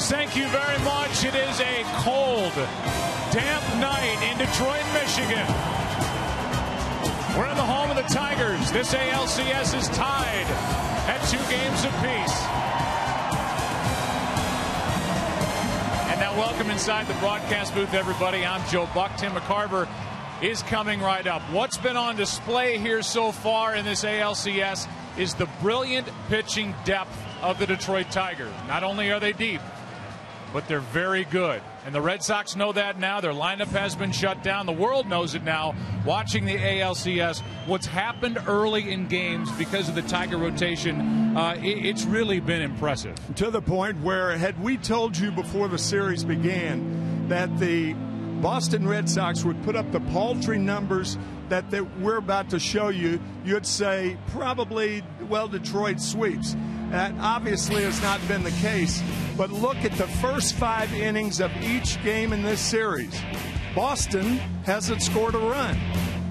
Thank you very much. It is a cold, damp night in Detroit, Michigan. We're in the home of the Tigers. This ALCS is tied at 2 games apiece. And now welcome inside the broadcast booth, everybody. I'm Joe Buck. Tim McCarver is coming right up. What's been on display here so far in this ALCS is the brilliant pitching depth of the Detroit Tigers. Not only are they deep, but they're very good. And the Red Sox know that now. Their lineup has been shut down. The world knows it now. Watching the ALCS, what's happened early in games because of the Tiger rotation, it's really been impressive. To the point where, had we told you before the series began that the Boston Red Sox would put up the paltry numbers that we're about to show you, you'd say probably, well, Detroit sweeps. That obviously has not been the case. But look at the first 5 innings of each game in this series. Boston hasn't scored a run.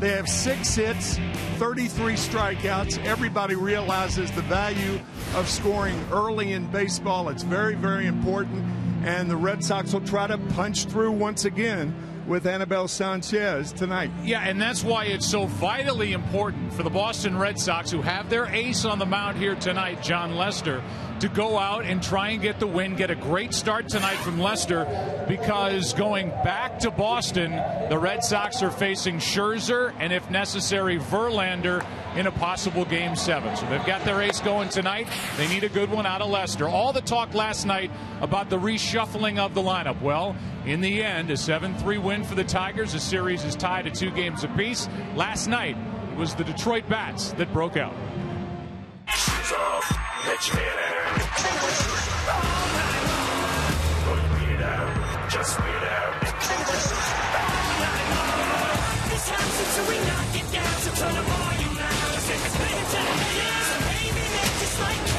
They have 6 hits, 33 strikeouts. Everybody realizes the value of scoring early in baseball. It's very, very important. And the Red Sox will try to punch through once again with Anibal Sanchez tonight. Yeah, and that's why it's so vitally important for the Boston Red Sox, who have their ace on the mound here tonight, John Lester, to go out and try and get the win, get a great start tonight from Lester, because going back to Boston, the Red Sox are facing Scherzer and, if necessary, Verlander in a possible Game 7. So they've got their ace going tonight. They need a good one out of Lester. All the talk last night about the reshuffling of the lineup. Well, in the end, a 7-3 win for the Tigers. The series is tied at 2 games apiece. Last night, it was the Detroit Bats that broke out. Just wait out. This house is so we knock it down, so turn the volume loud. It's been a 10 years, and baby, it's just like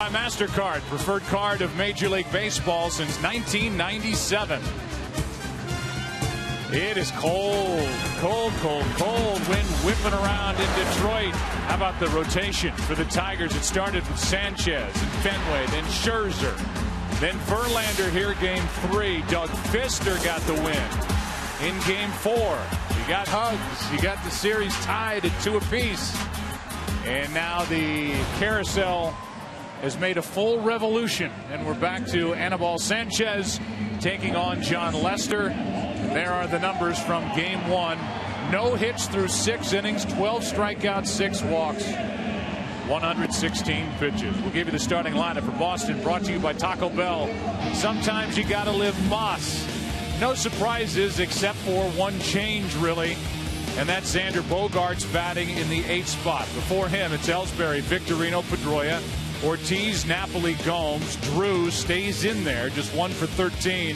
By MasterCard, preferred card of Major League Baseball since 1997. It is cold, cold, cold, cold. Wind whipping around in Detroit. How about the rotation for the Tigers? It started with Sanchez and Fenway, then Scherzer, then Verlander here game 3. Doug Fister got the win in game 4. You got hugs. You got the series tied at 2 apiece. And now the carousel has made a full revolution, and we're back to Anibal Sanchez taking on John Lester. There are the numbers from game 1. No hits through 6 innings, 12 strikeouts, 6 walks, 116 pitches. We'll give you the starting lineup for Boston, brought to you by Taco Bell. Sometimes you gotta live Moss. No surprises except for one change, really, and that's Xander Bogaerts batting in the 8th spot. Before him, it's Ellsbury, Victorino, Pedroia, Ortiz, Napoli, Gomes. Drew stays in there, just 1 for 13.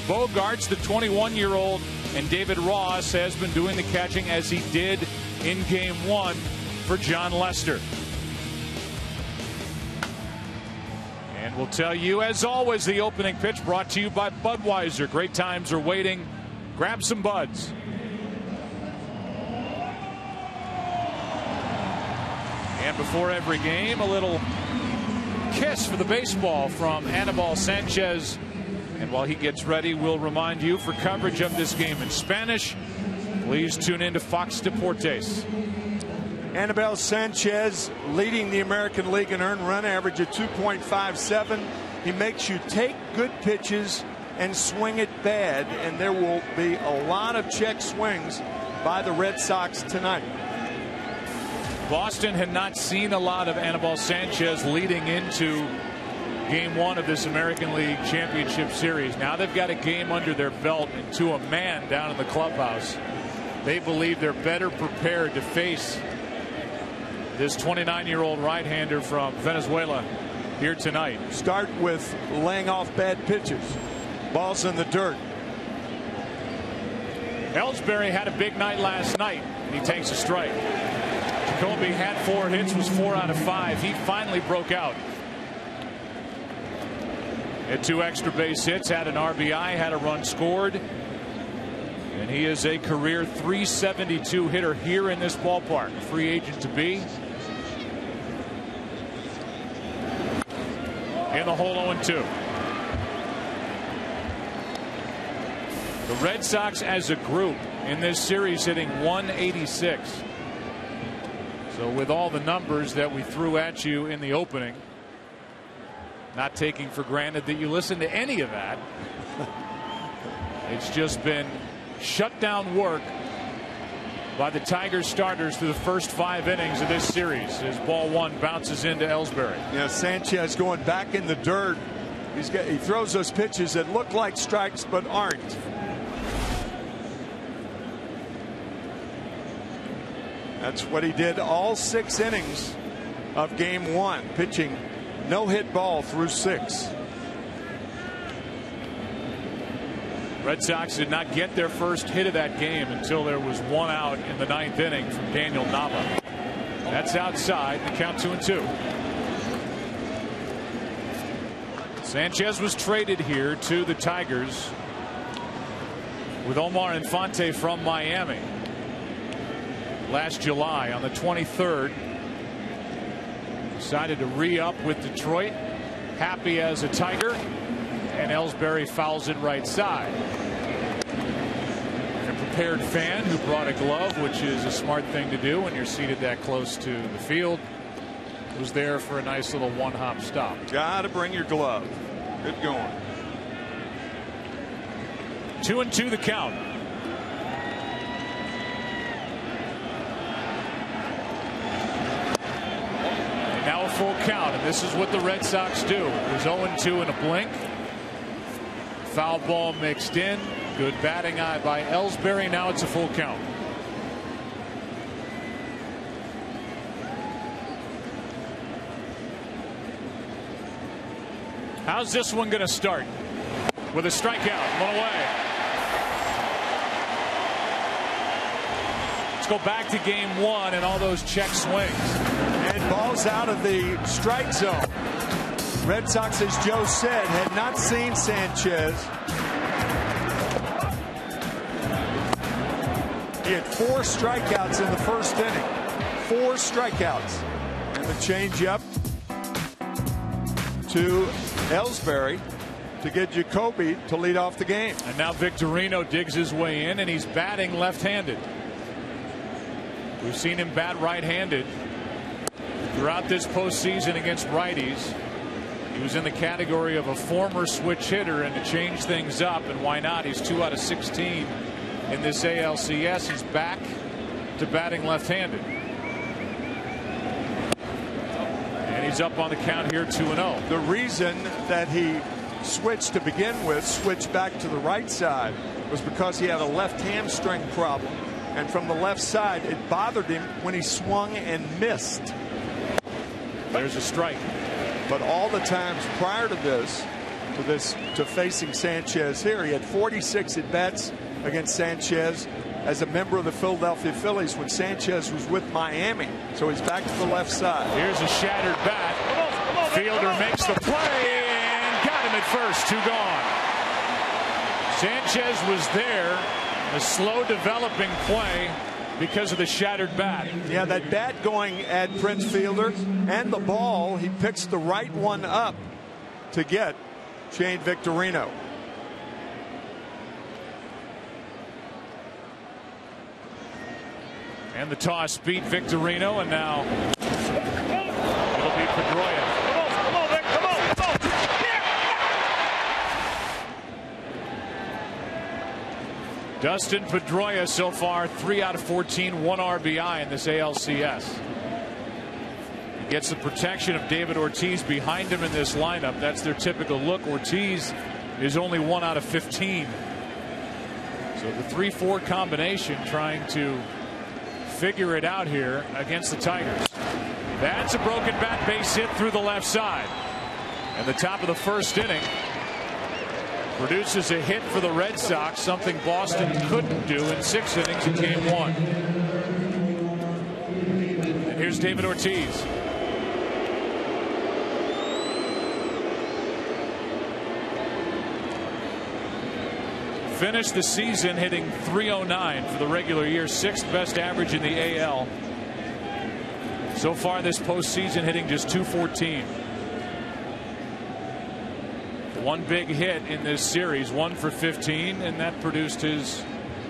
Bogaerts, the 21-year-old, and David Ross has been doing the catching as he did in game 1 for John Lester. And we'll tell you, as always, the opening pitch brought to you by Budweiser. Great times are waiting. Grab some buds. And before every game, a little kiss for the baseball from Anibal Sanchez. And while he gets ready, we'll remind you, for coverage of this game in Spanish, please tune in to Fox Deportes. Anibal Sanchez leading the American League in earned run average at 2.57. He makes you take good pitches and swing it bad, and there will be a lot of check swings by the Red Sox tonight. Boston had not seen a lot of Anibal Sanchez leading into game 1 of this American League Championship Series. Now they've got a game under their belt and to a man down in the clubhouse. They believe they're better prepared to face this 29-year-old right-hander from Venezuela here tonight. Start with laying off bad pitches. Balls in the dirt. Ellsbury had a big night last night, and he takes a strike. Jacoby had 4 hits, was 4 out of 5. He finally broke out. Had 2 extra base hits, had an RBI, had a run scored. And he is a career .372 hitter here in this ballpark. Free agent to be. In the hole 0-2. The Red Sox as a group in this series hitting .186. So with all the numbers that we threw at you in the opening, not taking for granted that you listen to any of that, it's just been shutdown work by the Tigers starters through the first 5 innings of this series as ball 1 bounces into Ellsbury. Yeah, Sanchez going back in the dirt. He throws those pitches that look like strikes but aren't. That's what he did all 6 innings of game 1, pitching no-hit ball through 6. Red Sox did not get their first hit of that game until there was 1 out in the 9th inning from Daniel Nava. That's outside. The count 2-2. Sanchez was traded here to the Tigers with Omar Infante from Miami last July on the 23rd. Decided to re-up with Detroit. Happy as a Tiger. And Ellsbury fouls it right side. And a prepared fan who brought a glove, which is a smart thing to do when you're seated that close to the field, was there for a nice little 1-hop stop. Gotta bring your glove. Good going. 2-2 the count. And now a full count, and this is what the Red Sox do. It was 0-2 in a blink. Foul ball mixed in. Good batting eye by Ellsbury. Now it's a full count. How's this one going to start? With a strikeout, 1 away. Let's go back to game 1 and all those check swings. And balls out of the strike zone. Red Sox, as Joe said, had not seen Sanchez. He had 4 strikeouts in the first inning. 4 strikeouts. And the changeup to Ellsbury to get Jacoby to lead off the game. And now Victorino digs his way in, and he's batting left-handed. We've seen him bat right-handed throughout this postseason against righties. He was in the category of a former switch hitter, and to change things up, and why not? He's 2 out of 16 in this ALCS. He's back to batting left-handed. And he's up on the count here 2-0. The reason that he switched to begin with, switched back to the right side, was because he had a left hamstring problem, and from the left side it bothered him when he swung and missed. There's a strike. But all the times prior to this, to facing Sanchez here, he had 46 at bats against Sanchez as a member of the Philadelphia Phillies when Sanchez was with Miami. So he's back to the left side. Here's a shattered bat. Fielder makes the play and got him at first. 2 gone. Sanchez was there. A slow developing play because of the shattered bat. Yeah, that bat going at Prince Fielder, and the ball, he picks the right one up to get Shane Victorino. And the toss beat Victorino, and now it'll be Pedroia. Come on, Vic, come on. Dustin Pedroia so far 3 out of 14, 1 RBI in this ALCS. He gets the protection of David Ortiz behind him in this lineup. That's their typical look. Ortiz is only 1 out of 15. So the 3-4 combination trying to figure it out here against the Tigers. That's a broken bat, base hit through the left side. And the top of the first inning produces a hit for the Red Sox, something Boston couldn't do in 6 innings in game 1. And here's David Ortiz. Finished the season hitting .309 for the regular year, 6th best average in the AL. So far this postseason hitting just .214. 1 big hit in this series, 1 for 15, and that produced his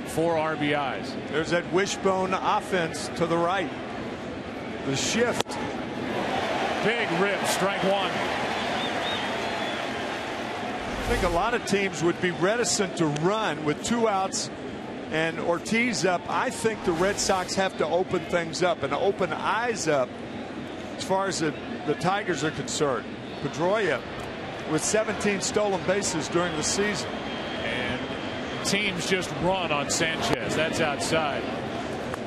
4 RBIs. There's that wishbone offense to the right. The shift. Big rip, strike 1. I think a lot of teams would be reticent to run with 2 outs and Ortiz up. I think the Red Sox have to open things up and open eyes up as far as the Tigers are concerned. Pedroia with 17 stolen bases during the season. And teams just run on Sanchez. That's outside.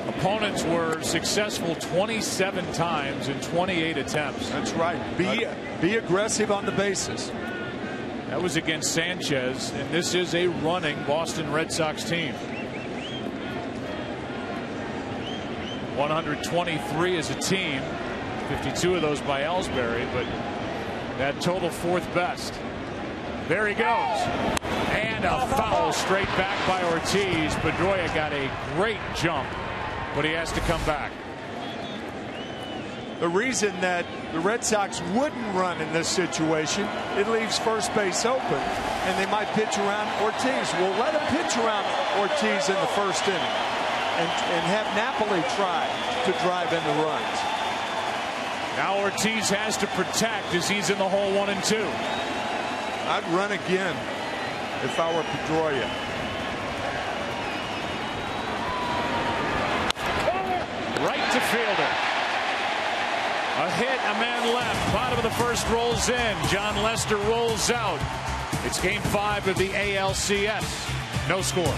Opponents were successful 27 times in 28 attempts. That's right. Be aggressive on the bases. That was against Sanchez, and this is a running Boston Red Sox team. 123 as a team, 52 of those by Ellsbury, but that total 4th best. There he goes. And a foul straight back by Ortiz. Pedroia got a great jump, but he has to come back. The reason that the Red Sox wouldn't run in this situation, it leaves first base open, and they might pitch around Ortiz. Well, let them pitch around Ortiz in the first inning and have Napoli try to drive in the runs. Now Ortiz has to protect as he's in the hole 1 and 2. I'd run again if I were Pedroia. Right to fielder. A hit, a man left. Bottom of the first rolls in. John Lester rolls out. It's game 5 of the ALCS. No score.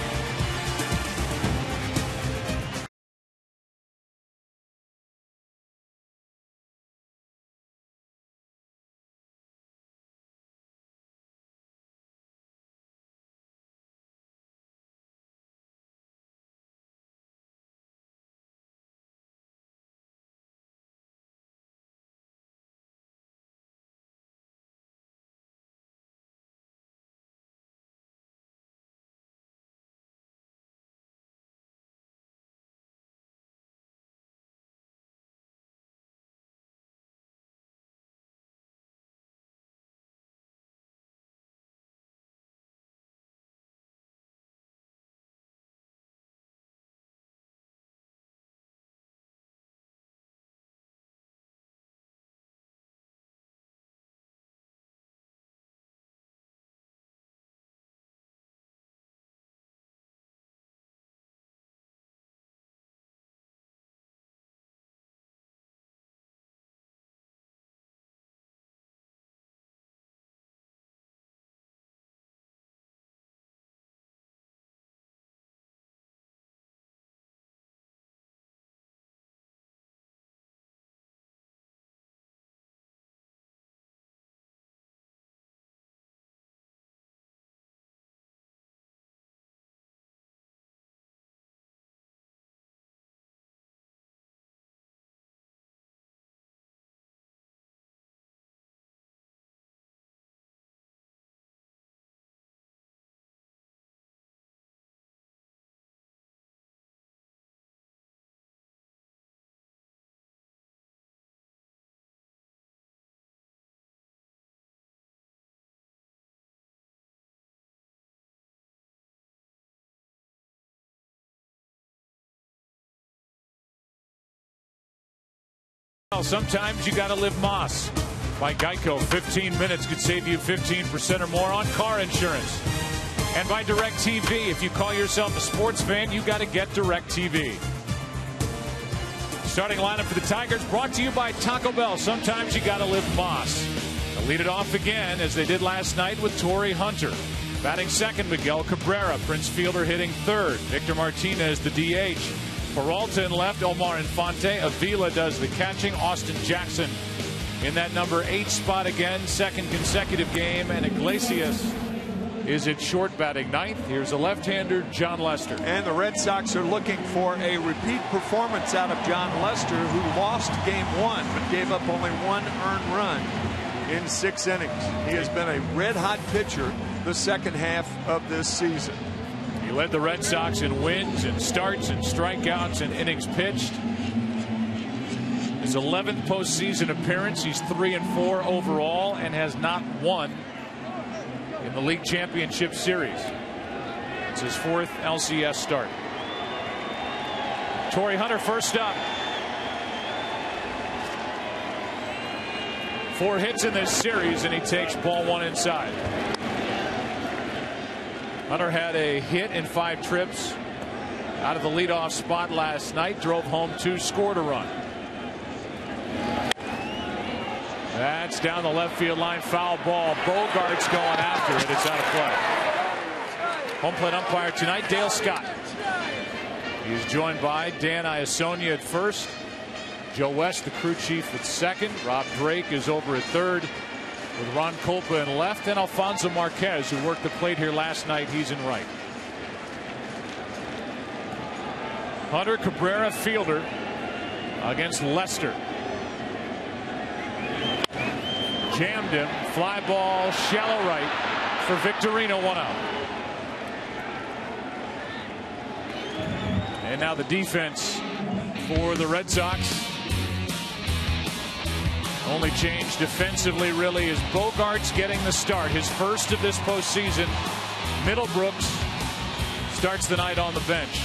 Well, sometimes you got to live Moss. By Geico, 15 minutes could save you 15% or more on car insurance. And by DirecTV, if you call yourself a sports fan, you got to get DirecTV. Starting lineup for the Tigers brought to you by Taco Bell. Sometimes you got to live Moss. They'll lead it off again as they did last night with Torrey Hunter. Batting second, Miguel Cabrera. Prince Fielder hitting third. Victor Martinez, the DH. Peralta in left, Omar Infante. Avila does the catching. Austin Jackson in that number 8 spot again, second consecutive game. And Iglesias is at short, batting ninth. Here's a left-hander, John Lester. And the Red Sox are looking for a repeat performance out of John Lester, who lost game 1 but gave up only 1 earned run in 6 innings. He has been a red-hot pitcher the second half of this season. He led the Red Sox in wins and starts and strikeouts and innings pitched. His 11th postseason appearance. He's 3-4 overall and has not won in the league championship series. It's his 4th LCS start. Torrey Hunter first up. 4 hits in this series, and he takes ball 1 inside. Hunter had a hit in 5 trips out of the leadoff spot last night. Drove home 2, scored a run. That's down the left field line, foul ball. Bogart's going after it. It's out of play. Home plate umpire tonight, Dale Scott. He's joined by Dan Iasonia at first. Joe West, the crew chief, at second. Rob Drake is over at third, with Ron Kolpa in left, and Alfonso Marquez, who worked the plate here last night. He's in right. Hunter, Cabrera, Fielder against Lester. Jammed him. Fly ball, shallow right for Victorino, 1 out. And now the defense for the Red Sox. Only change defensively really is Bogart's getting the start. His first of this postseason. Middlebrooks starts the night on the bench.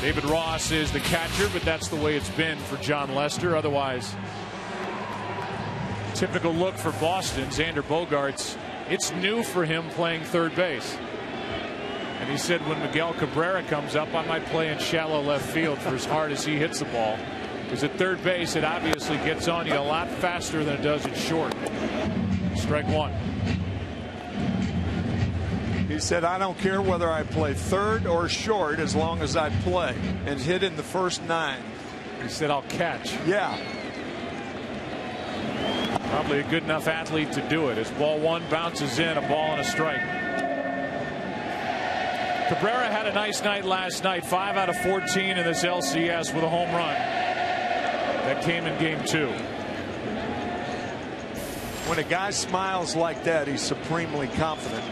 David Ross is the catcher, but that's the way it's been for John Lester. Otherwise, typical look for Boston. Xander Bogaerts, it's new for him playing third base. And he said when Miguel Cabrera comes up, I might play in shallow left field for as hard as he hits the ball. Because at third base, it obviously gets on you a lot faster than it does at short. Strike 1. He said, I don't care whether I play third or short as long as I play, and hit in the first 9. He said, I'll catch. Yeah. Probably a good enough athlete to do it. As ball 1 bounces in, a ball and a strike. Cabrera had a nice night last night. 5 out of 14 in this LCS with a home run. That came in game 2. When a guy smiles like that, he's supremely confident.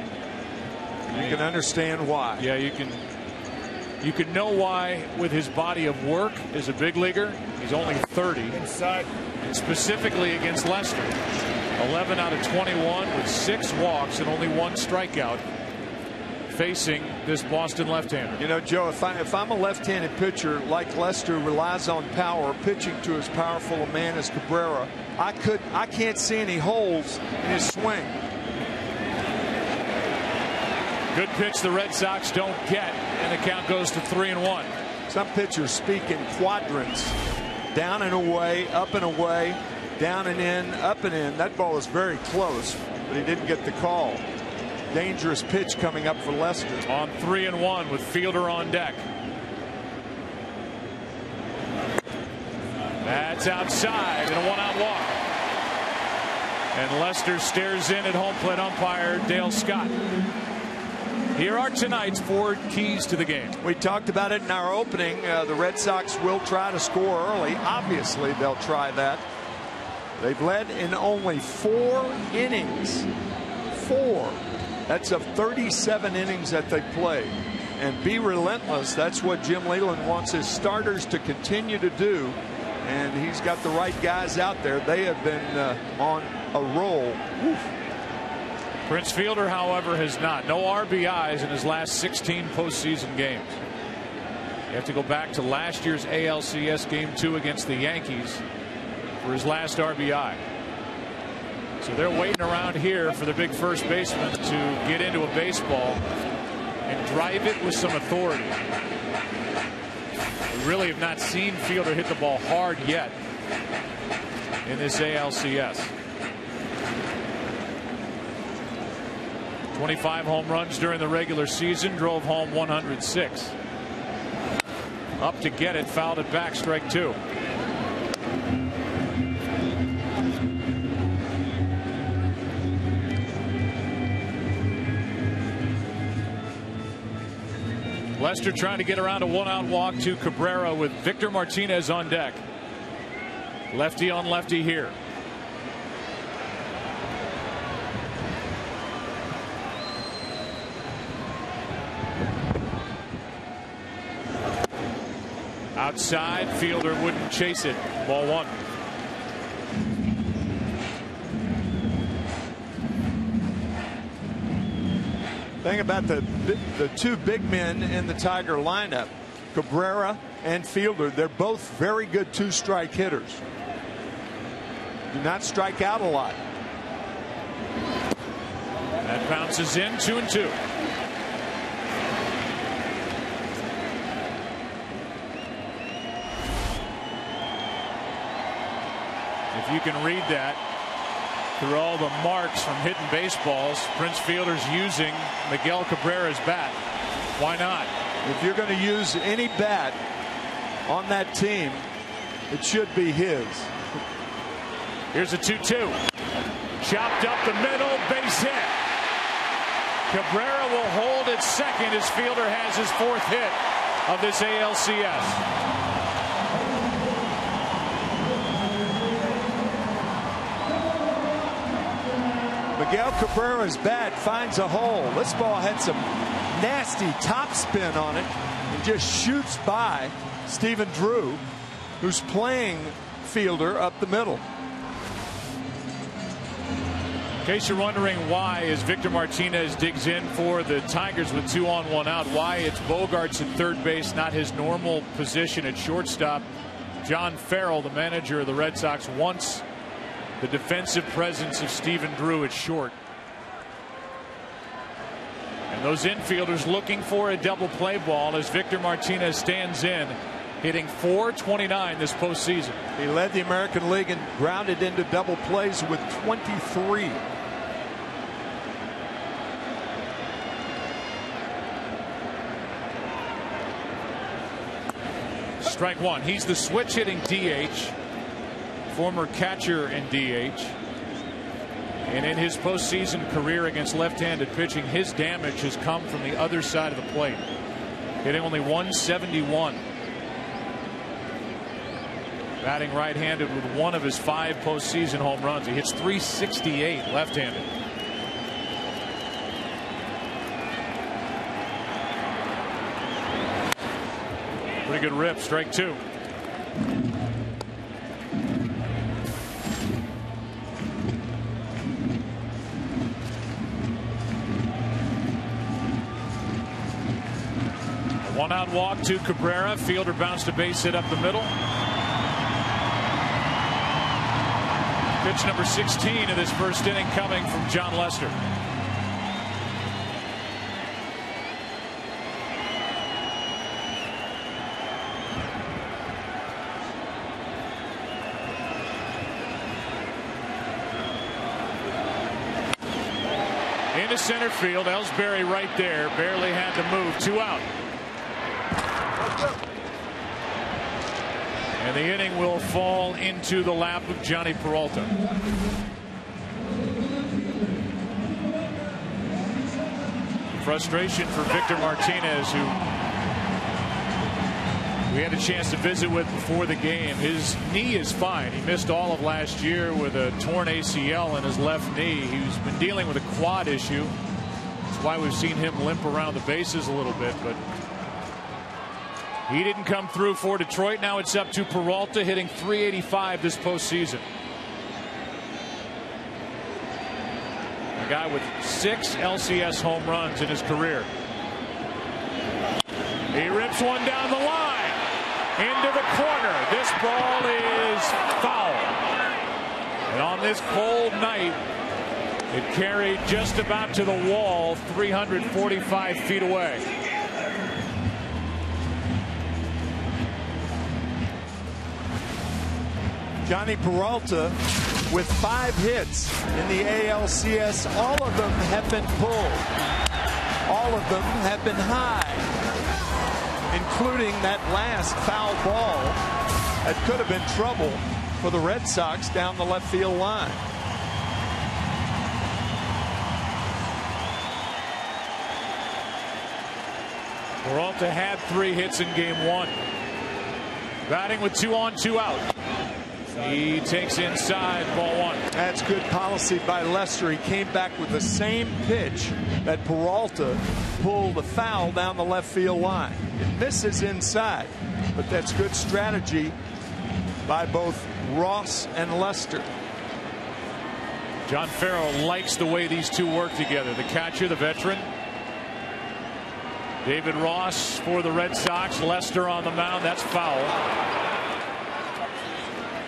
You can understand why. Yeah, you can know why with his body of work as a big leaguer. He's only 30. Inside. And specifically against Lester. 11 out of 21 with 6 walks and only 1 strikeout. Facing this Boston left-hander. You know, Joe, if I'm a left-handed pitcher like Lester relies on power, pitching to as powerful a man as Cabrera, I can't see any holes in his swing. Good pitch the Red Sox don't get, and the count goes to 3-1. Some pitchers speak in quadrants. Down and away, up and away, down and in, up and in. That ball is very close, but he didn't get the call. Dangerous pitch coming up for Lester. On 3-1 with Fielder on deck. That's outside and a 1-out walk. And Lester stares in at home plate umpire Dale Scott. Here are tonight's 4 keys to the game. We talked about it in our opening. The Red Sox will try to score early. Obviously, they'll try that. They've led in only 4 innings. 4. That's of 37 innings that they played. And be relentless. That's what Jim Leyland wants his starters to continue to do. And he's got the right guys out there. They have been on a roll. Oof. Prince Fielder, however, has not. No RBIs in his last 16 postseason games. You have to go back to last year's ALCS Game 2 against the Yankees for his last RBI. So they're waiting around here for the big first baseman to get into a baseball and drive it with some authority. We really have not seen Fielder hit the ball hard yet in this ALCS. 25 home runs during the regular season, drove home 106. Up to get it, fouled it back, strike 2. Lester trying to get around a one-out walk to Cabrera with Victor Martinez on deck. Lefty on lefty here. Outside, Fielder wouldn't chase it. Ball 1. Thing about the two big men in the Tiger lineup, Cabrera and Fielder, they're both very good two-strike hitters. Do not strike out a lot. That bounces in, 2-2. If you can read that through all the marks from hitting baseballs, Prince Fielder's using Miguel Cabrera's bat. Why not? If you're going to use any bat on that team, it should be his. Here's a 2-2. Chopped up the middle, base hit. Cabrera will hold at second as Fielder has his 4th hit of this ALCS. Miguel Cabrera's bat finds a hole. This ball had some nasty top spin on it and just shoots by Stephen Drew, who's playing Fielder up the middle. In case you're wondering why, as Victor Martinez digs in for the Tigers with 2 on 1 out, why it's Bogarts at third base, not his normal position at shortstop. John Farrell, the manager of the Red Sox, wants the defensive presence of Stephen Drew at short. And those infielders looking for a double play ball as Victor Martinez stands in, hitting .429 this postseason. He led the American League and grounded into double plays with 23. Strike 1. He's the switch hitting DH. Former catcher in DH. And in his postseason career against left-handed pitching, his damage has come from the other side of the plate. Hitting only .171. Batting right-handed with 1 of his 5 postseason home runs. He hits .368 left-handed. Pretty good rip. Strike 2. One-out walk to Cabrera. Fielder bounced a base hit up the middle. Pitch number 16 of this first inning coming from John Lester. Into center field. Ellsbury right there. Barely had to move. 2 out. And the inning will fall into the lap of Johnny Peralta. Frustration for Victor Martinez, who we had a chance to visit with before the game. His knee is fine. He missed all of last year with a torn ACL in his left knee. He's been dealing with a quad issue. That's why we've seen him limp around the bases a little bit, but he didn't come through for Detroit. Now it's up to Peralta, hitting .385 this postseason. A guy with 6 LCS home runs in his career. He rips one down the line. Into the corner. This ball is foul. And on this cold night, it carried just about to the wall, 345 feet away. Johnny Peralta with 5 hits in the ALCS. All of them have been pulled. All of them have been high, including that last foul ball that could have been trouble for the Red Sox down the left field line. Peralta had 3 hits in game 1. Batting with 2 on, 2 out. He takes inside, ball 1. That's good policy by Lester. He came back with the same pitch that Peralta pulled a foul down the left field line. It misses inside, but that's good strategy by both Ross and Lester. John Farrell likes the way these two work together. The catcher, the veteran. David Ross for the Red Sox. Lester on the mound. That's foul.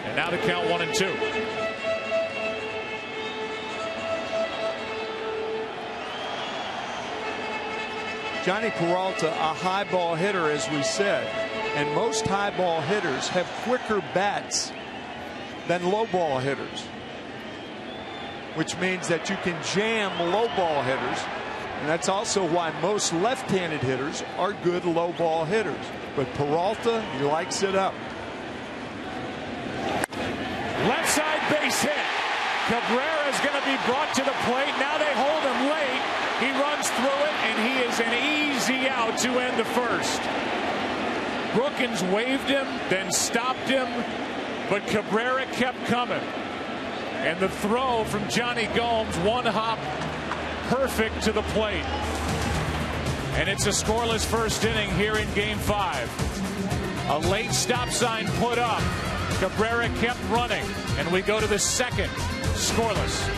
And now the count 1-2. Johnny Peralta, a high ball hitter, as we said, and most high ball hitters have quicker bats than low ball hitters, which means that you can jam low ball hitters, and that's also why most left-handed hitters are good low ball hitters. But Peralta, he likes it up. Left side base hit. Cabrera is going to be brought to the plate. Now they hold him late. He runs through it, and he is an easy out to end the first. Brookins waved him, then stopped him, but Cabrera kept coming. And the throw from Johnny Gomes, one hop, perfect to the plate. And it's a scoreless first inning here in Game 5. A late stop sign put up. Cabrera kept running, and we go to the second scoreless.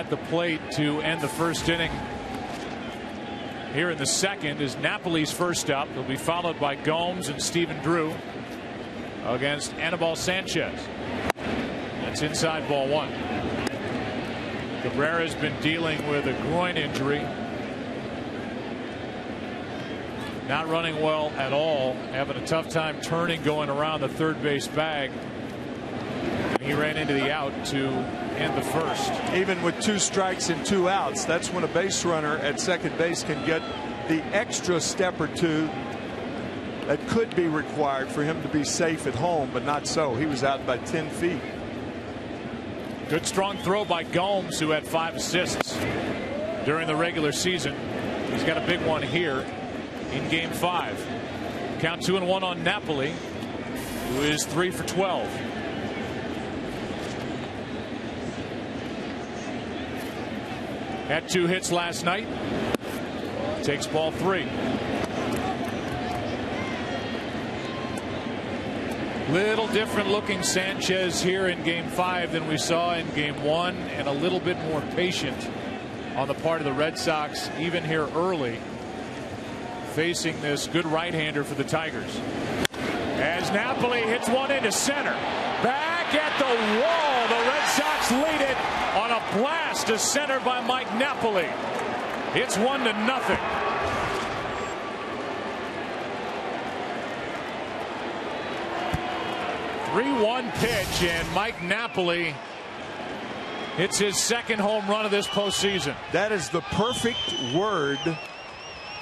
at the plate to end the first inning. Here in the second is Napoli's first up. He'll be followed by Gomes and Stephen Drew against Anibal Sanchez. That's inside ball one. Cabrera's been dealing with a groin injury. Not running well at all. Having a tough time turning, going around the third base bag. He ran into the out to end the first. Even with 2 strikes and 2 outs, that's when a base runner at second base can get the extra step or 2 that could be required for him to be safe at home, but not so. He was out by 10 feet. Good strong throw by Gomes, who had 5 assists during the regular season. He's got a big one here in game 5. Count 2-1 on Napoli, who is 3 for 12. Had 2 hits last night. Takes ball 3. Little different looking Sanchez here in game 5 than we saw in game 1, and a little bit more patient on the part of the Red Sox even here early, facing this good right-hander for the Tigers. As Napoli hits one into center, back at the wall, the Red Sox lead it on a blast to center by Mike Napoli. It's 1-0. 3-1 pitch, and Mike Napoli hits his second home run of this postseason. That is the perfect word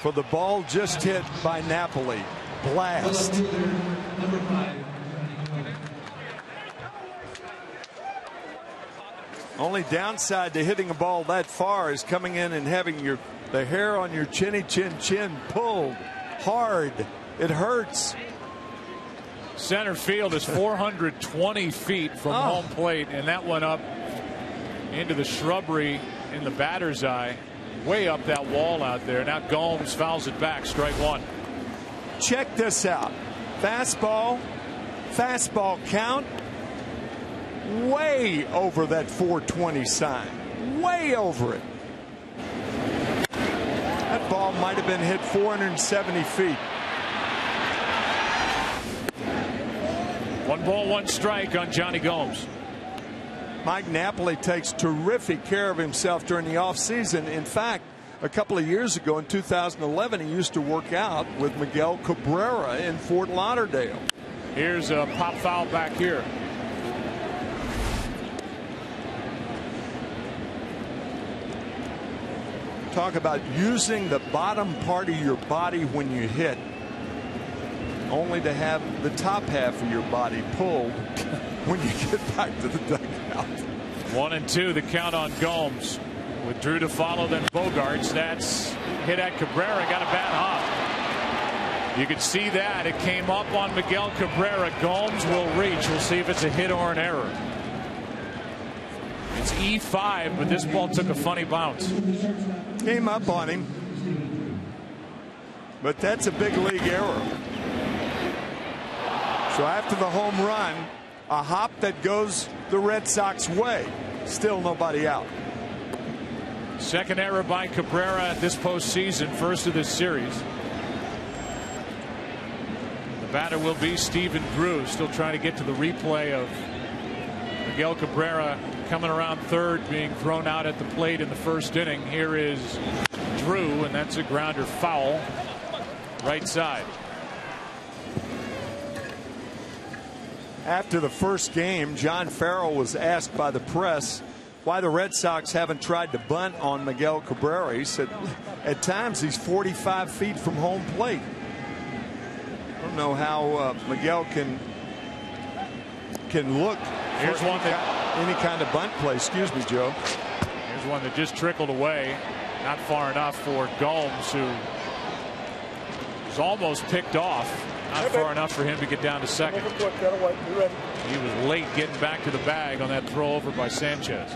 for the ball just hit by Napoli. Blast. Only downside to hitting a ball that far is coming in and having the hair on your chinny chin pulled hard. It hurts. Center field is 420 feet from home plate, and that went up into the shrubbery in the batter's eye, way up that wall out there. Now Gomes fouls it back, strike 1. Check this out. Fastball count way over that 420 sign, way over it. That ball might have been hit 470 feet. 1 ball, 1 strike on Johnny Gomes. Mike Napoli takes terrific care of himself during the offseason. In fact, a couple of years ago in 2011, he used to work out with Miguel Cabrera in Fort Lauderdale. Here's a pop foul back here. Talk about using the bottom part of your body when you hit, only to have the top half of your body pulled when you get back to the dugout. 1-2 the count on Gomes. With Drew to follow, then Bogarts. That's hit at Cabrera, got a bad hop. You can see that it came up on Miguel Cabrera. Gomes will reach. We'll see if it's a hit or an error. It's E5, but this ball took a funny bounce. Came up on him, but that's a big league error. So after the home run, a hop that goes the Red Sox way. Still nobody out. Second error by Cabrera this postseason, first of this series. The batter will be Stephen Drew, still trying to get to the replay of Miguel Cabrera coming around third, being thrown out at the plate in the first inning. Here is Drew, and that's a grounder foul, right side. After the first game, John Farrell was asked by the press why the Red Sox haven't tried to bunt on Miguel Cabrera. He said at times he's 45 feet from home plate. I don't know how Miguel can look. Here's one any kind of bunt play. Excuse me, Joe. Here's one that just trickled away, not far enough for Gomes, who was almost picked off. Not far enough for him to get down to second. He was late getting back to the bag on that throw over by Sanchez.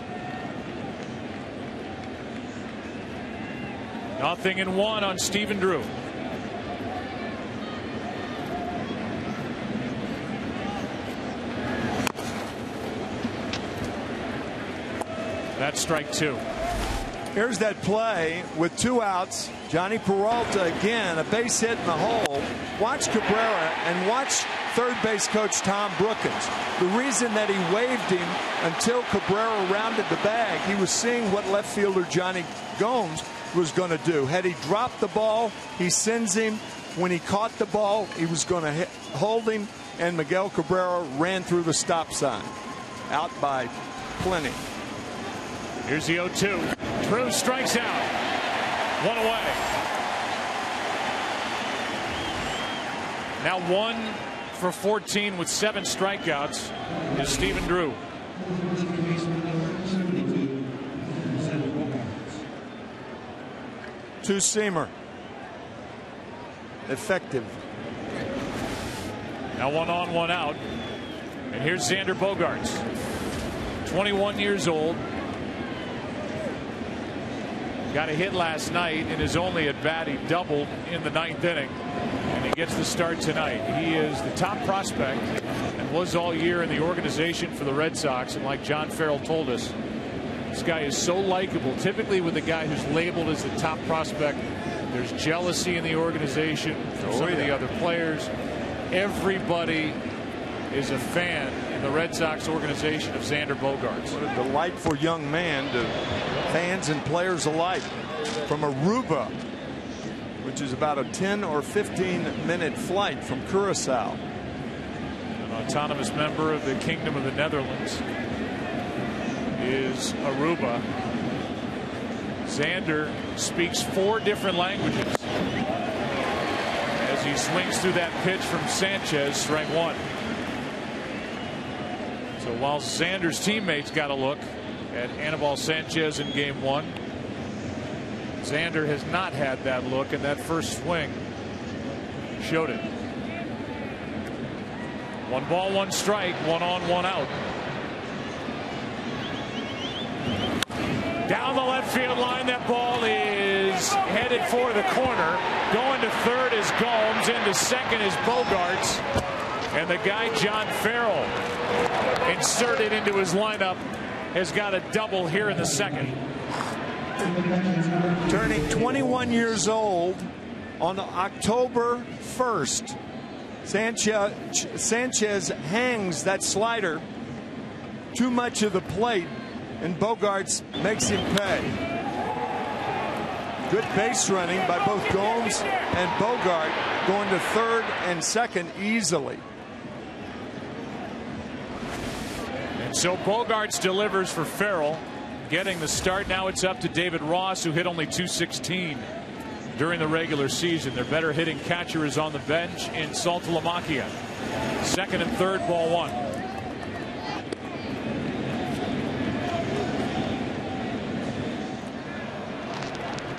0-1 on Stephen Drew. That's strike 2. Here's that play with 2 outs. Johnny Peralta again, a base hit in the hole. Watch Cabrera and watch third base coach Tom Brookins. The reason that he waved him until Cabrera rounded the bag, he was seeing what left fielder Johnny Gomes was going to do. Had he dropped the ball, he sends him. When he caught the ball, he was going to hold him, and Miguel Cabrera ran through the stop sign. Out by plenty. Here's the 0-2. Drew strikes out. 1 away. Now 1 for 14 with 7 strikeouts is Stephen Drew. Two-seamer. Effective. Now 1 on, 1 out. And here's Xander Bogaerts. 21 years old. Got a hit last night in his only at bat. He doubled in the 9th inning, and he gets the start tonight. He is the top prospect and was all year in the organization for the Red Sox. And like John Farrell told us, this guy is so likable. Typically with a guy who's labeled as the top prospect, there's jealousy in the organization from some of the other players. Everybody is a fan in the Red Sox organization of Xander Bogaerts. What a delightful young man to fans and players alike. From Aruba, which is about a 10 or 15-minute flight from Curacao. An autonomous member of the Kingdom of the Netherlands is Aruba. Xander speaks 4 different languages as he swings through that pitch from Sanchez, strike 1. So while Xander's teammates got a look at Anibal Sanchez in game 1, Xander has not had that look, and that first swing showed it. 1 ball, 1 strike, 1 on, 1 out. Down the left field line, that ball is headed for the corner. Going to third is Gomes, into second is Bogaerts, and the guy John Farrell inserted into his lineup has got a double here in the second. Turning 21 years old on October 1st. Sanchez hangs that slider too much of the plate, and Bogaerts makes him pay. Good base running by both Gomes and Bogart, going to third and second easily. And so Bogaerts delivers for Farrell, getting the start. Now it's up to David Ross, who hit only .216 during the regular season. Their better hitting catcher is on the bench in Saltalamacchia. Second and third, ball 1.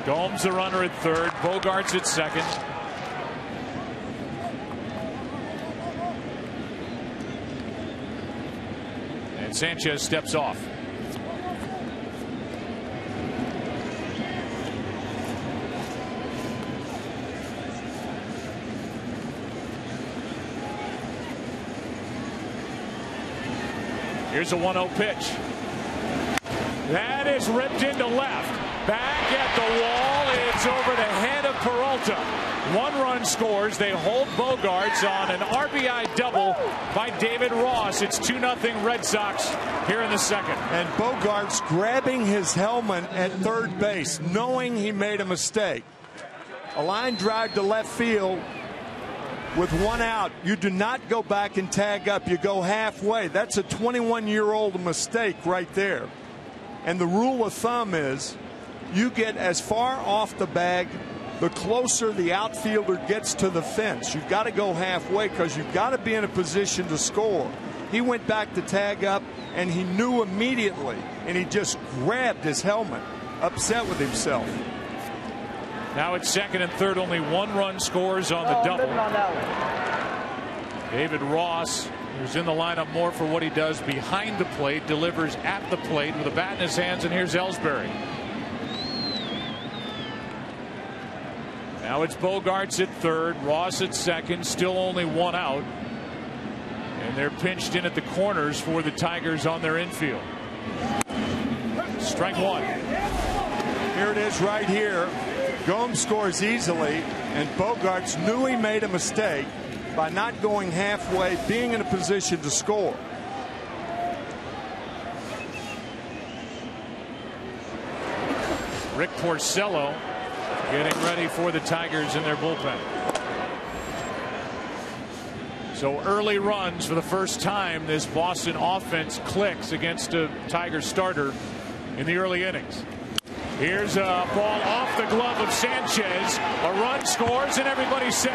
Gomes the runner at third, Bogaerts at second. And Sanchez steps off. Here's a 1-0 pitch. That is ripped into left. Back at the wall. It's over the head of Peralta. 1 run scores. They hold Bogaerts on an RBI double by David Ross. It's 2-0 Red Sox here in the second. And Bogaerts grabbing his helmet at third base, knowing he made a mistake. A line drive to left field with 1 out. You do not go back and tag up. You go halfway. That's a 21-year-old mistake right there. And the rule of thumb is you get as far off the bag, the closer the outfielder gets to the fence. You've got to go halfway because you've got to be in a position to score. He went back to tag up, and he knew immediately, and he just grabbed his helmet, upset with himself. Now it's second and third. Only 1 run scores on the double. David Ross, who's in the lineup more for what he does behind the plate, delivers at the plate with a bat in his hands, and here's Ellsbury. Now it's Bogaerts at third, Ross at second, still only 1 out. And they're pinched in at the corners for the Tigers on their infield. Strike 1. Here it is right here. Gomes scores easily, and Bogaerts knew he made a mistake by not going halfway, being in a position to score. Rick Porcello getting ready for the Tigers in their bullpen. So early runs for the first time. This Boston offense clicks against a Tiger starter in the early innings. Here's a ball off the glove of Sanchez. A run scores and everybody's safe.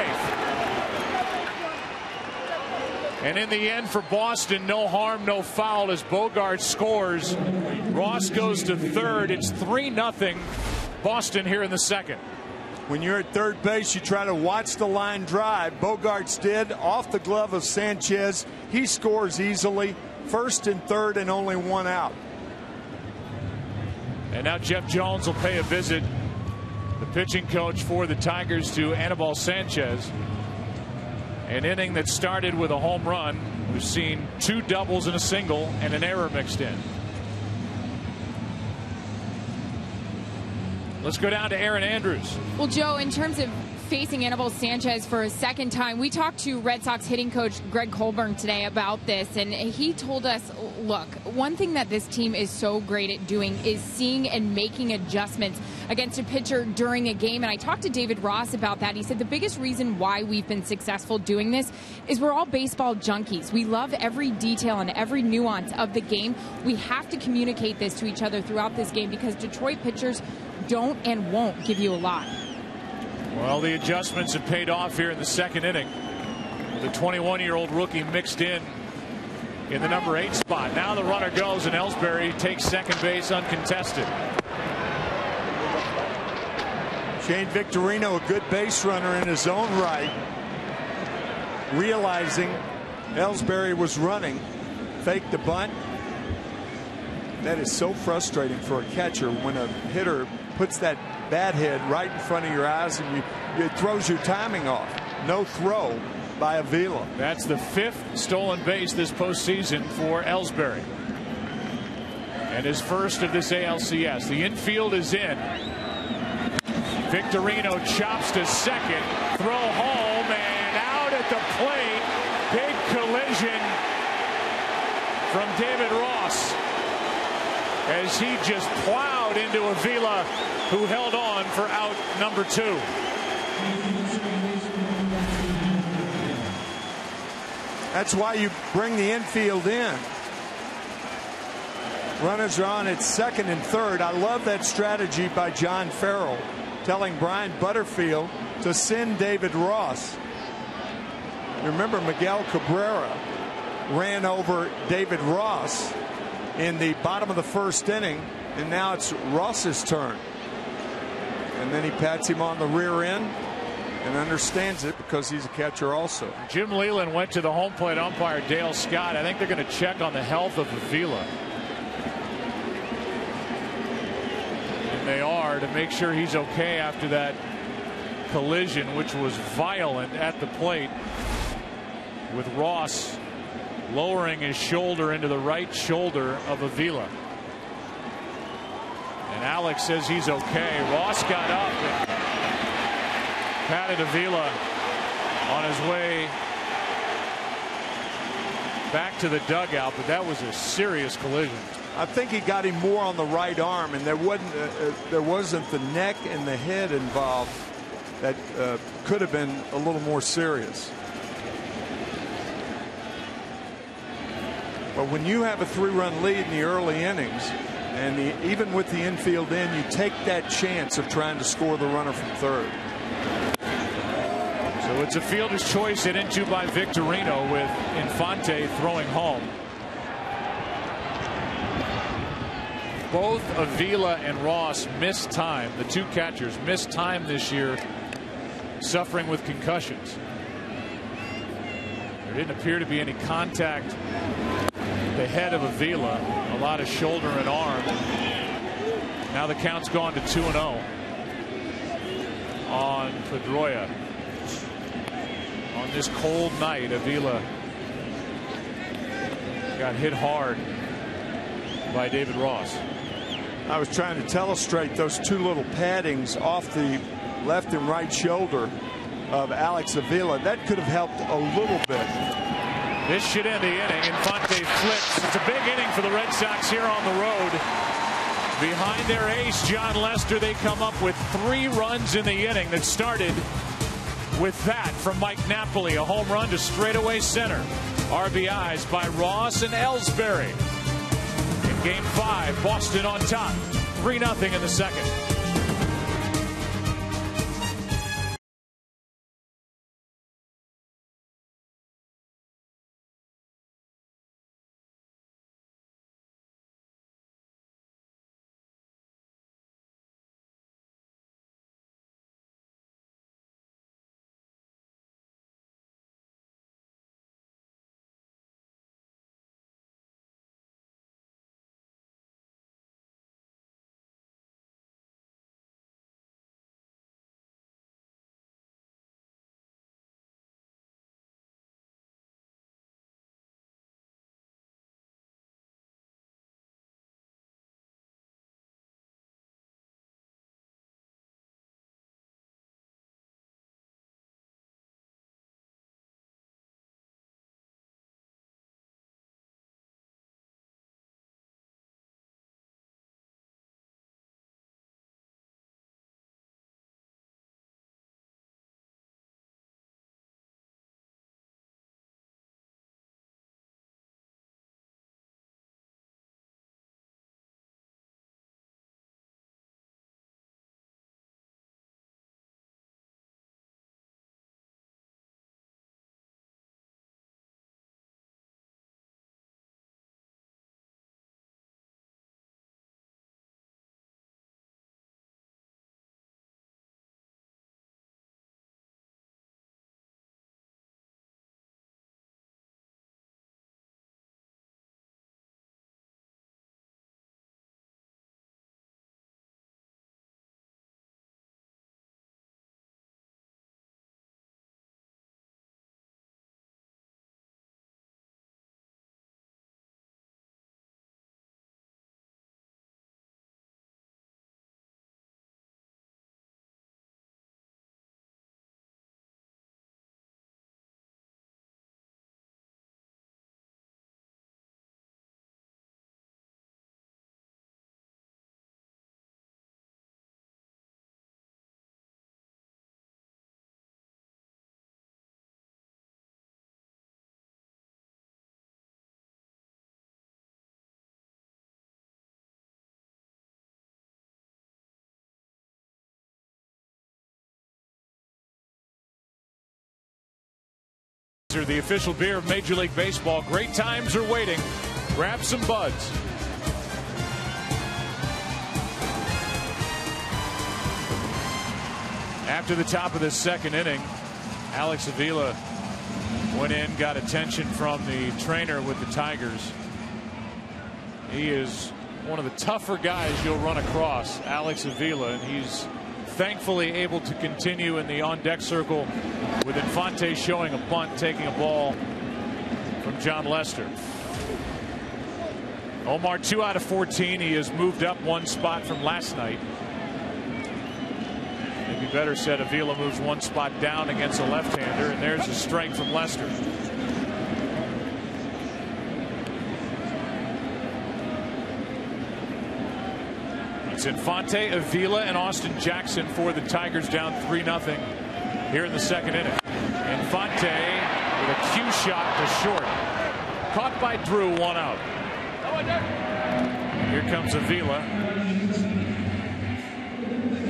And in the end for Boston, no harm, no foul as Bogaerts scores. Ross goes to third. It's 3-0 Boston here in the second. When you're at third base, you try to watch the line drive. Bogaerts did, off the glove of Sanchez. He scores easily. First and third and only one out. And now Jeff Jones will pay a visit, the pitching coach for the Tigers, to Anibal Sanchez. An inning that started with a home run. We've seen 2 doubles and a single and an error mixed in. Let's go down to Aaron Andrews. Well, Joe, in terms of facing Anibal Sanchez for a second time, we talked to Red Sox hitting coach Greg Colburn today about this, and he told us, look, one thing that this team is so great at doing is seeing and making adjustments against a pitcher during a game. And I talked to David Ross about that. He said the biggest reason why we've been successful doing this is we're all baseball junkies. We love every detail and every nuance of the game. We have to communicate this to each other throughout this game because Detroit pitchers don't and won't give you a lot. Well, the adjustments have paid off here in the second inning. The 21-year-old rookie mixed in the number 8 spot. Now the runner goes and Ellsbury takes second base uncontested. Shane Victorino, a good base runner in his own right, realizing Ellsbury was running, faked the bunt. That is so frustrating for a catcher when a hitter puts that bat head right in front of your eyes and it throws your timing off. No throw by Avila. That's the 5th stolen base this postseason for Ellsbury, and his first of this ALCS. The infield is in. Victorino chops to second. Throw home and out at the plate. Big collision from David Ross as he just plowed into Avila, who held on for out number 2. That's why you bring the infield in. Runners are on at second and third. I love that strategy by John Farrell, telling Brian Butterfield to send David Ross. Remember, Miguel Cabrera ran over David Ross in the bottom of the first inning, and now it's Ross's turn. And then he pats him on the rear end and understands it because he's a catcher also. Jim Leland went to the home plate umpire Dale Scott. I think they're going to check on the health of Avila. And they are, to make sure he's okay after that collision, which was violent at the plate, with Ross lowering his shoulder into the right shoulder of Avila. And Alex says he's okay. Ross got up and patted Avila on his way back to the dugout, but that was a serious collision. I think he got him more on the right arm, and there wasn't the neck and the head involved that could have been a little more serious. But when you have a 3-run lead in the early innings, and even with the infield in, you take that chance of trying to score the runner from third. So it's a fielder's choice hit into by Victorino, with Infante throwing home. Both Avila and Ross missed time. The two catchers missed time this year, suffering with concussions. There didn't appear to be any contact with the head of Avila. A lot of shoulder and arm. Now the count's gone to 2-0 on Pedroia. On this cold night, Avila got hit hard by David Ross. I was trying to telestrate those two little paddings off the left and right shoulder of Alex Avila. That could have helped a little bit. This should end the inning. Infante flips. It's a big inning for the Red Sox here on the road. Behind their ace, John Lester, they come up with 3 runs in the inning that started with that from Mike Napoli, a home run to straightaway center. RBIs by Ross and Ellsbury. In Game 5, Boston on top, 3-0 in the second. The official beer of Major League Baseball. Great times are waiting. Grab some buds. After the top of the second inning, Alex Avila went in, got attention from the trainer with the Tigers. He is one of the tougher guys you'll run across, Alex Avila, and he's thankfully able to continue in the on-deck circle with Infante showing a bunt, taking a ball from John Lester. Omar 2 out of 14. He has moved up 1 spot from last night. Maybe better said, Avila moves 1 spot down against a left-hander, and there's a strike from Lester. It's Infante, Avila, and Austin Jackson for the Tigers, down 3-0 here in the second inning. Infante with a cue shot to short. Caught by Drew, 1 out. Here comes Avila,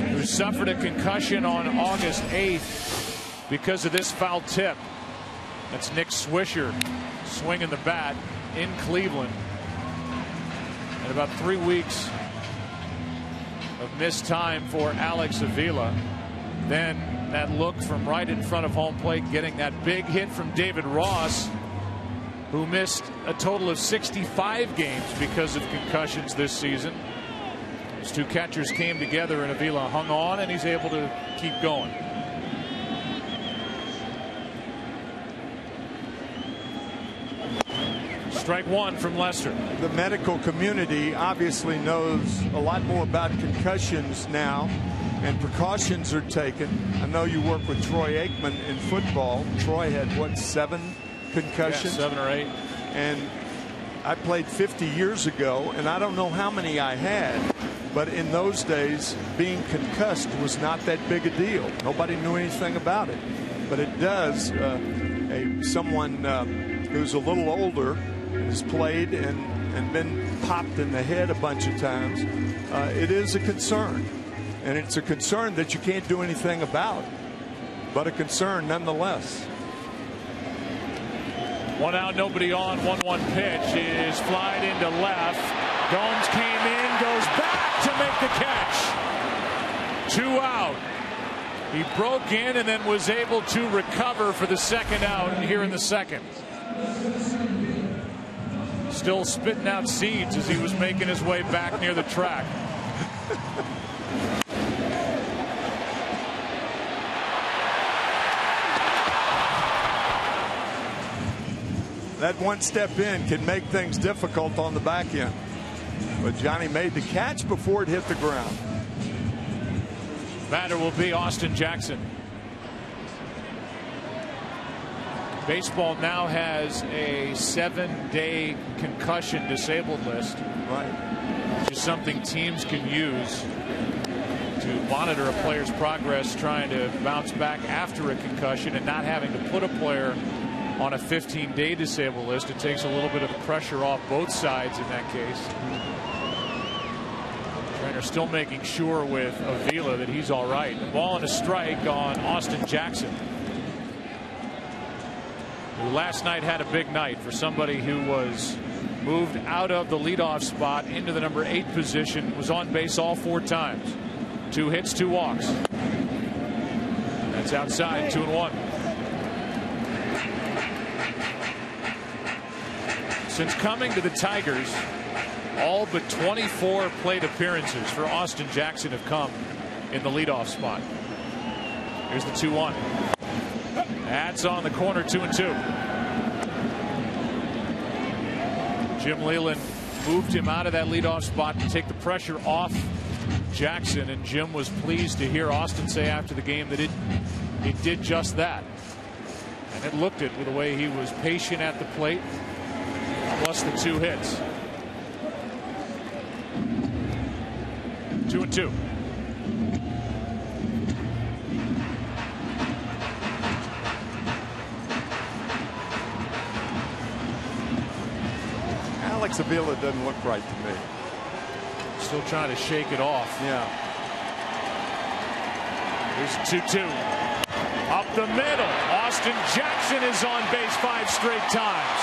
who suffered a concussion on August 8th because of this foul tip. That's Nick Swisher swinging the bat in Cleveland. And about 3 weeks of missed time for Alex Avila. Then that look from right in front of home plate, getting that big hit from David Ross, who missed a total of 65 games because of concussions this season. Those 2 catchers came together, and Avila hung on, and he's able to keep going. Strike one from Lester. The medical community obviously knows a lot more about concussions now, and precautions are taken. I know you work with Troy Aikman in football. Troy had, what, 7 concussions? Yeah, 7 or 8. And I played 50 years ago, and I don't know how many I had, but in those days, being concussed was not that big a deal. Nobody knew anything about it. But it does, someone who's a little older, has played and been popped in the head a bunch of times, it is a concern. And it's a concern that you can't do anything about, but a concern nonetheless. 1 out, nobody on. 1-1 pitch is flied into left. Gomes came in, goes back to make the catch. 2 out. He broke in and then was able to recover for the 2nd out here in the 2nd. Still spitting out seeds as he was making his way back near the track. That one step in can make things difficult on the back end. But Johnny made the catch before it hit the ground. Batter will be Austin Jackson. Baseball now has a 7-day concussion disabled list. Right. Which is something teams can use to monitor a player's progress trying to bounce back after a concussion and not having to put a player on a 15-day disabled list. It takes a little bit of pressure off both sides in that case. Trainer still making sure with Avila that he's all right. The ball and a strike on Austin Jackson, who last night had a big night for somebody who was moved out of the leadoff spot into the number 8 position, was on base all 4 times. 2 hits, 2 walks. That's outside, 2-1. Since coming to the Tigers, all but 24 plate appearances for Austin Jackson have come in the leadoff spot. Here's the 2-1. That's on the corner, 2-2. Jim Leyland moved him out of that leadoff spot to take the pressure off Jackson, and Jim was pleased to hear Austin say after the game that it did just that. And it looked it with the way he was patient at the plate, plus the 2 hits. 2-2. Alex Avila doesn't look right to me. Still trying to shake it off. Yeah. Here's 2-2. Up the middle. Austin Jackson is on base 5 straight times.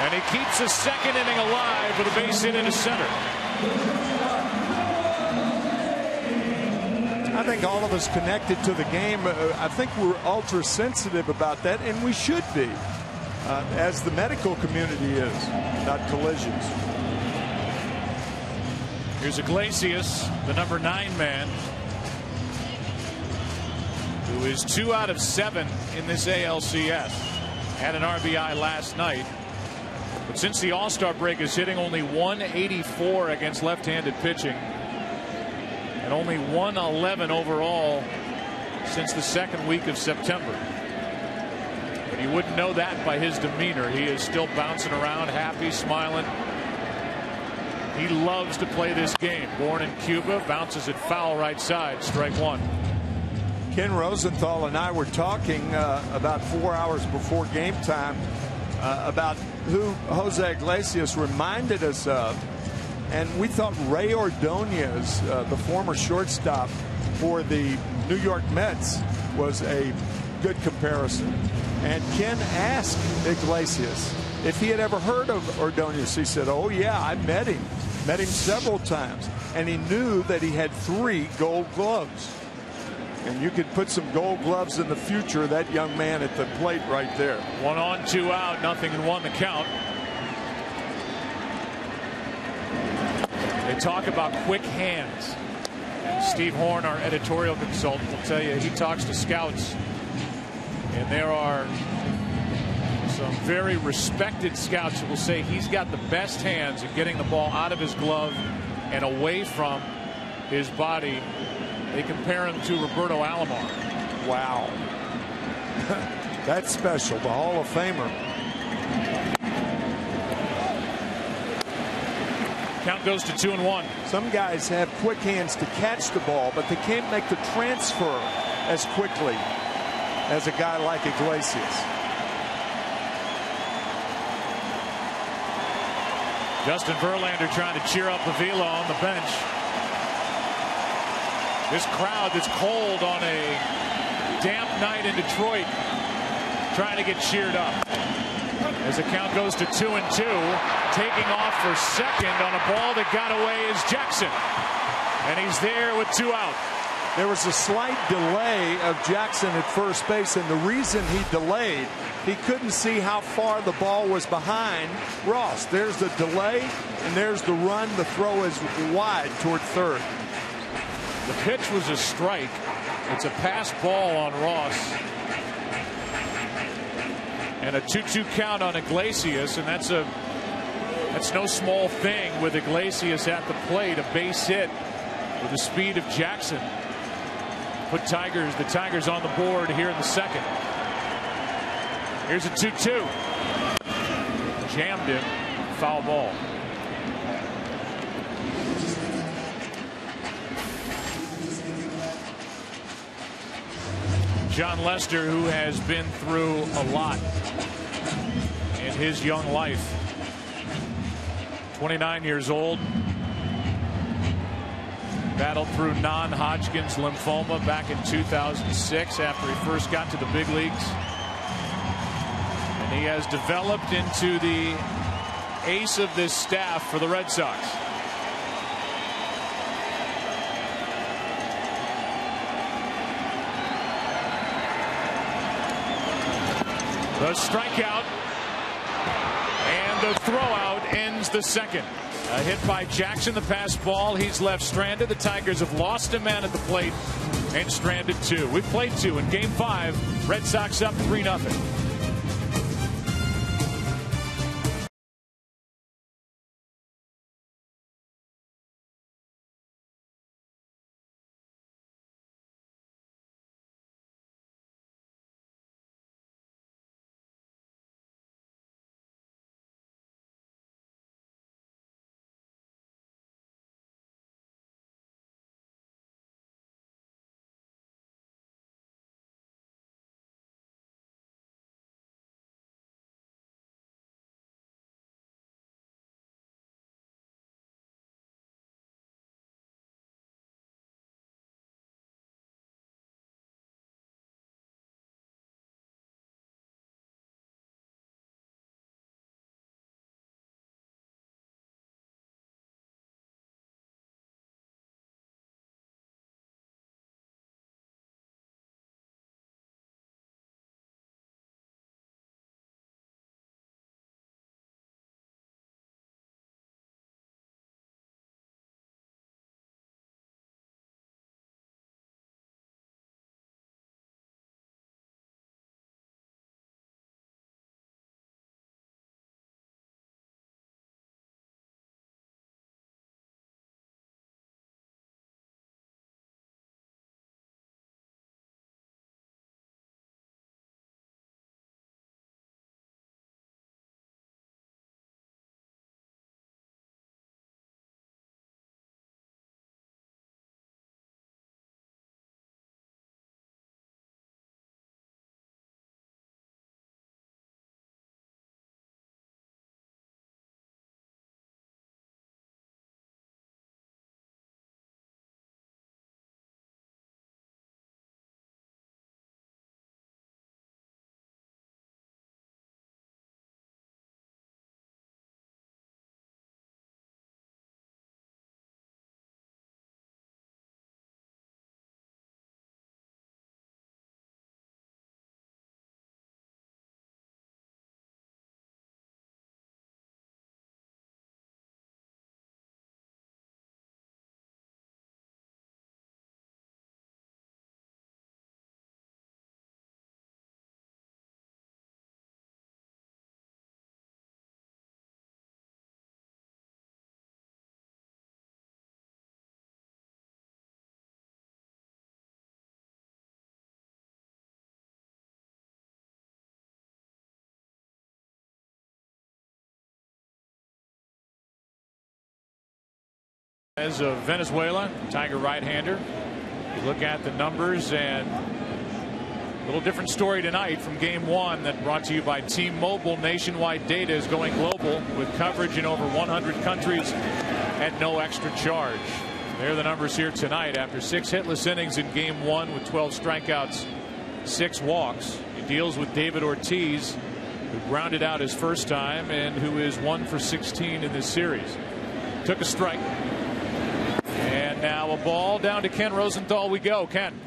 And he keeps the 2nd inning alive with a base hit into center. I think all of us connected to the game, I think we're ultra sensitive about that, and we should be, as the medical community is, about collisions. Here's Iglesias, the number 9 man, who is 2 out of 7 in this ALCS. Had an RBI last night. But since the All-Star break is hitting only .184 against left-handed pitching, and only .111 overall since the 2nd week of September. But you wouldn't know that by his demeanor. He is still bouncing around, happy, smiling. He loves to play this game. Born in Cuba, bounces it foul right side, strike 1. Ken Rosenthal and I were talking about 4 hours before game time about who Jose Iglesias reminded us of, and we thought Ray Ordonez, the former shortstop for the New York Mets, was a good comparison. And Ken asked Iglesias if he had ever heard of Ordonez. He said, oh yeah, I met him several times, and he knew that he had 3 gold gloves. And you could put some gold gloves in the future of that young man at the plate right there. 1 on, 2 out, 0-1 the count. They talk about quick hands. Steve Horn, our editorial consultant, will tell you he talks to scouts, and there are Some very respected scouts will say he's got the best hands at getting the ball out of his glove and away from his body. They compare him to Roberto Alomar. Wow. That's special. The Hall of Famer. Count goes to 2-1. Some guys have quick hands to catch the ball, but they can't make the transfer as quickly as a guy like Iglesias. Justin Verlander trying to cheer up Avila on the bench. This crowd that's cold on a damp night in Detroit trying to get cheered up. As the count goes to 2-2, taking off for second on a ball that got away is Jackson. And he's there with 2 out. There was a slight delay of Jackson at first base, and the reason he delayed, he couldn't see how far the ball was behind Ross. There's the delay, and there's the run. The throw is wide toward third. The pitch was a strike. It's a pass ball on Ross. And a 2-2 count on Iglesias, and that's no small thing with Iglesias at the plate. A base hit with the speed of Jackson. Put the Tigers on the board here in the second. Here's a 2-2. Jammed him. Foul ball. John Lester, who has been through a lot in his young life. 29 years old. Battled through non-Hodgkin's lymphoma back in 2006 after he first got to the big leagues. And he has developed into the ace of this staff for the Red Sox. The strikeout and the throwout ends the second. A hit by Jackson, the pass ball. He's left stranded. The Tigers have lost a man at the plate and stranded 2. We've played 2 in Game 5. Red Sox up 3-0. As of Venezuela, Tiger right-hander. You look at the numbers, and a little different story tonight from Game 1 that brought to you by T-Mobile. Nationwide data is going global with coverage in over 100 countries at no extra charge. There are the numbers here tonight. After 6 hitless innings in Game 1 with 12 strikeouts, 6 walks, he deals with David Ortiz, who grounded out his first time and who is 1 for 16 in this series. Took a strike. And now a ball down to Ken Rosenthal we go. Ken.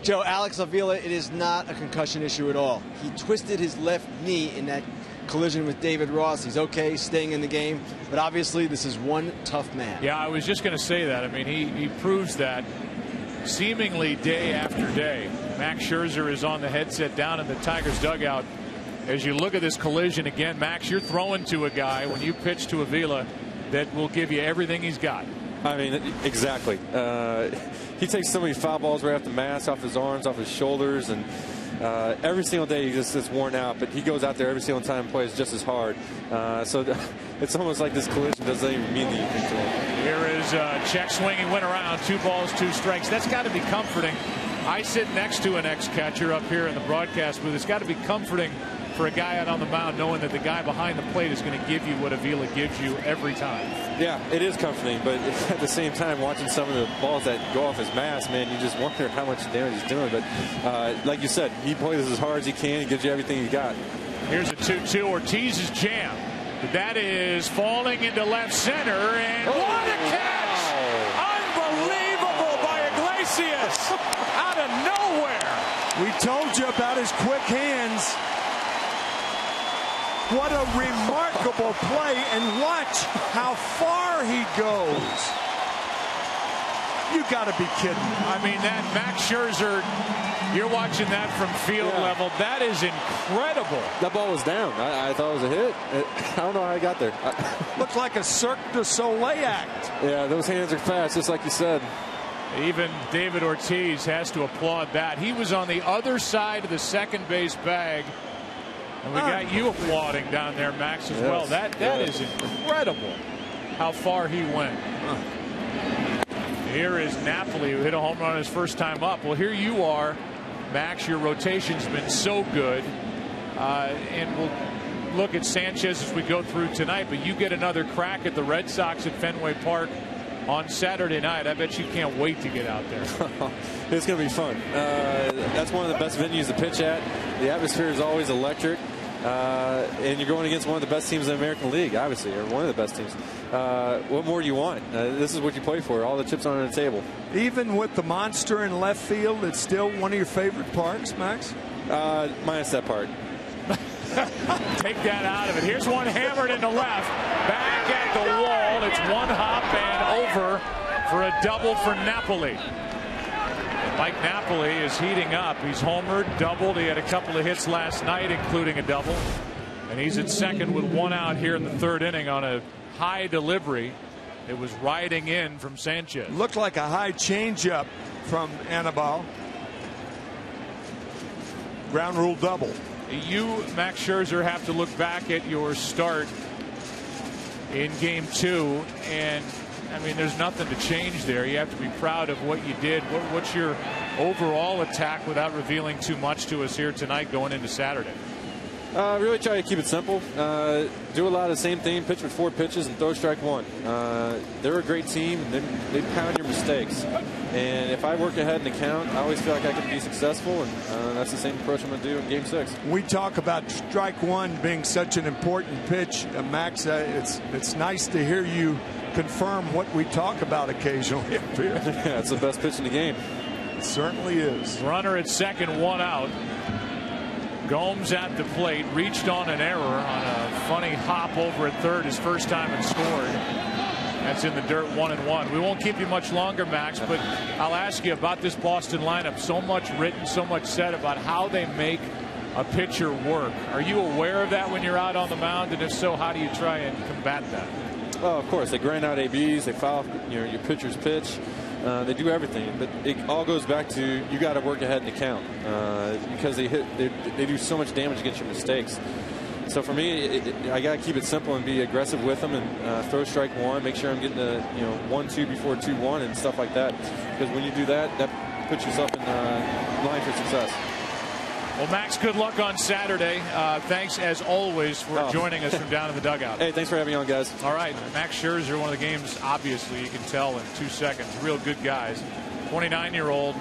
Joe, Alex Avila, it is not a concussion issue at all. He twisted his left knee in that collision with David Ross. He's okay, staying in the game, but obviously this is one tough man. Yeah, I was just going to say that. I mean, he proves that seemingly day after day. Max Scherzer is on the headset down in the Tigers dugout. As you look at this collision again, Max, you're throwing to a guy when you pitch to Avila that will give you everything he's got. I mean, exactly. He takes so many foul balls right off the mask, off his arms, off his shoulders, and every single day he just gets worn out. But he goes out there every single time and plays just as hard. So it's almost like this collision doesn't even mean anything to him. Here is check swing. He went around 2 balls, 2 strikes. That's got to be comforting. I sit next to an ex-catcher up here in the broadcast booth. It's got to be comforting for a guy out on the mound knowing that the guy behind the plate is going to give you what Avila gives you every time. Yeah, it is comforting, but at the same time, watching some of the balls that go off his mask, man, you just wonder how much damage he's doing. But like you said, he plays as hard as he can. He gives you everything he's got. Here's a 2-2. Ortiz's jam. That is falling into left center, and what a catch! Unbelievable by Iglesias out of nowhere. We told you about his quick hands. What a remarkable play, and watch how far he goes. You got to be kidding. I mean, that Max Scherzer, you're watching that from field level. That is incredible. That ball was down. I thought it was a hit. I don't know how he got there. Looks like a Cirque du Soleil act. Yeah, those hands are fast, just like you said. Even David Ortiz has to applaud that. He was on the other side of the second base bag. And we got you applauding down there, Max, as well. That is incredible how far he went. Here is Napoli, who hit a home run his first time up. Well, here you are, Max. Your rotation's been so good. And we'll look at Sanchez as we go through tonight. But you get another crack at the Red Sox at Fenway Park on Saturday night. I bet you can't wait to get out there. It's going to be fun. That's one of the best venues to pitch at. The atmosphere is always electric. And you're going against one of the best teams in the American League, obviously, or one of the best teams. What more do you want? This is what you play for. All the chips on the table. Even with the monster in left field, it's still one of your favorite parks, Max? Minus that part. Take that out of it. Here's one hammered into left. Back at the wall. It's one hop and over for a double for Napoli. Mike Napoli is heating up. He's homered, doubled. He had a couple of hits last night, including a double. And he's at second with 1 out here in the 3rd inning on a high delivery. It was riding in from Sanchez. Looked like a high changeup from Anibal. Ground rule double. You, Max Scherzer, have to look back at your start in Game 2, and I mean, there's nothing to change there. You have to be proud of what you did. What's your overall attack without revealing too much to us here tonight going into Saturday? Really try to keep it simple. Do a lot of the same thing. Pitch with 4 pitches and throw strike 1. They're a great team. They pound your mistakes. And if I work ahead in the count, I always feel like I can be successful. And that's the same approach I'm going to do in Game 6. We talk about strike 1 being such an important pitch, Max. It's nice to hear you confirm what we talk about occasionally up here. Yeah, it's the best pitch in the game. It certainly is. Runner at second, 1 out. Gomes at the plate, reached on an error on a funny hop over at third his first time and scored. That's in the dirt, 1-1. We won't keep you much longer, Max, but I'll ask you about this Boston lineup. So much written, so much said about how they make a pitcher work. Are you aware of that when you're out on the mound? And if so, how do you try and combat that? Oh, of course. They grind out ABs. They foul your pitcher's pitch. They do everything, but it all goes back to you got to work ahead in the count because they do so much damage against your mistakes. So for me, I got to keep it simple and be aggressive with them and throw strike one, make sure I'm getting the 1-2 before 2-1 and stuff like that. Because when you do that, that puts yourself in line for success. Well, Max, good luck on Saturday. Thanks, as always, for joining us from down in the dugout. Hey, thanks for having me on, guys. All right. Max Scherzer, one of the game's, obviously, you can tell in 2 seconds. Real good guys. 29-year-old.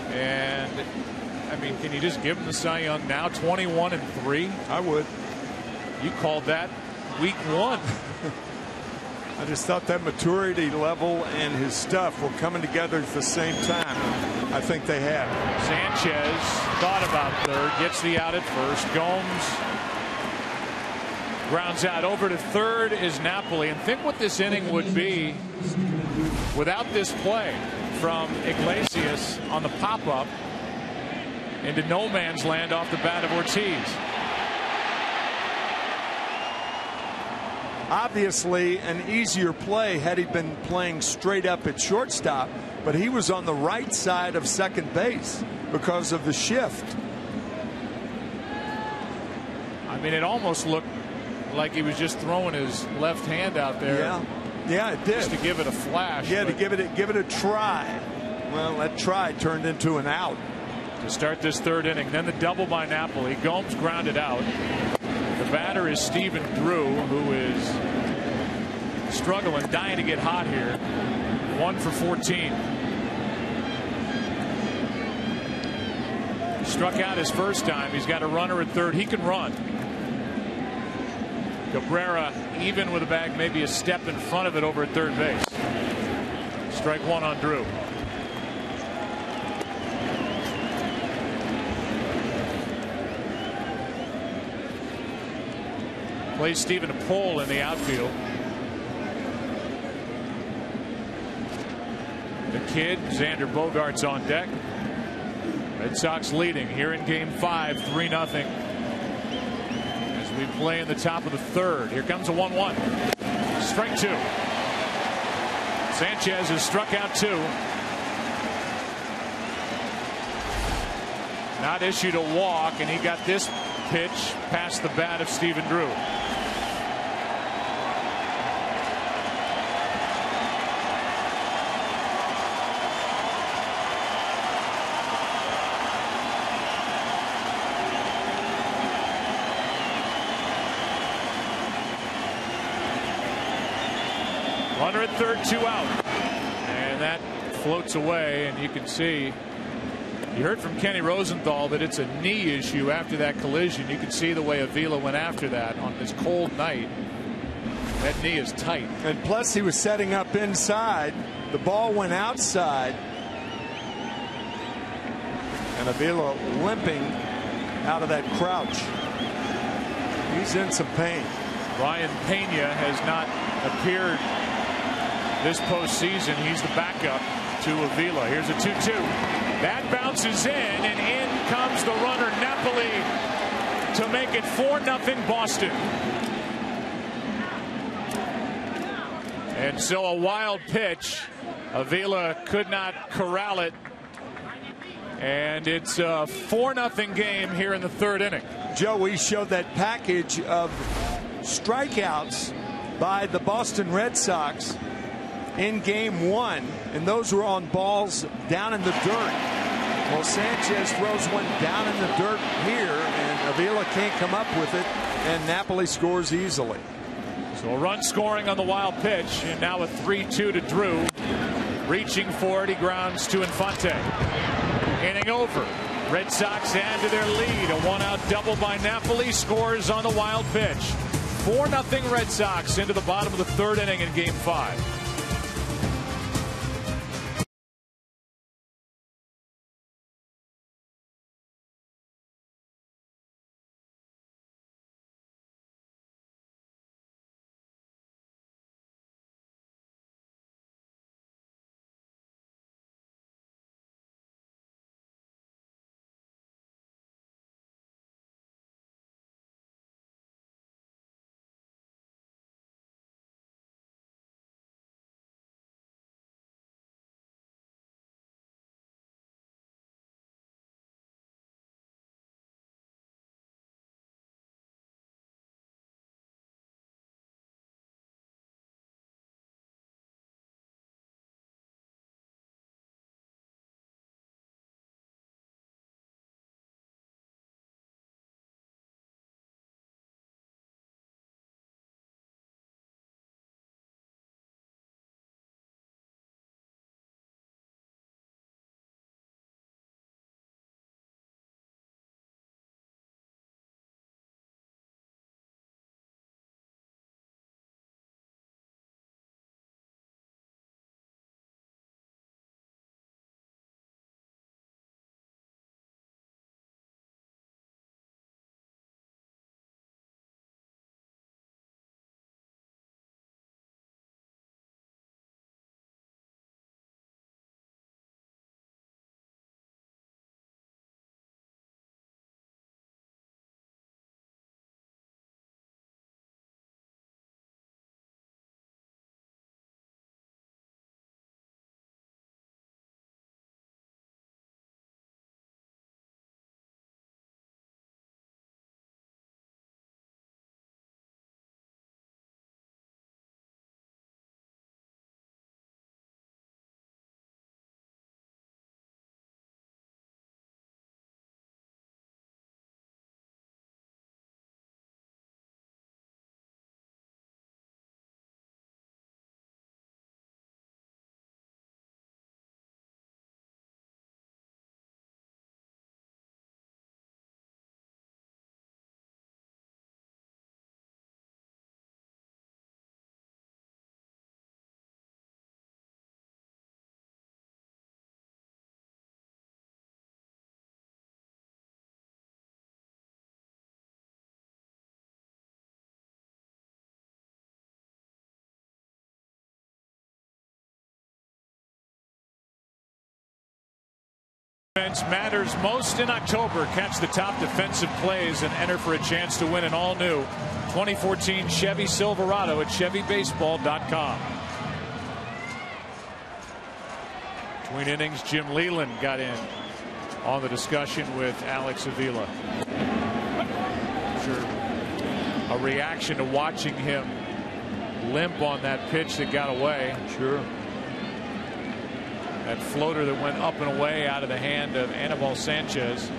And, I mean, can you just give him the Cy Young now? 21-3? I would. You called that week 1. I just thought that maturity level and his stuff were coming together at the same time. I think they have. Sanchez thought about third, gets the out at first. Gomes grounds out. Over to third is Napoli. And think what this inning would be without this play from Iglesias on the pop-up into no man's land off the bat of Ortiz. Obviously an easier play had he been playing straight up at shortstop, but he was on the right side of second base because of the shift. I mean, it almost looked like he was just throwing his left hand out there. Yeah, it did. Just to give it a flash. Yeah, to give it a try. Well, that try turned into an out. To start this third inning. Then the double by Napoli. Gomes grounded out. The batter is Stephen Drew, who is struggling, dying to get hot here. 1 for 14. Struck out his first time. He's got a runner at third. He can run. Cabrera, even with a bag, maybe a step in front of it over at third base. Strike one on Drew. Plays Stephen Pohl in the outfield. The kid, Xander Bogaerts, on deck. Red Sox leading here in game 5, 3-0. As we play in the top of the third. Here comes a 1-1. Strike 2. Sanchez has struck out 2. Not issued a walk, and he got this pitch past the bat of Stephen Drew. Runner at third, 2 out. And that floats away, and you can see, you heard from Kenny Rosenthal that it's a knee issue after that collision. You can see the way Avila went after that on this cold night. That knee is tight. And plus he was setting up inside. The ball went outside. And Avila limping out of that crouch. He's in some pain. Ryan Pena has not appeared this postseason. He's the backup to Avila. Here's a 2-2. That bounces in, and in comes the runner Napoli to make it 4-0 Boston. And so a wild pitch. Avila could not corral it. And it's a 4-0 game here in the third inning. Joe, we showed that package of strikeouts by the Boston Red Sox in game 1, and those were on balls down in the dirt. Well, Sanchez throws one down in the dirt here, and Avila can't come up with it, and Napoli scores easily. So a run scoring on the wild pitch, and now a 3-2 to Drew. Reaching for it, he grounds to Infante. Inning over. Red Sox add to their lead. A 1-out double by Napoli, scores on the wild pitch. 4-0 Red Sox into the bottom of the third inning in game 5. Defense matters most in October. Catch the top defensive plays and enter for a chance to win an all-new 2014 Chevy Silverado at ChevyBaseball.com. Between innings, Jim Leland got in on the discussion with Alex Avila. Sure, a reaction to watching him limp on that pitch that got away. Sure. That floater that went up and away out of the hand of Anibal Sanchez.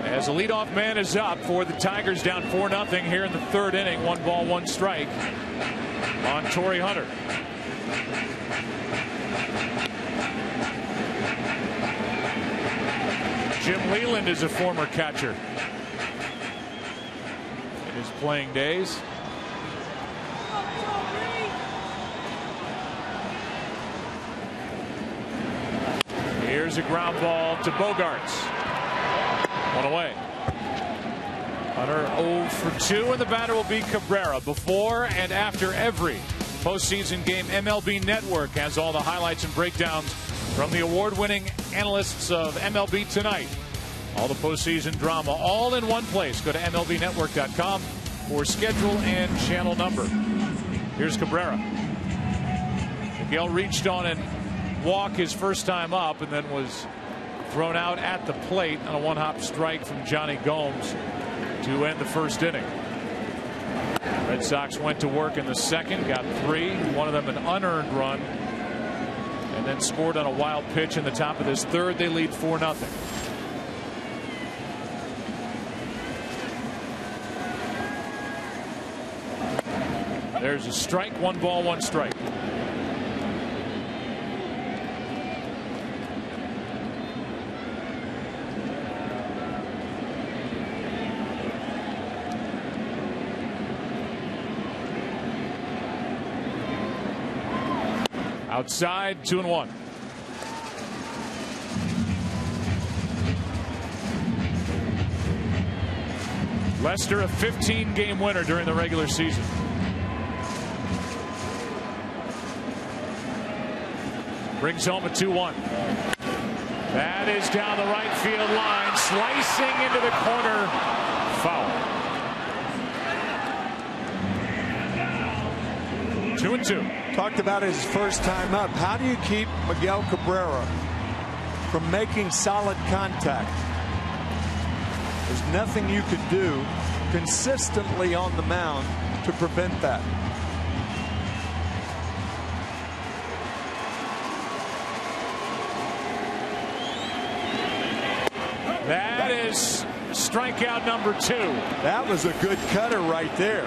As the leadoff man is up for the Tigers, down 4-0 here in the third inning. 1 ball, 1 strike on Torrey Hunter. Jim Leland is a former catcher in his playing days. Here's a ground ball to Bogarts. 1 away. Hunter 0 for 2, and the batter will be Cabrera. Before and after every postseason game, MLB Network has all the highlights and breakdowns from the award-winning analysts of MLB Tonight. All the postseason drama, all in one place. Go to MLBNetwork.com for schedule and channel number. Here's Cabrera. Miguel reached on and walk his first time up, and then was thrown out at the plate on a one-hop strike from Johnny Gomes to end the first inning. Red Sox went to work in the second, got 3, one of them an unearned run, and then scored on a wild pitch in the top of this third. They lead 4-0. There's a strike. 1 ball, 1 strike. Outside, 2-1. Lester, a 15-game winner during the regular season. Brings home a 2-1. That is down the right field line, slicing into the corner. Foul. 2-2. Talked about his first time up. How do you keep Miguel Cabrera from making solid contact? There's nothing you could do consistently on the mound to prevent that. That is strikeout number 2. That was a good cutter right there.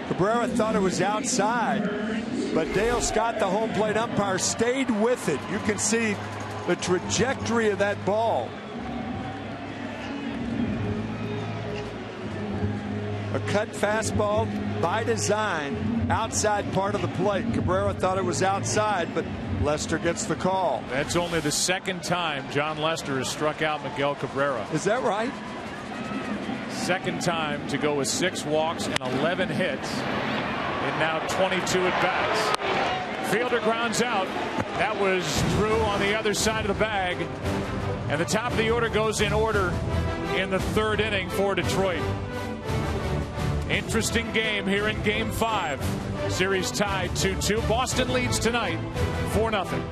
Cabrera thought it was outside, but Dale Scott, the home plate umpire, stayed with it. You can see the trajectory of that ball. A cut fastball by design, outside part of the plate. Cabrera thought it was outside, but Lester gets the call. That's only the second time John Lester has struck out Miguel Cabrera. Is that right? Second time to go with 6 walks and 11 hits in now 22 at bats. Fielder grounds out. That was Drew on the other side of the bag, and the top of the order goes in order in the third inning for Detroit. Interesting game here in Game 5. Series tied 2-2. Boston leads tonight 4-0.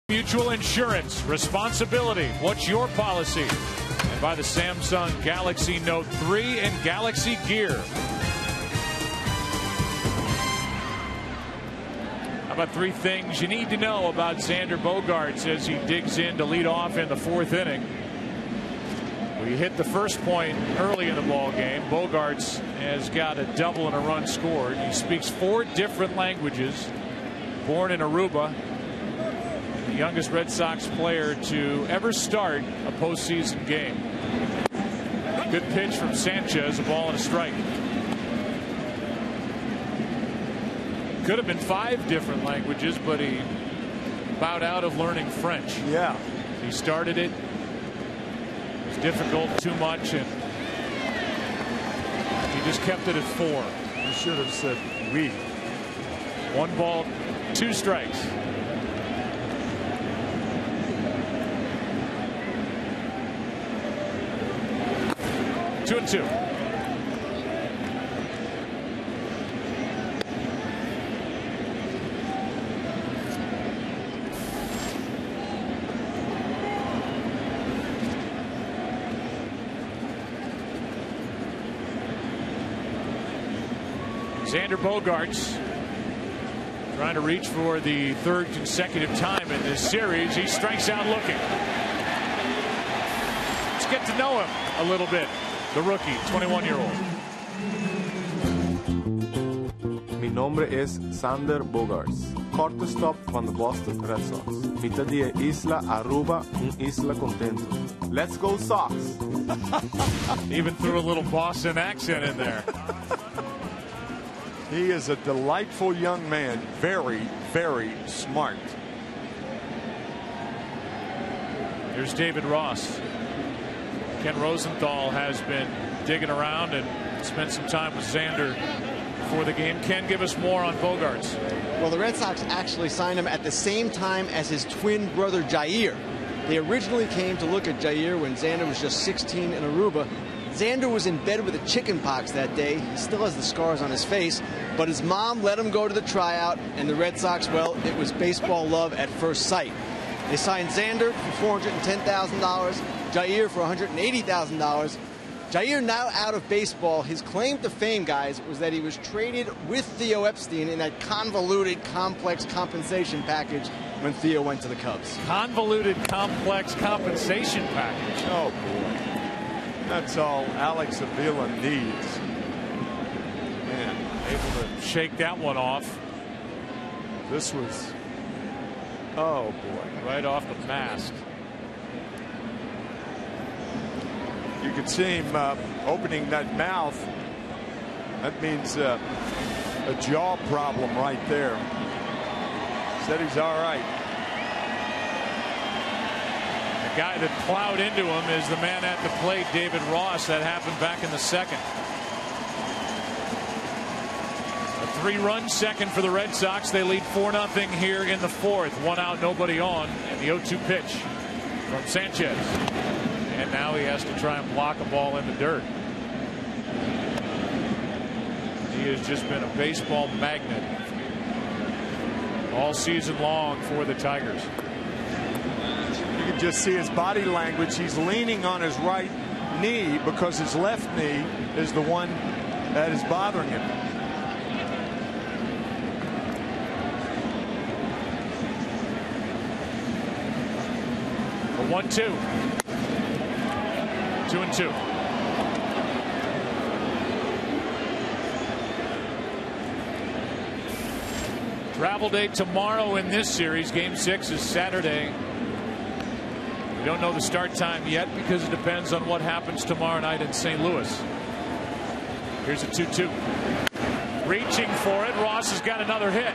Mutual Insurance. Responsibility. What's your policy? And by the Samsung Galaxy Note 3 and Galaxy Gear. How about 3 things you need to know about Xander Bogaerts as he digs in to lead off in the 4th inning? We hit the first point early in the ball game. Bogaerts has got a double and a run scored. He speaks 4 different languages. Born in Aruba. The youngest Red Sox player to ever start a postseason game. Good pitch from Sanchez, a ball and a strike. Could have been 5 different languages, but he bowed out of learning French. Yeah. He started it. It was difficult, too much, and he just kept it at 4. You should have said oui. 1 ball, 2 strikes. Two and 2. Xander Bogaerts trying to reach for the 3rd consecutive time in this series. He strikes out looking. Let's get to know him a little bit. The rookie, 21-year-old. Mi nombre es Xander Bogaerts, shortstop van de Boston Red Sox. Mitad de Isla Aruba, isla contento. Let's go Sox! Even threw a little Boston accent in there. He is a delightful young man. Very, very smart. Here's David Ross. Ken Rosenthal has been digging around and spent some time with Xander before the game. Ken, give us more on Bogaerts. Well, the Red Sox actually signed him at the same time as his twin brother Jair. They originally came to look at Jair when Xander was just 16 in Aruba. Xander was in bed with a chicken pox that day. He still has the scars on his face, but his mom let him go to the tryout, and the Red Sox, well, it was baseball love at first sight. They signed Xander for $410,000, Jair for $180,000. Jair now out of baseball. His claim to fame, guys, was that he was traded with Theo Epstein in that convoluted, complex compensation package when Theo went to the Cubs. Convoluted, complex compensation package. Oh, boy. That's all Alex Avila needs. Man, able to shake that one off. This was, oh, boy. Right off the mask. You could see him opening that mouth. That means a jaw problem right there. Said he's all right. The guy that plowed into him is the man at the plate, David Ross. That happened back in the 2nd. A 3-run second for the Red Sox. They lead 4-0 here in the 4th. 1 out, nobody on, and the 0-2 pitch from Sanchez. And now he has to try and block a ball in the dirt. He has just been a baseball magnet all season long for the Tigers. You can just see his body language. He's leaning on his right knee because his left knee is the one that is bothering him. A 1-2. 2-2. Travel day tomorrow in this series. Game 6 is Saturday. We don't know the start time yet because it depends on what happens tomorrow night in St. Louis. Here's a 2-2. Reaching for it. Ross has got another hit.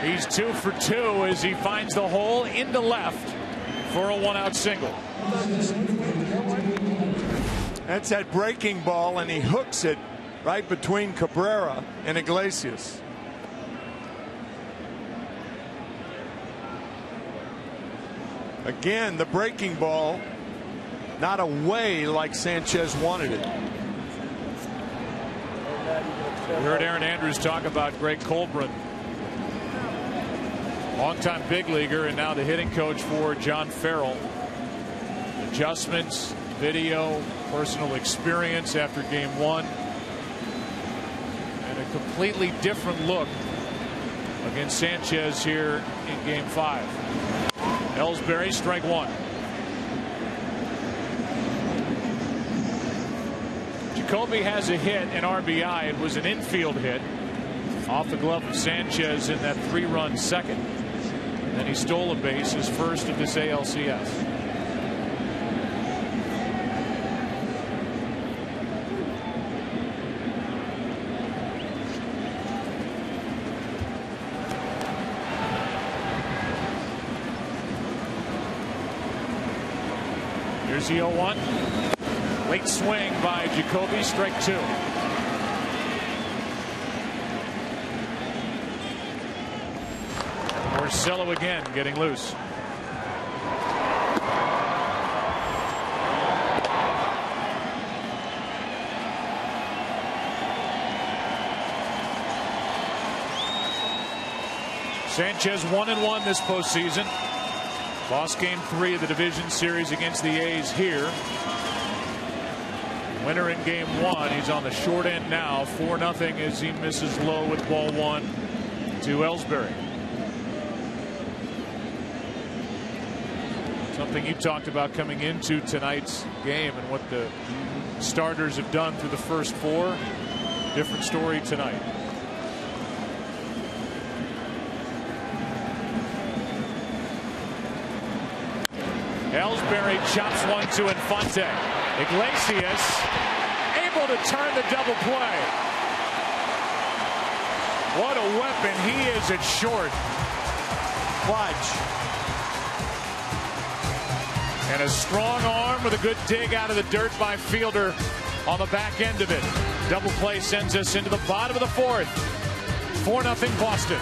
He's 2 for 2 as he finds the hole into left for a 1-out single. That's that breaking ball, and he hooks it right between Cabrera and Iglesias. Again, the breaking ball, not away like Sanchez wanted it. We heard Aaron Andrews talk about Greg Colburn. Longtime big leaguer and now the hitting coach for John Farrell. Adjustments, video, personal experience after game 1. And a completely different look against Sanchez here in game 5. Ellsbury, strike 1. Jacoby has a hit, an RBI. It was an infield hit off the glove of Sanchez in that 3-run second. And then he stole a base, his first of this ALCS. Here's the 0-1. Late swing by Jacoby, strike 2. Porcello again getting loose. Sanchez 1-1 this postseason. Lost game 3 of the division series against the A's here. Winner in game 1. He's on the short end now. 4-0 as he misses low with ball 1 to Ellsbury. Something you talked about coming into tonight's game and what the starters have done through the first 4. Different story tonight. Ellsbury chops one to Infante. Iglesias able to turn the double play. What a weapon he is at short. Watch. And a strong arm with a good dig out of the dirt by Fielder on the back end of it. Double play sends us into the bottom of the 4th. 4-0 Boston.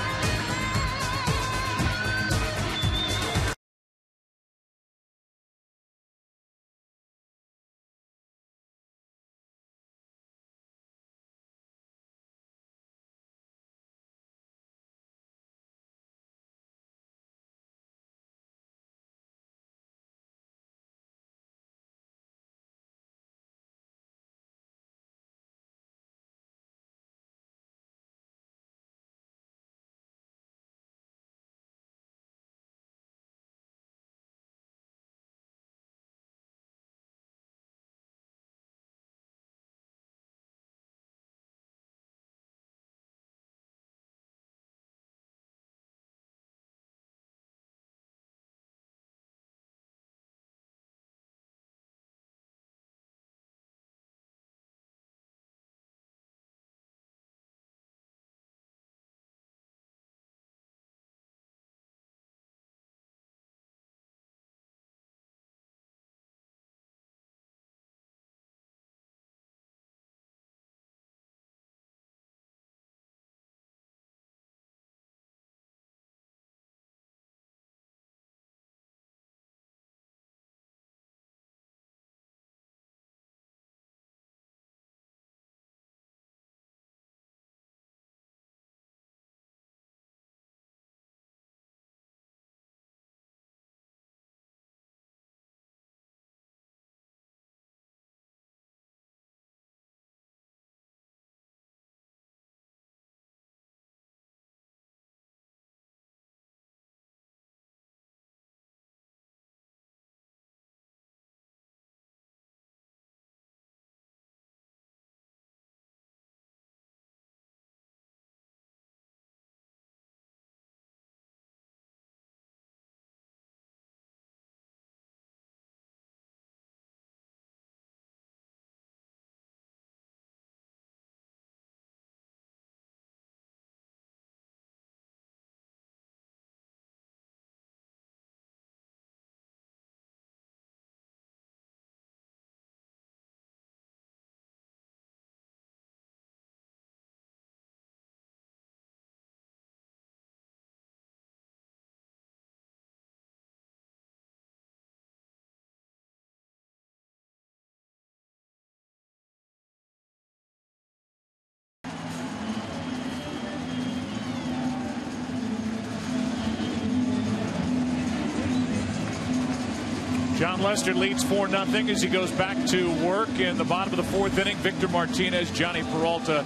John Lester leads 4-0 as he goes back to work in the bottom of the 4th inning. Victor Martinez, Johnny Peralta,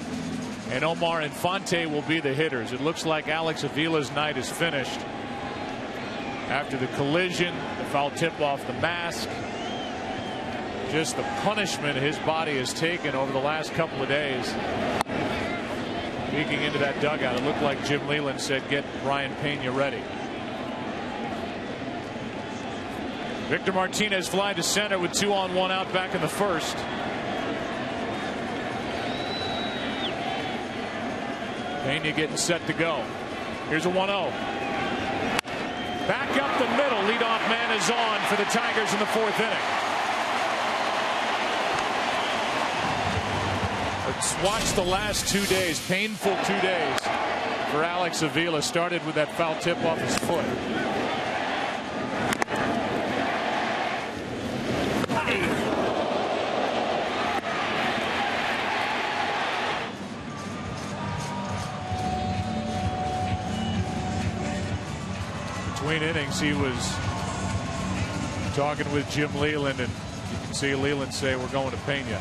and Omar Infante will be the hitters. It looks like Alex Avila's night is finished after the collision, the foul tip off the mask. Just the punishment his body has taken over the last couple of days. Peeking into that dugout, it looked like Jim Leyland said, get Brian Pena ready. Victor Martinez flying to center with 2 on 1 out back in the 1st. Pena getting set to go. Here's a 1-0. Back up the middle. Leadoff man is on for the Tigers in the 4th inning. Let's watch the last 2 days. Painful 2 days for Alex Avila. Started with that foul tip off his foot. Between innings, he was talking with Jim Leyland, and you can see Leyland say, we're going to Pena.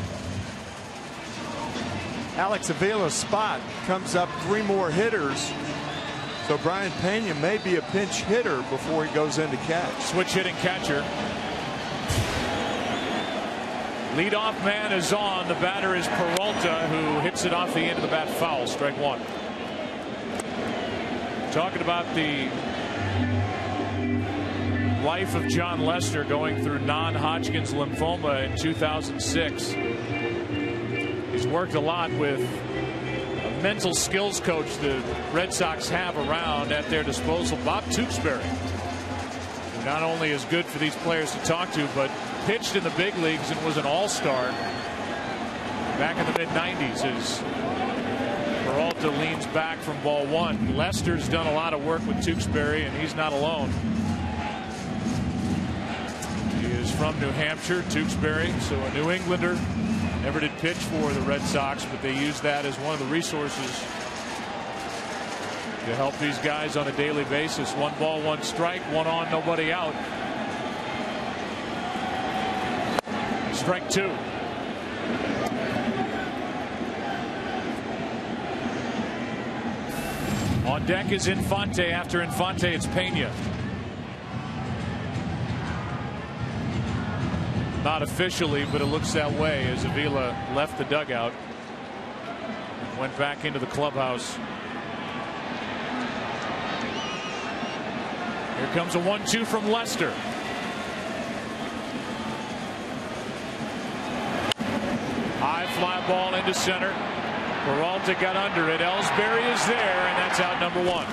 Alex Avila's spot comes up 3 more hitters. So Brian Pena may be a pinch hitter before he goes into catch. Switch hitting catcher. Leadoff man is on. The batter is Peralta, who hits it off the end of the bat foul. Strike 1. Talking about the life of John Lester going through non-Hodgkin's lymphoma in 2006. He's worked a lot with a mental skills coach the Red Sox have around at their disposal, Bob Tewksbury, who not only is good for these players to talk to, but pitched in the big leagues and was an all-star back in the mid-90s as Peralta leans back from ball 1. Lester's done a lot of work with Tewksbury, and he's not alone. He is from New Hampshire, Tewksbury, so a New Englander. Never did pitch for the Red Sox, but they use that as one of the resources to help these guys on a daily basis. 1 ball, 1 strike, 1 on, nobody out. Strike 2. On deck is Infante. After Infante, it's Pena. Not officially, but it looks that way as Avila left the dugout, went back into the clubhouse. Here comes a 1-2 from Lester. High fly ball into center. Peralta got under it. Ellsbury is there, and that's out number 1.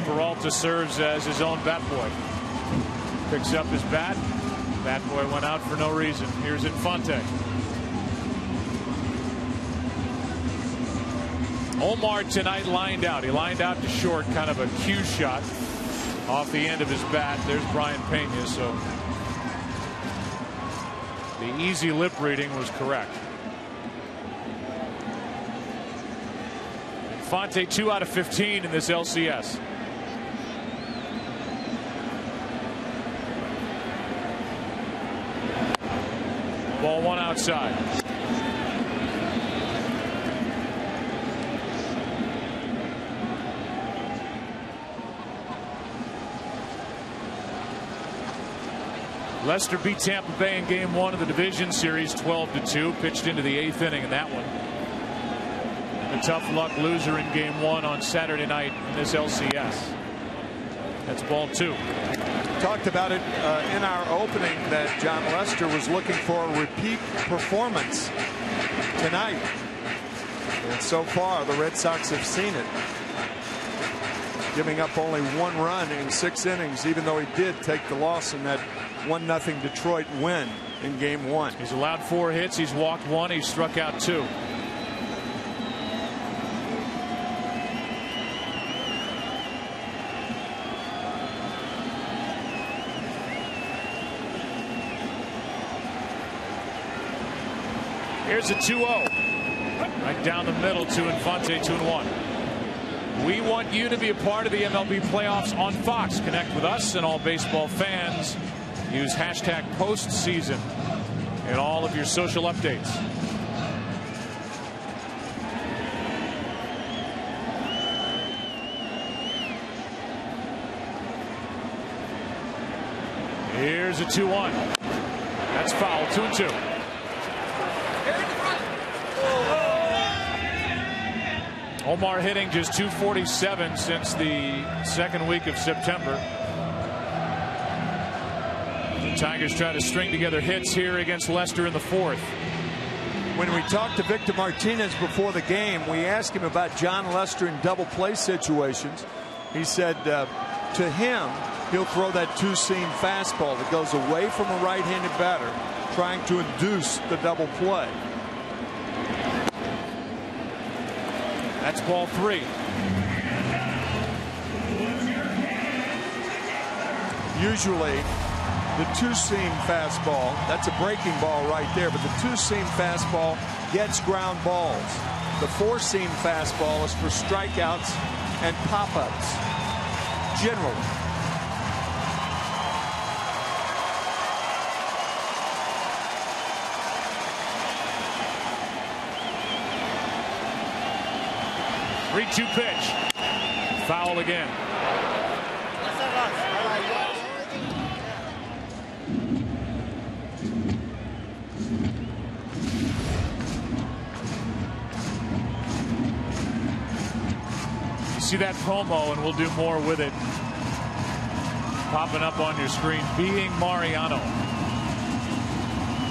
Peralta serves as his own bat boy. Picks up his bat. Bat boy went out for no reason. Here's Infante. Omar tonight lined out. He lined out to short, kind of a cue shot off the end of his bat. There's Brian Pena. So the easy lip reading was correct. Infante 2 out of 15 in this LCS. Ball 1 outside. Lester beat Tampa Bay in game 1 of the division series 12-2. Pitched into the 8th inning in that one. A tough luck loser in game 1 on Saturday night in this LCS. That's ball 2. Talked about it in our opening that John Lester was looking for a repeat performance tonight. And so far, the Red Sox have seen it. Giving up only 1 run in 6 innings, even though he did take the loss in that 1-0 Detroit win in game 1. He's allowed 4 hits. He's walked 1. He's struck out 2. Here's a 2-0. Right down the middle to Infante, 2-1. We want you to be a part of the MLB playoffs on Fox. Connect with us and all baseball fans. Use hashtag postseason in all of your social updates. Here's a 2-1. That's foul. 2-2. Omar hitting just .247 since the second week of September. The Tigers try to string together hits here against Leicester in the fourth. When we talked to Victor Martinez before the game, we asked him about John Lester in double play situations. He said to him, he'll throw that two-seam fastball that goes away from a right-handed batter, trying to induce the double play. That's ball 3. Usually, the two-seam fastball, that's a breaking ball right there, but the two-seam fastball gets ground balls. The four-seam fastball is for strikeouts and pop-ups, generally. Three-two pitch. Foul again. You see that promo, and we'll do more with it. Popping up on your screen. Being Mariano.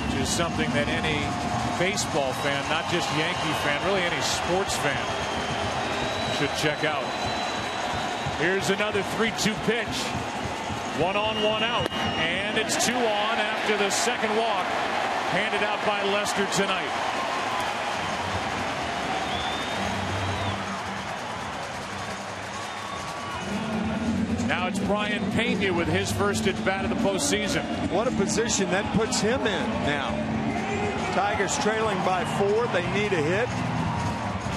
Which is something that any baseball fan, not just Yankee fan, really any sports fan, should check out. Here's another 3-2 pitch. 1 on, 1 out. And it's 2 on after the second walk handed out by Lester tonight. Now it's Brian Pena with his first at bat of the postseason. What a position that puts him in now. Tigers trailing by 4. They need a hit.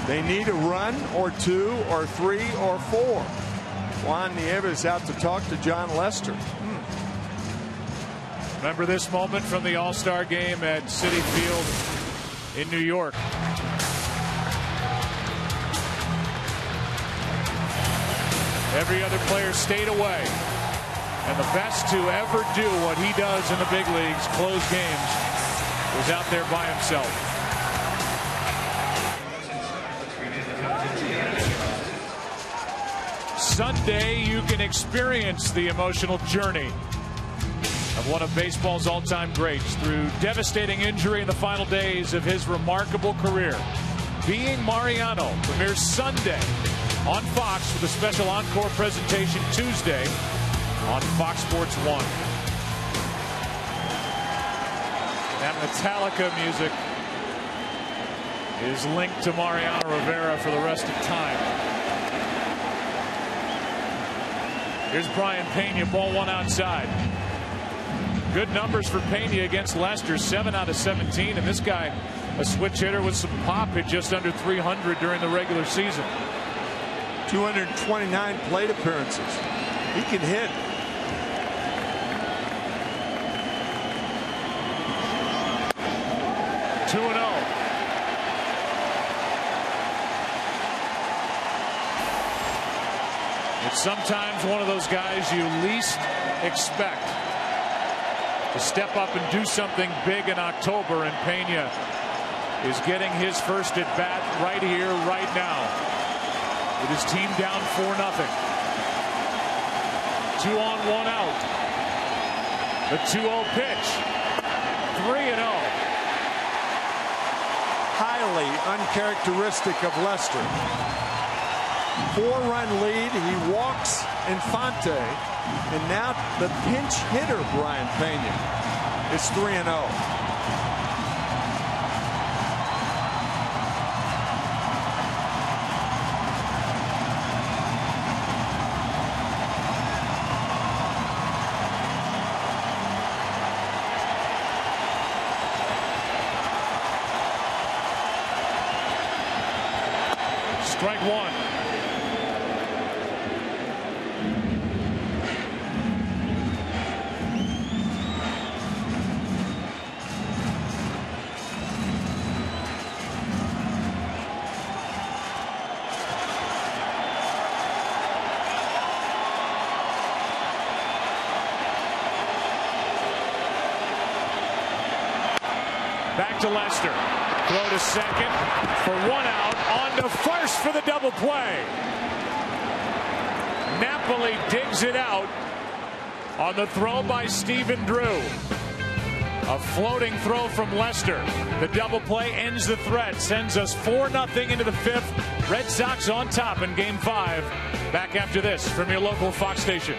They need a run or 2 or 3 or 4. Juan Nieves out to talk to John Lester. Remember this moment from the All-Star game at Citi Field in New York. Every other player stayed away. And the best to ever do what he does in the big leagues, close games, was out there by himself. Sunday, you can experience the emotional journey of one of baseball's all-time greats through devastating injury in the final days of his remarkable career. Being Mariano premieres Sunday on Fox with a special encore presentation Tuesday on Fox Sports 1. That Metallica music is linked to Mariano Rivera for the rest of time. Here's Brian Pena, ball 1 outside. Good numbers for Pena against Leicester, 7 out of 17. And this guy, a switch hitter with some pop, hit just under 300 during the regular season. 229 plate appearances. He can hit. It's sometimes one of those guys you least expect to step up and do something big in October, and Pena is getting his first at bat right here, right now, with his team down 4-0. 2 on, 1 out. The 2-0 pitch. 3-0. Highly uncharacteristic of Leicester. 4-run lead. He walks Infante, and now the pinch hitter Brian Pena is 3-0. Strike one. Back to Lester. Throw to second for one out. On to first for the double play. Napoli digs it out on the throw by Stephen Drew. A floating throw from Lester. The double play ends the threat. Sends us 4-0 into the fifth. Red Sox on top in Game 5. Back after this from your local Fox station.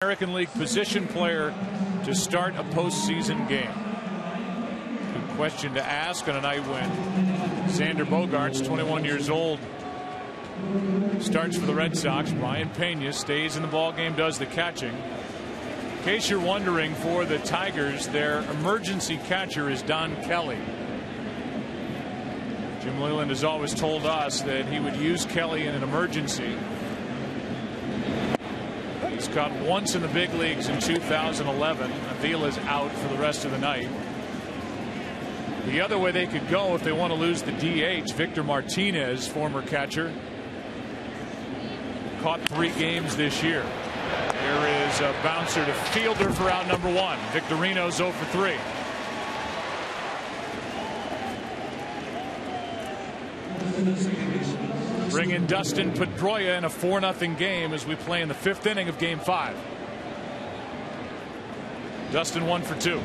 American League position player to start a postseason game? Good question to ask on a night when Xander Bogaerts, 21 years old, starts for the Red Sox. Brian Pena stays in the ballgame, does the catching. In case you're wondering, for the Tigers, their emergency catcher is Don Kelly. Jim Leyland has always told us that he would use Kelly in an emergency. He's caught once in the big leagues in 2011. Avila's out for the rest of the night. The other way they could go if they want to lose the DH, Victor Martinez, former catcher, caught 3 games this year. There is a bouncer to fielder for out number 1. Victorino's 0 for 3. Bring in Dustin Pedroia in a 4-0 game as we play in the 5th inning of Game 5. Dustin 1 for 2.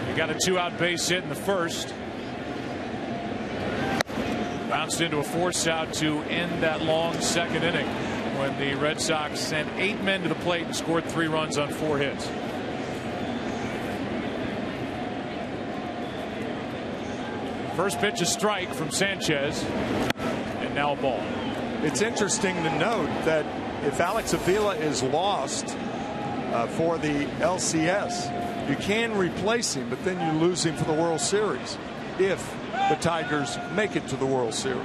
He got a 2-out base hit in the first. Bounced into a force out to end that long 2nd inning when the Red Sox sent 8 men to the plate and scored 3 runs on 4 hits. First pitch, a strike from Sanchez, and now a ball. It's interesting to note that if Alex Avila is lost for the LCS, you can replace him, but then you lose him for the World Series if the Tigers make it to the World Series.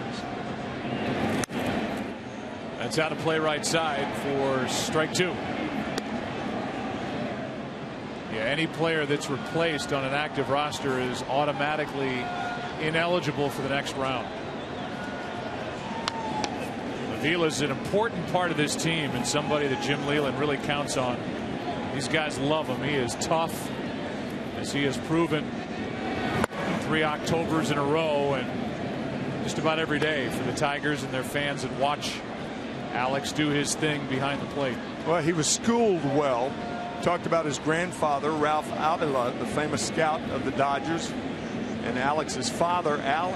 That's out of play right side for strike 2. Yeah, any player that's replaced on an active roster is automatically ineligible for the next round. Avila's an important part of this team and somebody that Jim Leyland really counts on. These guys love him. He is tough, as he has proven 3 Octobers in a row, and just about every day for the Tigers and their fans that watch Alex do his thing behind the plate. Well, he was schooled well. Talked about his grandfather, Ralph Avila, the famous scout of the Dodgers, and Alex's father, Al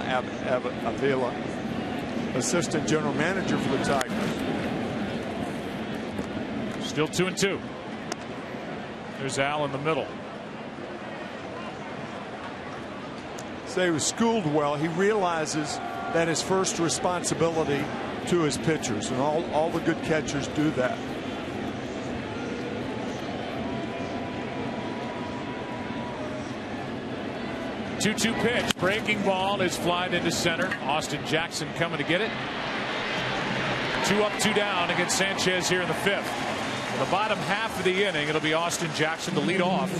Avila, assistant general manager for the Tigers. Still 2-2. There's Al in the middle. So he was schooled well. He realizes that his first responsibility to his pitchers, and all the good catchers do that. Two pitch, breaking ball is flied into center. Austin Jackson coming to get it. 2 up, 2 down against Sanchez here in the 5th. In the bottom half of the inning, it'll be Austin Jackson to lead off.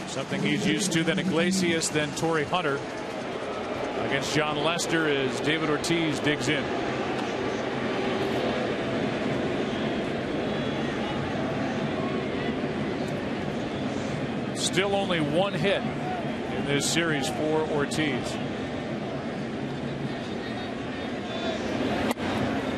Something he's used to. Then Iglesias, then Torrey Hunter against John Lester as David Ortiz digs in. Still only 1 hit in this series for Ortiz.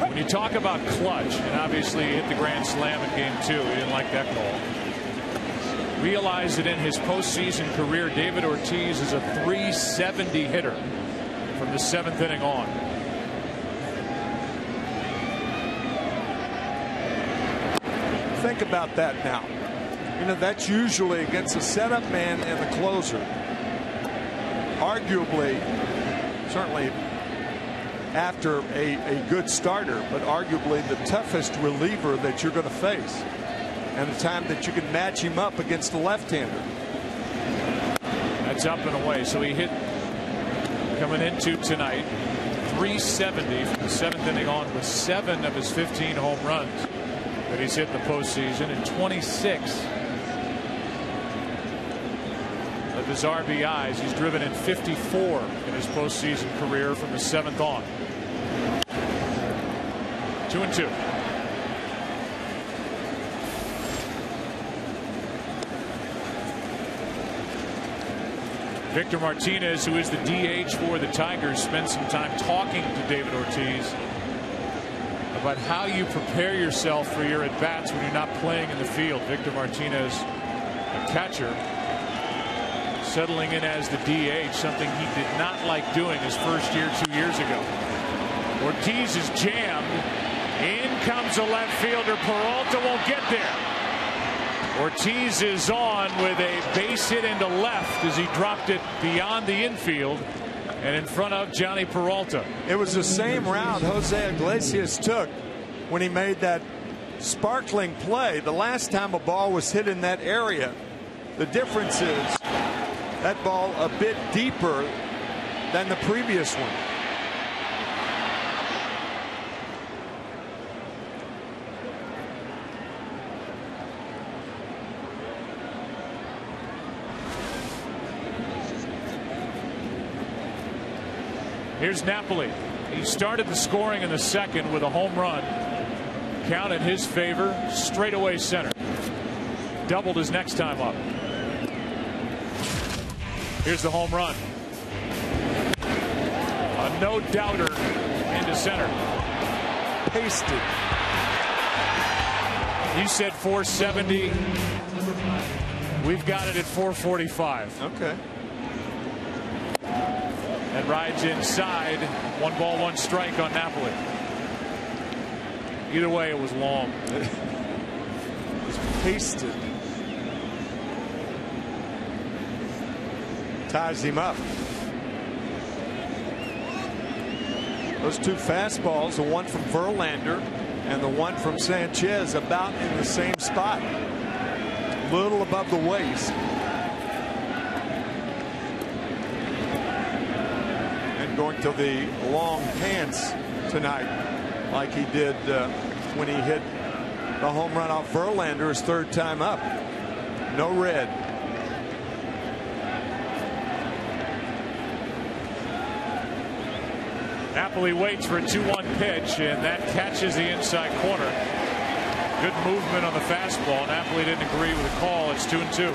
When you talk about clutch, and obviously he hit the grand slam in game 2, he didn't like that call. Realize that in his postseason career, David Ortiz is a .370 hitter from the 7th inning on. Think about that now. You know, that's usually against a setup man and the closer. Arguably, certainly after a good starter, but arguably the toughest reliever that you're going to face, and the time that you can match him up against the left-hander. That's up and away. So he hit coming into tonight .370 from the 7th inning on, with 7 of his 15 home runs that he's hit in the postseason, and 26 of his RBIs. He's driven in 54 in his postseason career from the 7th on. 2-2. Victor Martinez, who is the DH for the Tigers, spent some time talking to David Ortiz about how you prepare yourself for your at-bats when you're not playing in the field. Victor Martinez, a catcher, settling in as the DH, something he did not like doing his first year 2 years ago. Ortiz is jammed. In comes the left fielder. Peralta won't get there. Ortiz is on with a base hit into left as he dropped it beyond the infield and in front of Johnny Peralta. It was the same route Jose Iglesias took when he made that sparkling play the last time a ball was hit in that area. The difference is that ball a bit deeper than the previous one. Here's Napoli. He started the scoring in the 2nd with a home run. Count in his favor, straightaway center. Doubled his next time up. Here's the home run. A no-doubter into center. Pasted. You said 470. We've got it at 445. Okay. And rides inside. 1 ball, 1 strike on Napoli. Either way, it was long. It was pasted. Ties him up. Those two fastballs, the one from Verlander and the one from Sanchez, about in the same spot, little above the waist. And going to the long pants tonight, like he did when he hit the home run off Verlander his third time up. No red. Napoli waits for a 2-1 pitch, and that catches the inside corner. Good movement on the fastball. Napoli didn't agree with the call. It's 2-2.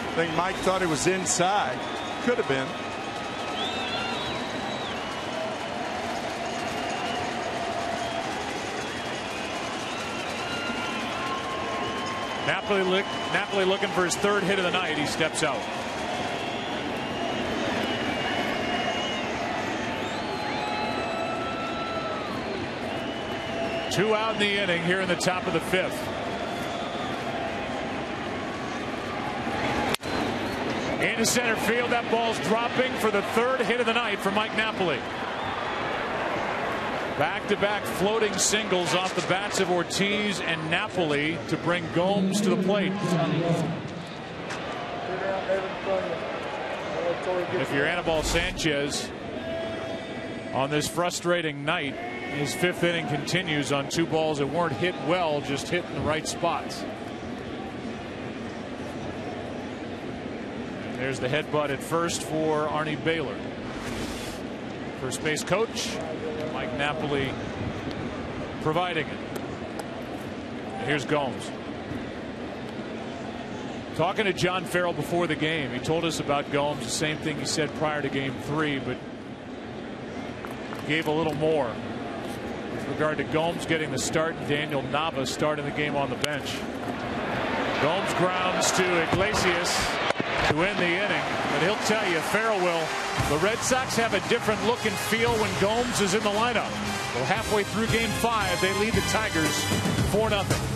I think Mike thought it was inside. Could have been. Napoli looking for his third hit of the night. He steps out. Two out in the inning here in the top of the fifth. Into center field. That ball's dropping for the third hit of the night for Mike Napoli. Back-to-back floating singles off the bats of Ortiz and Napoli to bring Gomes to the plate. If you're Anibal Sanchez on this frustrating night, his fifth inning continues on two balls that weren't hit well, just hit in the right spots. There's the headbutt at first for Arnie Baylor. First base coach Mike Napoli providing it. And here's Gomes. Talking to John Farrell before the game, he told us about Gomes, the same thing he said prior to game 3, but gave a little more with regard to Gomes getting the start and Daniel Nava starting the game on the bench. Gomes grounds to Iglesias to end the inning, but he'll tell you, Farrell will, the Red Sox have a different look and feel when Gomes is in the lineup. Well, halfway through game 5, they lead the Tigers 4-0.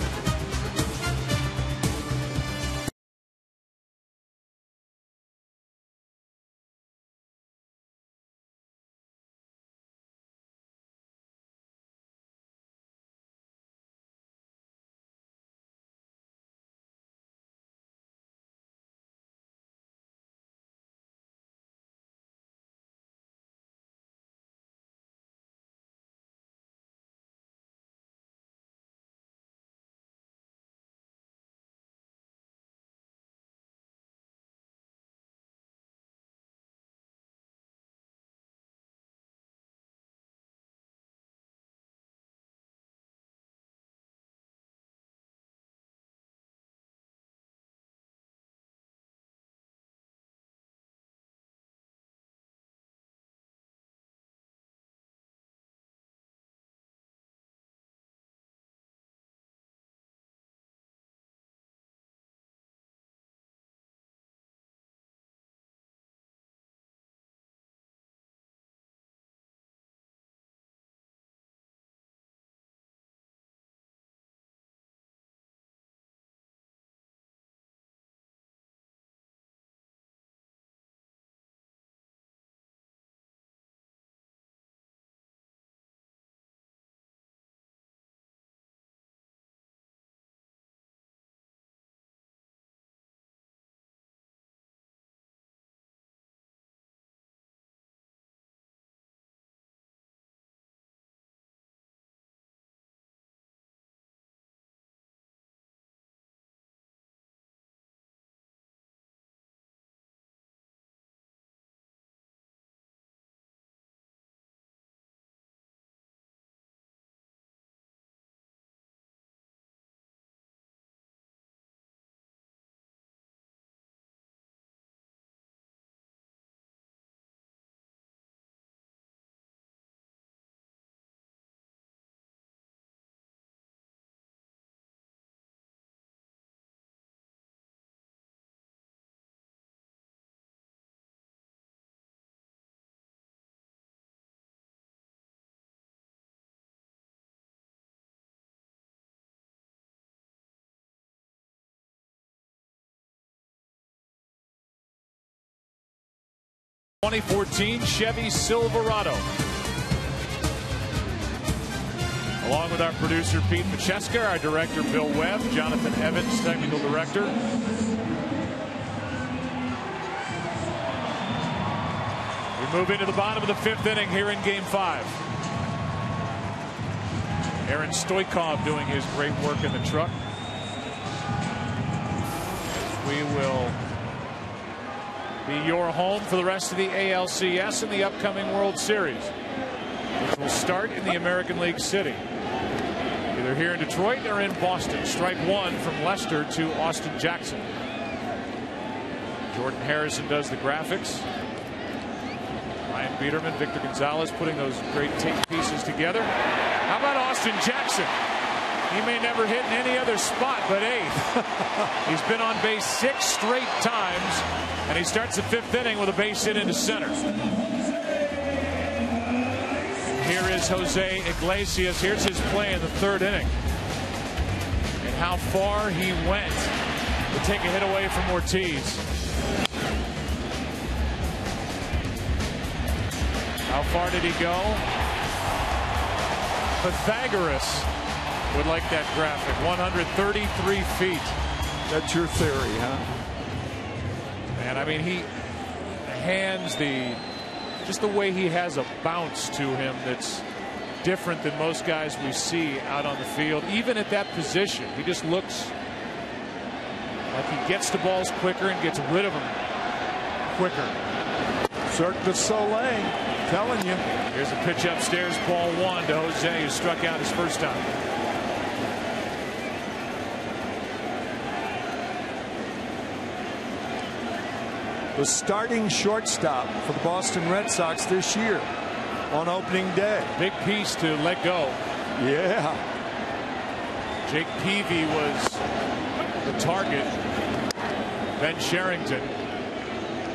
2014 Chevy Silverado. Along with our producer Pete Macheska, our director Bill Webb, Jonathan Evans, technical director. We move into the bottom of the 5th inning here in Game 5. Aaron Stoikov doing his great work in the truck. We will be your home for the rest of the ALCS and the upcoming World Series, which will start in the American League City, either here in Detroit or in Boston. Strike one from Lester to Austin Jackson. Jordan Harrison does the graphics. Ryan Biederman, Victor Gonzalez putting those great tape pieces together. How about Austin Jackson? He may never hit in any other spot but 8th. He's been on base 6 straight times, and he starts the 5th inning with a base hit into center. Here is Jose Iglesias. Here's his play in the 3rd inning, and how far he went to take a hit away from Ortiz. How far did he go? Pythagoras would like that graphic. 133 feet. That's your theory, huh? And I mean, he hands just the way he has a bounce to him that's different than most guys we see out on the field. Even at that position, he just looks like he gets to balls quicker and gets rid of them quicker. Cirque du Soleil, telling you. Here's a pitch upstairs, ball 1 to Jose, who struck out his first time. The starting shortstop for the Boston Red Sox this year on opening day. Big piece to let go. Yeah. Jake Peavy was the target. Ben Sherrington.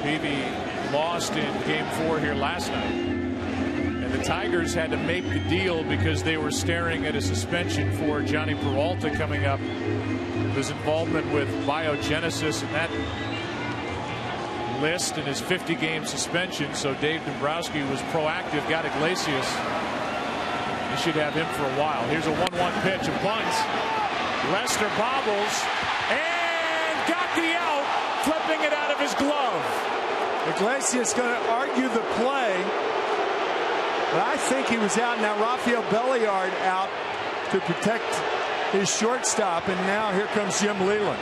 Peavy lost in Game 4 here last night. And the Tigers had to make the deal because they were staring at a suspension for Johnny Peralta coming up. His involvement with biogenesis and that list and his 50-game suspension. So Dave Dombrowski was proactive, got Iglesias. He should have him for a while. Here's a 1-1 pitch, a bunt. Lester bobbles and got the out, flipping it out of his glove. Iglesias going to argue the play, but I think he was out. Now Rafael Belliard out to protect his shortstop, and now here comes Jim Leyland.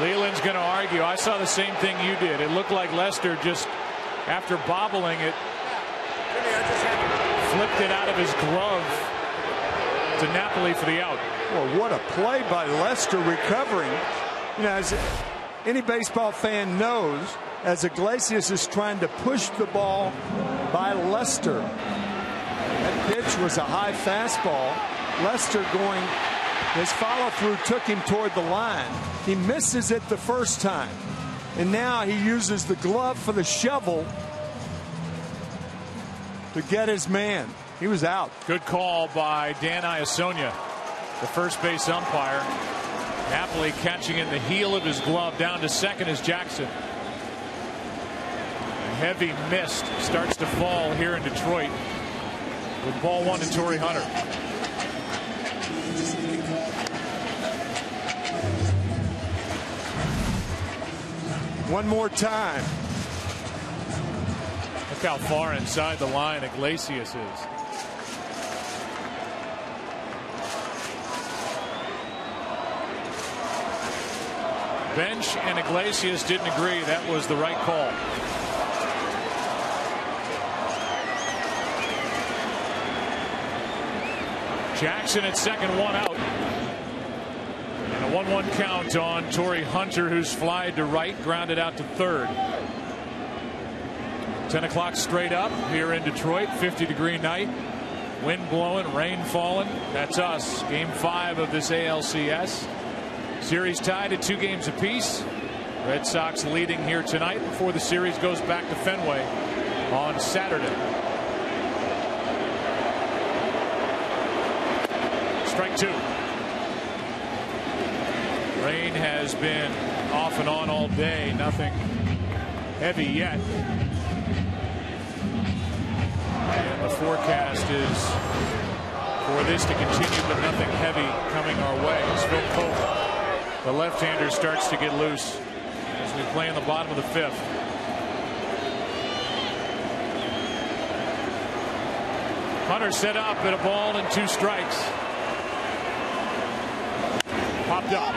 Leland's going to argue. I saw the same thing you did. It looked like Lester just, after bobbling it, flipped it out of his glove to Napoli for the out. Well, what a play by Lester recovering. You know, as any baseball fan knows, as Iglesias is trying to push the ball by Lester. That pitch was a high fastball. Lester going, his follow through took him toward the line. He misses it the first time, and now he uses the glove for the shovel to get his man. He was out. Good call by Dan Iasonia, the first base umpire. Napoli catching in the heel of his glove. Down to second is Jackson. A heavy mist starts to fall here in Detroit with ball 1 to Torrey Hunter. One more time. Look how far inside the line Iglesias is. Bench and Iglesias didn't agree that was the right call. Jackson at second, 1 out. And a 1-1 count on Torrey Hunter, who's flied to right, grounded out to third. 10 o'clock straight up here in Detroit. 50-degree night. Wind blowing, rain falling. That's us. Game 5 of this ALCS. Series tied at 2 games apiece. Red Sox leading here tonight before the series goes back to Fenway on Saturday. Strike 2. Rain has been off and on all day. Nothing heavy yet. And the forecast is for this to continue, but nothing heavy coming our way. As Phil Pope, the left-hander, starts to get loose as we play in the bottom of the 5th. Hunter set up at a ball and 2 strikes. Popped up.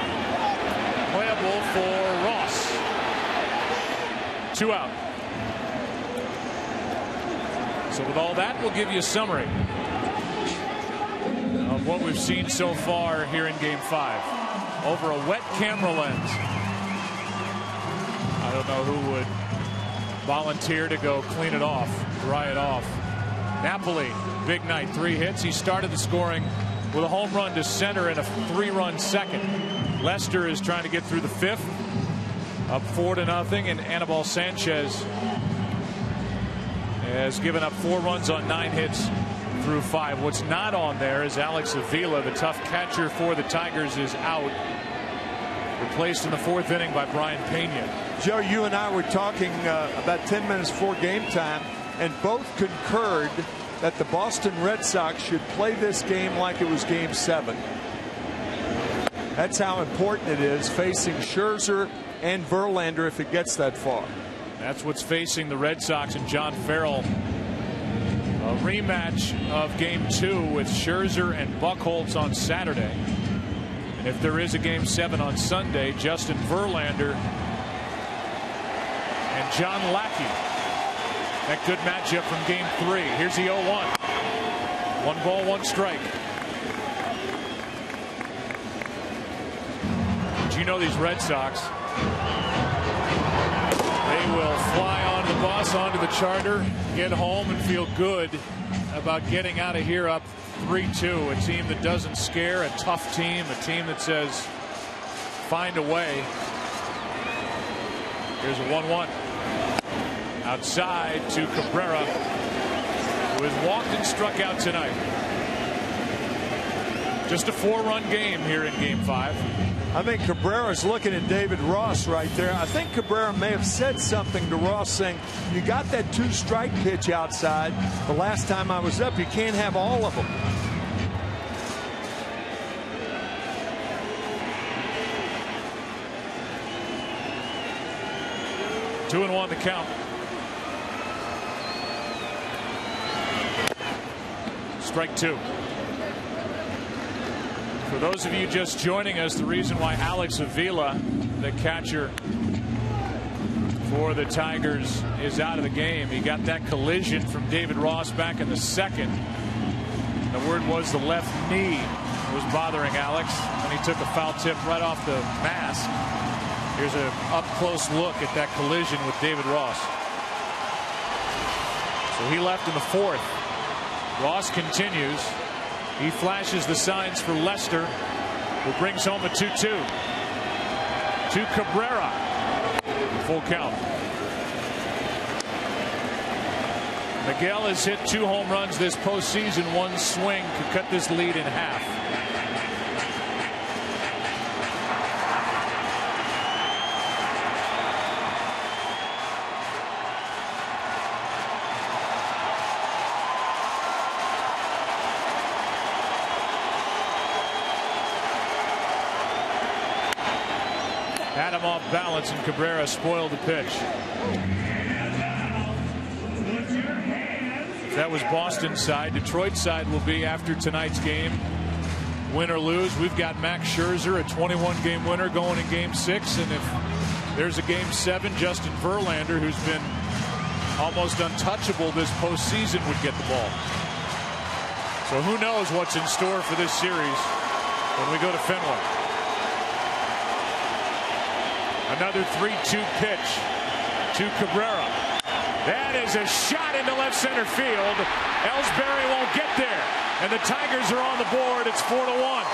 Playable for Ross. 2 out. So with all that, we'll give you a summary of what we've seen so far here in Game 5 over a wet camera lens. I don't know who would volunteer to go clean it off, dry it off. Napoli, big night, 3 hits. He started the scoring with a home run to center and a 3-run second. Lester is trying to get through the 5th, up 4-0, and Anibal Sanchez has given up 4 runs on 9 hits through 5. What's not on there is Alex Avila, the tough catcher for the Tigers, is out. Replaced in the 4th inning by Brian Pena. Joe, you and I were talking about 10 minutes before game time, and both concurred that the Boston Red Sox should play this game like it was Game 7. That's how important it is, facing Scherzer and Verlander if it gets that far. That's what's facing the Red Sox and John Farrell. A rematch of Game 2 with Scherzer and Buchholz on Saturday. And if there is a Game 7 on Sunday, Justin Verlander and John Lackey. That good matchup from Game 3. Here's the 0-1. 1 ball, 1 strike. But you know these Red Sox, they will fly onto the bus, onto the charter, get home and feel good about getting out of here up 3-2. A team that doesn't scare, a tough team, a team that says find a way. Here's a 1-1. Outside to Cabrera, who has walked and struck out tonight. Just a 4-run game here in Game 5. I think Cabrera's looking at David Ross right there. I think Cabrera may have said something to Ross saying, you got that 2-strike pitch outside the last time I was up. You can't have all of them. Two and 1 to count. Strike 2. For those of you just joining us, the reason why Alex Avila, the catcher for the Tigers, is out of the game. He got that collision from David Ross back in the 2nd. The word was the left knee was bothering Alex, and he took a foul tip right off the mask. Here's an up-close look at that collision with David Ross. So he left in the 4th. Ross continues. He flashes the signs for Lester, who brings home a 2-2. To Cabrera. Full count. Miguel has hit 2 home runs this postseason. 1 swing could cut this lead in half. Had him off balance, and Cabrera spoiled the pitch. If that was Boston's side, Detroit's side will be after tonight's game. Win or lose, we've got Max Scherzer, a 21-game winner, going in Game 6. And if there's a Game 7, Justin Verlander, who's been almost untouchable this postseason, would get the ball. So who knows what's in store for this series when we go to Fenway. Another 3-2 pitch to Cabrera. That is a shot into left center field. Ellsbury won't get there, and the Tigers are on the board. It's 4-1.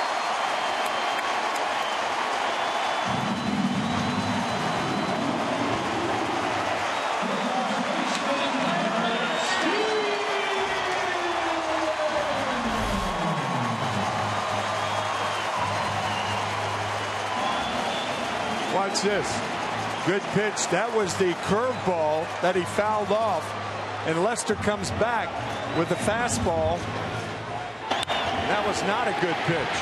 Watch this. Good pitch. That was the curveball that he fouled off. And Lester comes back with the fastball. That was not a good pitch.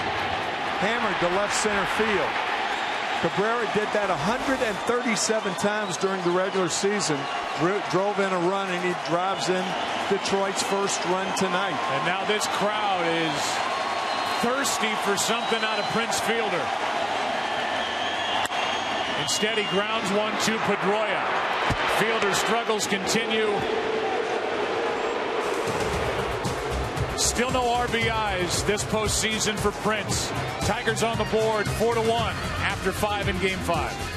Hammered to left center field. Cabrera did that 137 times during the regular season. Drove in a run, and he drives in Detroit's first run tonight. And now this crowd is thirsty for something out of Prince Fielder. Instead, he grounds one to Pedroia. Fielder's struggles continue. Still no RBIs this postseason for Prince. Tigers on the board 4-1 after 5 in Game 5.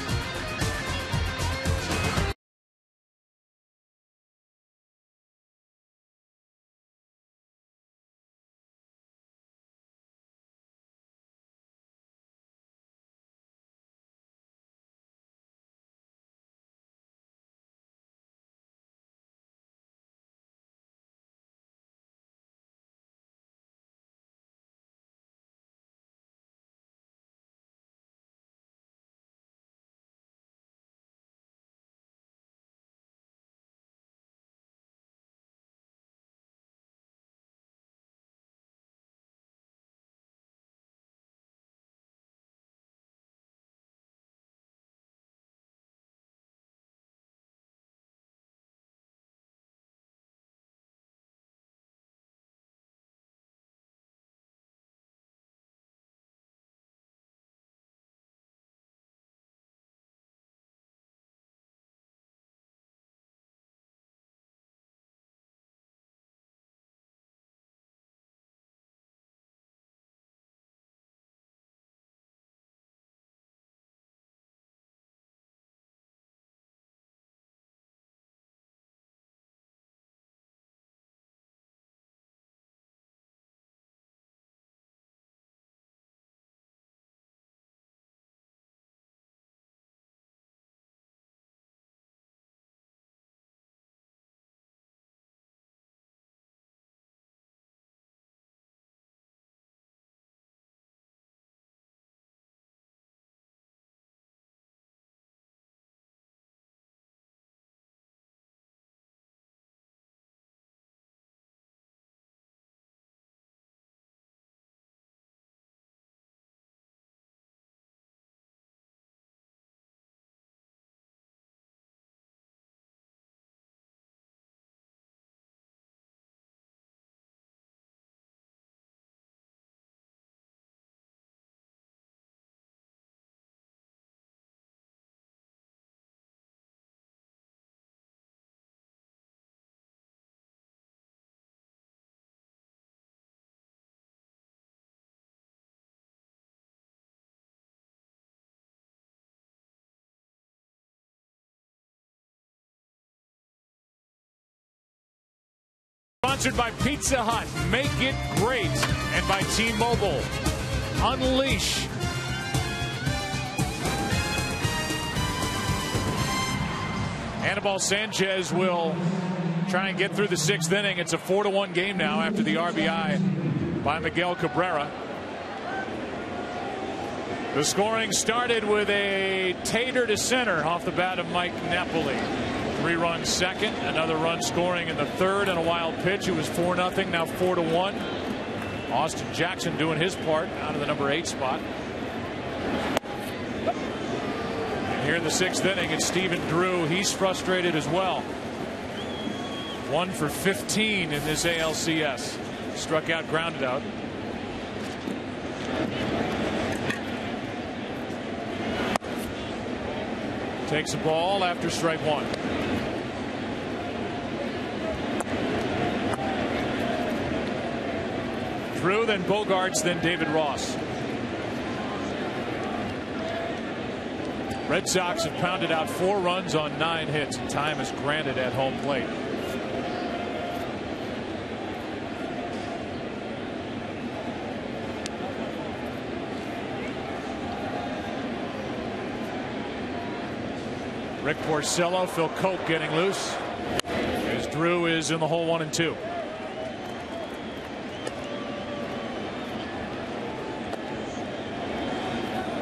Sponsored by Pizza Hut. Make it great. And by T-Mobile. Unleash. Anibal Sanchez will try and get through the 6th inning. It's a 4-1 game now after the RBI by Miguel Cabrera. The scoring started with a tater to center off the bat of Mike Napoli. 3-run second, another run scoring in the 3rd, and a wild pitch. It was 4-0, now 4-1. Austin Jackson doing his part out of the number 8 spot. And here in the 6th inning, it's Stephen Drew. He's frustrated as well. 1 for 15 in this ALCS. Struck out, grounded out. Takes a ball after strike 1. Drew, then Bogarts, then David Ross. Red Sox have pounded out 4 runs on 9 hits, and time is granted at home plate. Rick Porcello, Phil Cope getting loose as Drew is in the hole 1 and 2.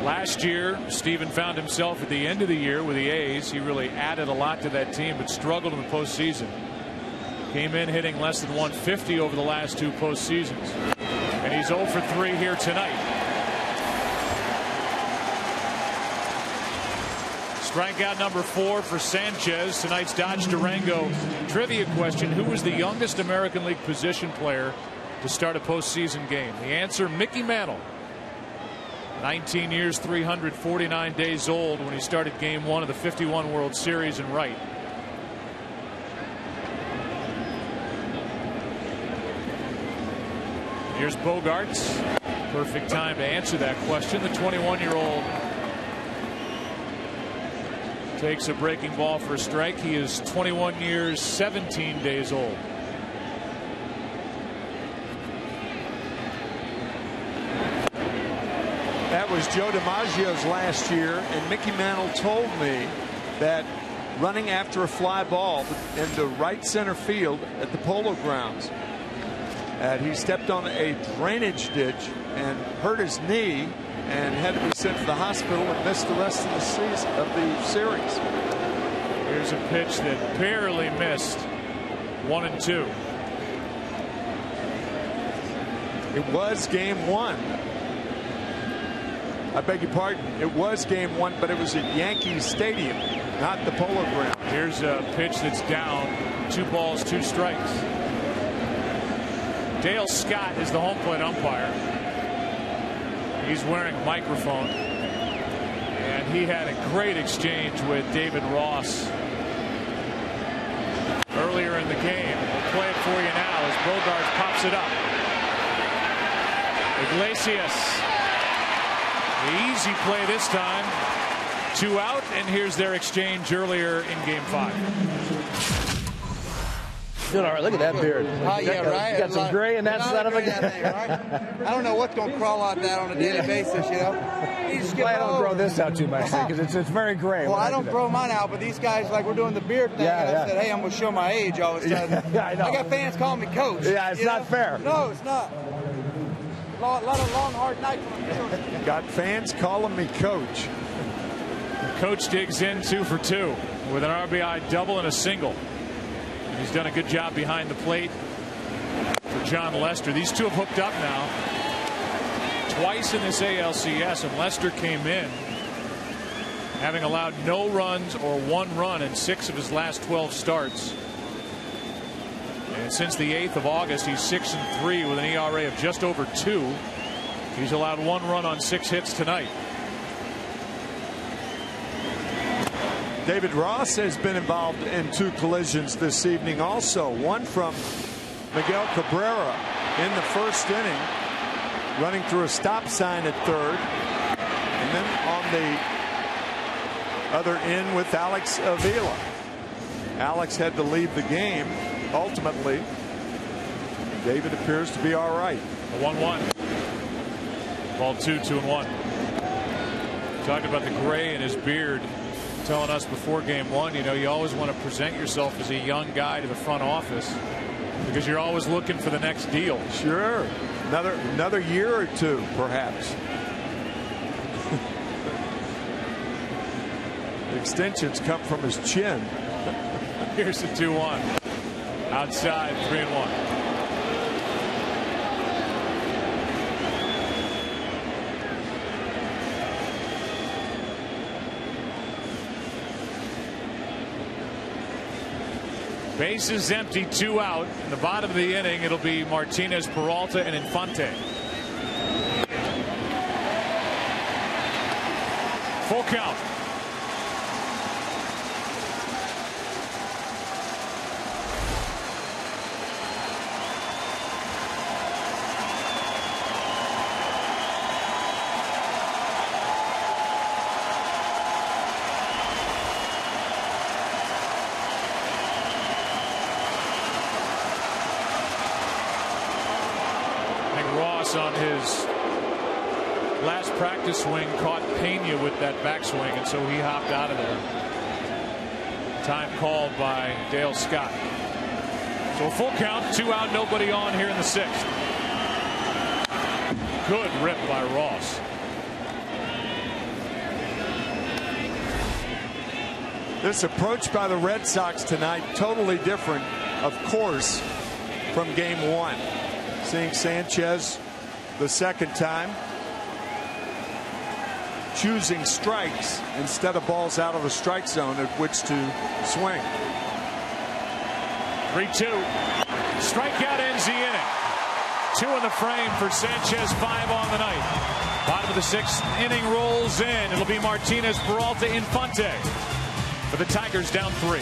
Last year, Steven found himself at the end of the year with the A's. He really added a lot to that team, but struggled in the postseason. Came in hitting less than 150 over the last 2 postseasons. And he's 0 for 3 here tonight. Strikeout number 4 for Sanchez. Tonight's Dodge Durango trivia question: who was the youngest American League position player to start a postseason game? The answer: Mickey Mantle. 19 years, 349 days old when he started Game 1 of the '51 World Series in right. Here's Bogaerts. Perfect time to answer that question. The 21-year-old takes a breaking ball for a strike. He is 21 years, 17 days old. That was Joe DiMaggio's last year, and Mickey Mantle told me that running after a fly ball into right center field at the Polo Grounds, he stepped on a drainage ditch and hurt his knee and had to be sent to the hospital and missed the rest of the season of the series. Here's a pitch that barely missed. 1-2. It was Game 1. I beg your pardon. It was Game 1, but it was at Yankee Stadium, not the Polo Grounds. Here's a pitch that's down. 2 balls, 2 strikes. Dale Scott is the home plate umpire. He's wearing a microphone, and he had a great exchange with David Ross earlier in the game. We'll play it for you now as Bogaerts pops it up. Iglesias. The easy play this time. 2 out, and here's their exchange earlier in Game 5. Doing all right. Look at that beard. Oh, yeah, right. You got some gray in that side of it. I don't know what's going to crawl out that on a daily basis, you know. You just I don't grow this out too much because it's very gray. Well, I don't grow mine out, but these guys, like, we're doing the beard thing, and I said, hey, I'm going to show my age all of a sudden. Yeah, I know. I got fans calling me coach. Yeah, it's not fair. No, it's not. A lot of long, hard nights on the field. Got fans calling me coach. Coach digs in 2 for 2 with an RBI double and a single. He's done a good job behind the plate for John Lester. These two have hooked up now twice in this ALCS, and Lester came in having allowed no runs or 1 run in 6 of his last 12 starts. And since the 8th of August, he's 6-3 with an ERA of just over 2. He's allowed 1 run on 6 hits tonight. David Ross has been involved in 2 collisions this evening also. One from Miguel Cabrera in the first inning, running through a stop sign at third. And then on the other end with Alex Avila. Alex had to leave the game ultimately. David appears to be all right. A 1-1. Ball 2, 2-1. Talking about the gray in his beard. Telling us before Game 1, you know, you always want to present yourself as a young guy to the front office because you're always looking for the next deal. Sure. Another year or 2, perhaps. The extensions come from his chin. Here's the 2-1. Outside, 3-1. Bases empty, 2 out. In the bottom of the inning, it'll be Martinez, Peralta, and Infante. Full count. On his last practice swing caught Pena with that backswing, and so he hopped out of there. Time called by Dale Scott. So a full count, 2 out, nobody on here in the 6th. Good rip by Ross. This approach by the Red Sox tonight, totally different, of course, from game 1. Seeing Sanchez the second time, choosing strikes instead of balls out of the strike zone at which to swing. 3-2. Strikeout ends the inning. 2 in the frame for Sanchez, 5 on the night. Bottom of the 6th inning rolls in. It'll be Martinez, Peralta, Infante. For the Tigers, down 3.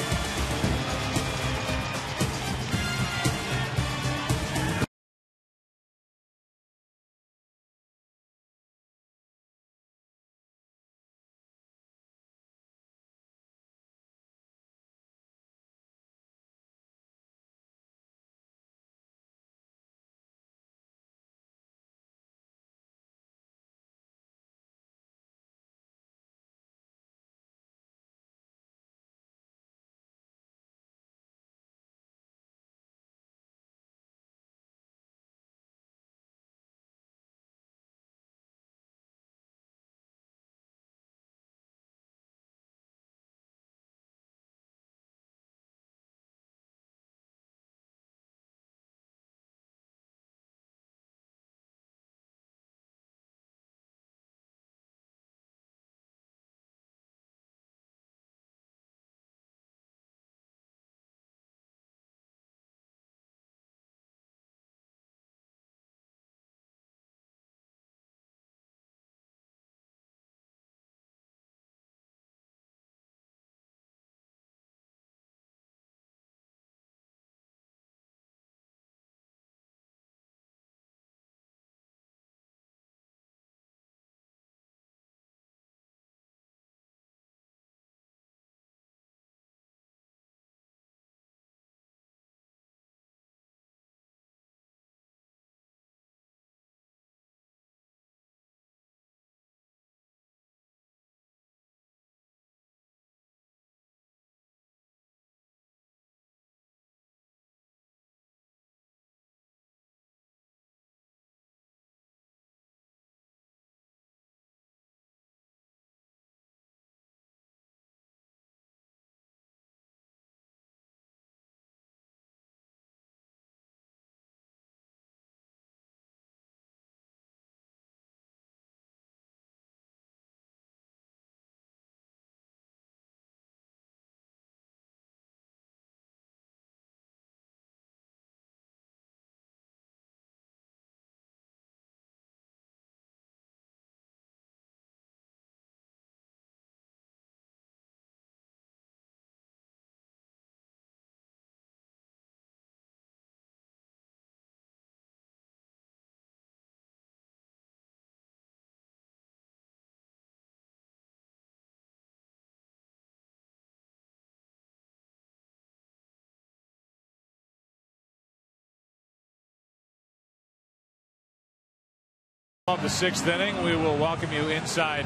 Of the 6th inning, we will welcome you inside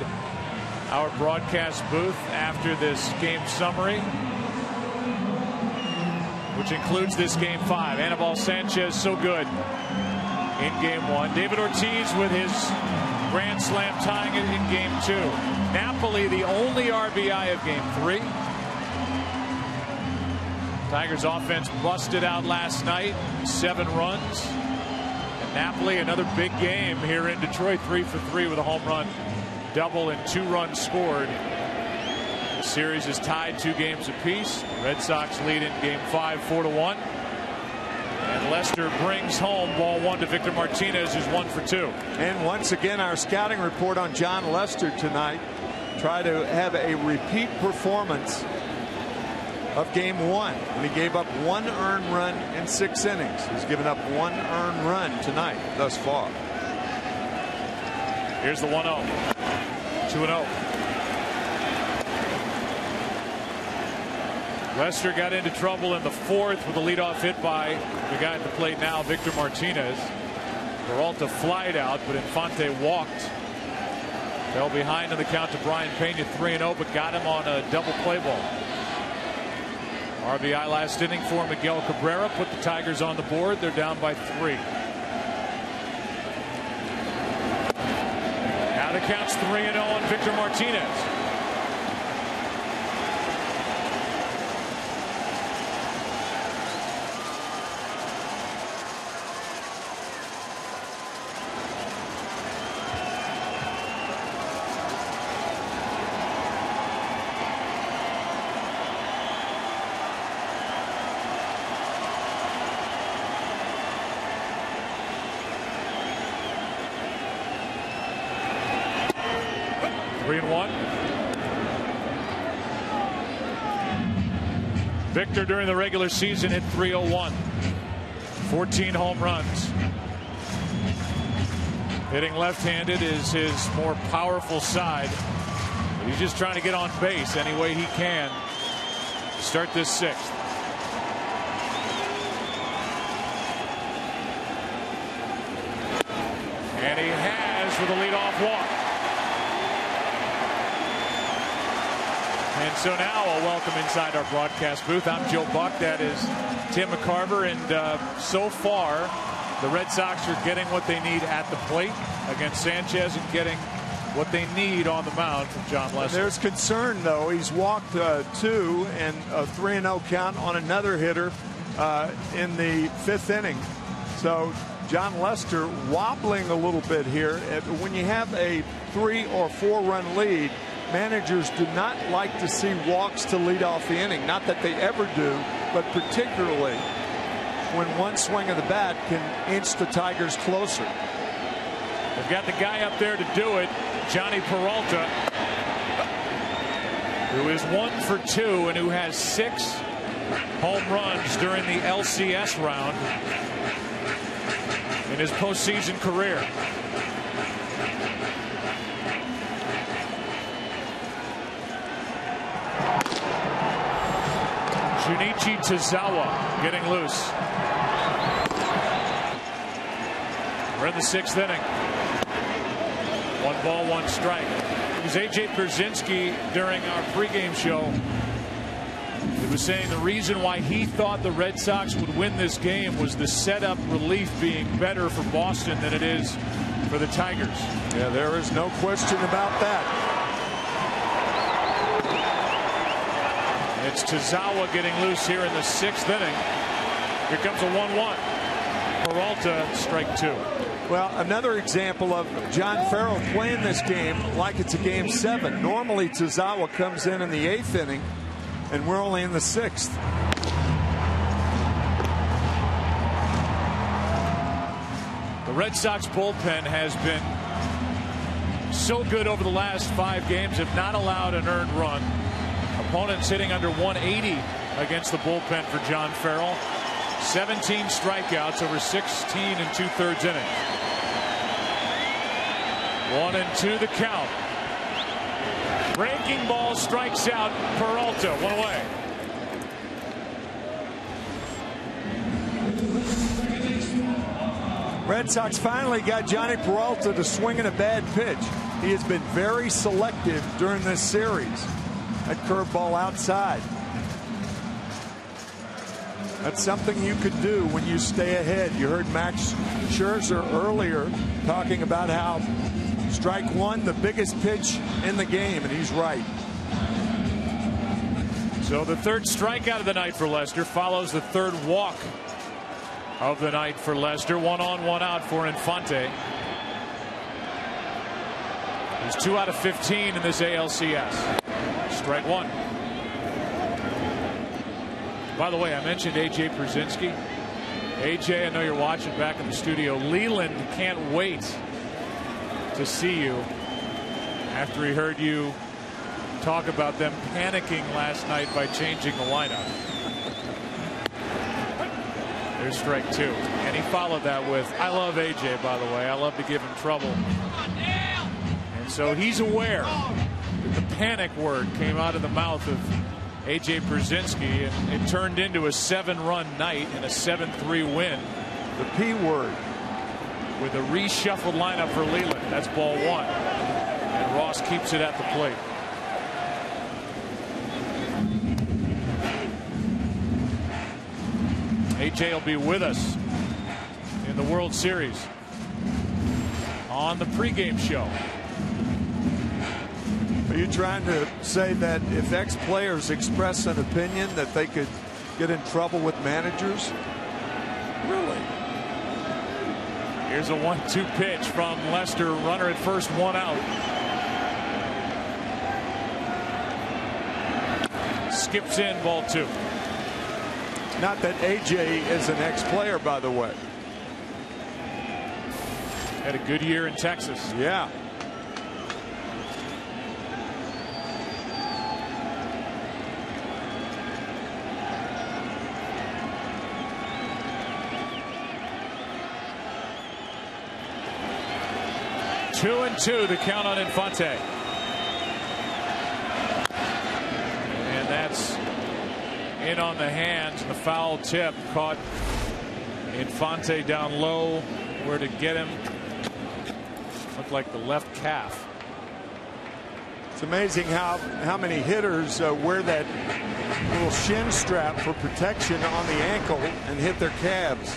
our broadcast booth after this game summary, which includes this game 5. Anibal Sanchez so good in game 1. David Ortiz with his grand slam tying it in game 2. Napoli the only RBI of game 3. Tigers offense busted out last night, 7 runs. Napoli, another big game here in Detroit, 3 for 3 with a home run, double, and 2 runs scored. The series is tied 2 games apiece. Red Sox lead in game 5, 4-1. And Lester brings home ball 1 to Victor Martinez, who's 1 for 2. And once again, our scouting report on John Lester tonight. Try to have a repeat performance of game 1, and he gave up 1 earned run in 6 innings. He's given up 1 earned run tonight thus far. Here's the 1-0. 2-0. Lester got into trouble in the 4th with a leadoff hit by the guy at the plate now, Victor Martinez. Peralta flied out, but Infante walked. Fell behind in the count to Brian Pena, 3-0, but got him on a double play ball. RBI last inning for Miguel Cabrera put the Tigers on the board. They're down by 3. Now the count's 3-0 on Victor Martinez. 3-1. Victor during the regular season hit .301. 14 home runs. Hitting left-handed is his more powerful side. But he's just trying to get on base any way he can to start this sixth. And he has for the leadoff walk. And so now a welcome inside our broadcast booth. I'm Joe Buck. That is Tim McCarver. And so far, the Red Sox are getting what they need at the plate against Sanchez and getting what they need on the mound from John Lester. There's concern, though. He's walked 2 and a 3-0 count on another hitter in the 5th inning. So John Lester wobbling a little bit here. When you have a 3 or 4 run lead, managers do not like to see walks to lead off the inning. Not that they ever do, but particularly when one swing of the bat can inch the Tigers closer. They've got the guy up there to do it, Johnny Peralta, who is 1 for 2 and who has 6 home runs during the LCS round in his postseason career. Junichi Tozawa getting loose. We're in the 6th inning. 1 ball, 1 strike. It was A.J. Brzezinski during our pregame show. He was saying the reason why he thought the Red Sox would win this game was the setup relief being better for Boston than it is for the Tigers. Yeah, there is no question about that. It's Tozawa getting loose here in the 6th inning. Here comes a 1-1. Peralta, strike 2. Well, another example of John Farrell playing this game like it's a game 7. Normally Tozawa comes in the 8th inning, and we're only in the 6th. The Red Sox bullpen has been so good over the last 5 games, have not allowed an earned run. Opponents hitting under 180 against the bullpen for John Farrell. 17 strikeouts over 16 and 2/3 innings. 1-2 the count. Breaking ball strikes out Peralta. 1 away. Red Sox finally got Johnny Peralta to swing in a bad pitch. He has been very selective during this series. That curveball outside. That's something you could do when you stay ahead. You heard Max Scherzer earlier talking about how strike 1, the biggest pitch in the game, and he's right. So the 3rd strikeout of the night for Lester follows the 3rd walk of the night for Lester. 1 on, 1 out for Infante. He's 2 out of 15 in this ALCS. Strike 1. By the way, I mentioned A.J. Brzezinski. A.J., I know you're watching back in the studio. Leland can't wait to see you after he heard you talk about them panicking last night by changing the lineup. There's strike 2. And he followed that with, I love A.J., by the way. I love to give him trouble. And so he's aware that the panic word came out of the mouth of A.J. Brzezinski, and it turned into a 7-run night and a 7-3 win. The P word. With a reshuffled lineup for Leland. That's ball 1. And Ross keeps it at the plate. A.J. will be with us in the World Series on the pregame show. Are you trying to say that if ex-players express an opinion that they could get in trouble with managers? Really? Here's a 1-2 pitch from Lester. Runner at first, 1 out. Skips in, ball 2. Not that A.J. is an ex-player, by the way. Had a good year in Texas. Yeah. 2-2, the count on Infante. And that's in on the hands. The foul tip caught Infante down low. Where to get him? Looked like the left calf. It's amazing how many hitters wear that little shin strap for protection on the ankle and hit their calves.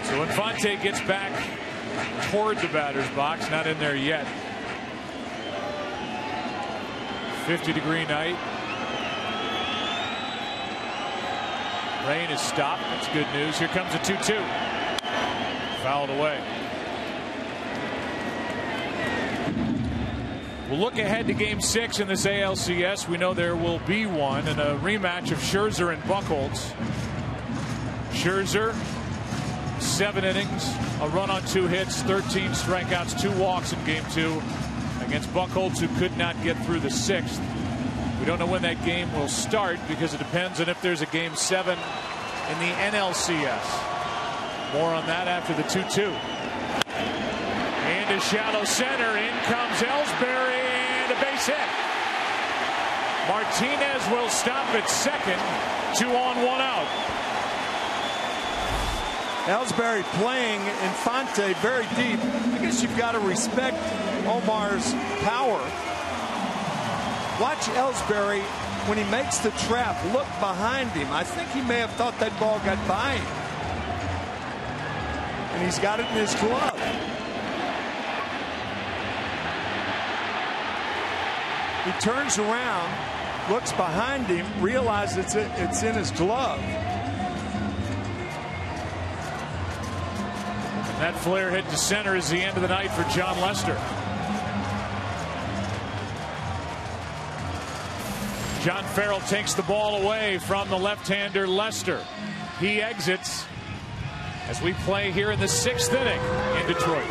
So Infante gets back toward the batter's box, not in there yet. 50-degree night. Rain is stopped. That's good news. Here comes a 2-2. Fouled away. We'll look ahead to Game 6 in this ALCS. We know there will be one, and a rematch of Scherzer and Buchholz. Scherzer, 7 innings, a run on 2 hits, 13 strikeouts, 2 walks in Game 2 against Buchholz, who could not get through the 6th. We don't know when that game will start because it depends on if there's a Game 7 in the NLCS. More on that after the 2-2. Into shallow center. In comes Ellsbury and a base hit. Martinez will stop at second. 2 on, 1 out. Ellsbury playing Infante very deep. I guess you've got to respect Omar's power. Watch Ellsbury when he makes the trap. Look behind him. I think he may have thought that ball got by him. And he's got it in his glove. He turns around, looks behind him, realizes it's in his glove. And that flare hit to center is the end of the night for John Lester. John Farrell takes the ball away from the left-hander Lester. He exits as we play here in the 6th inning in Detroit.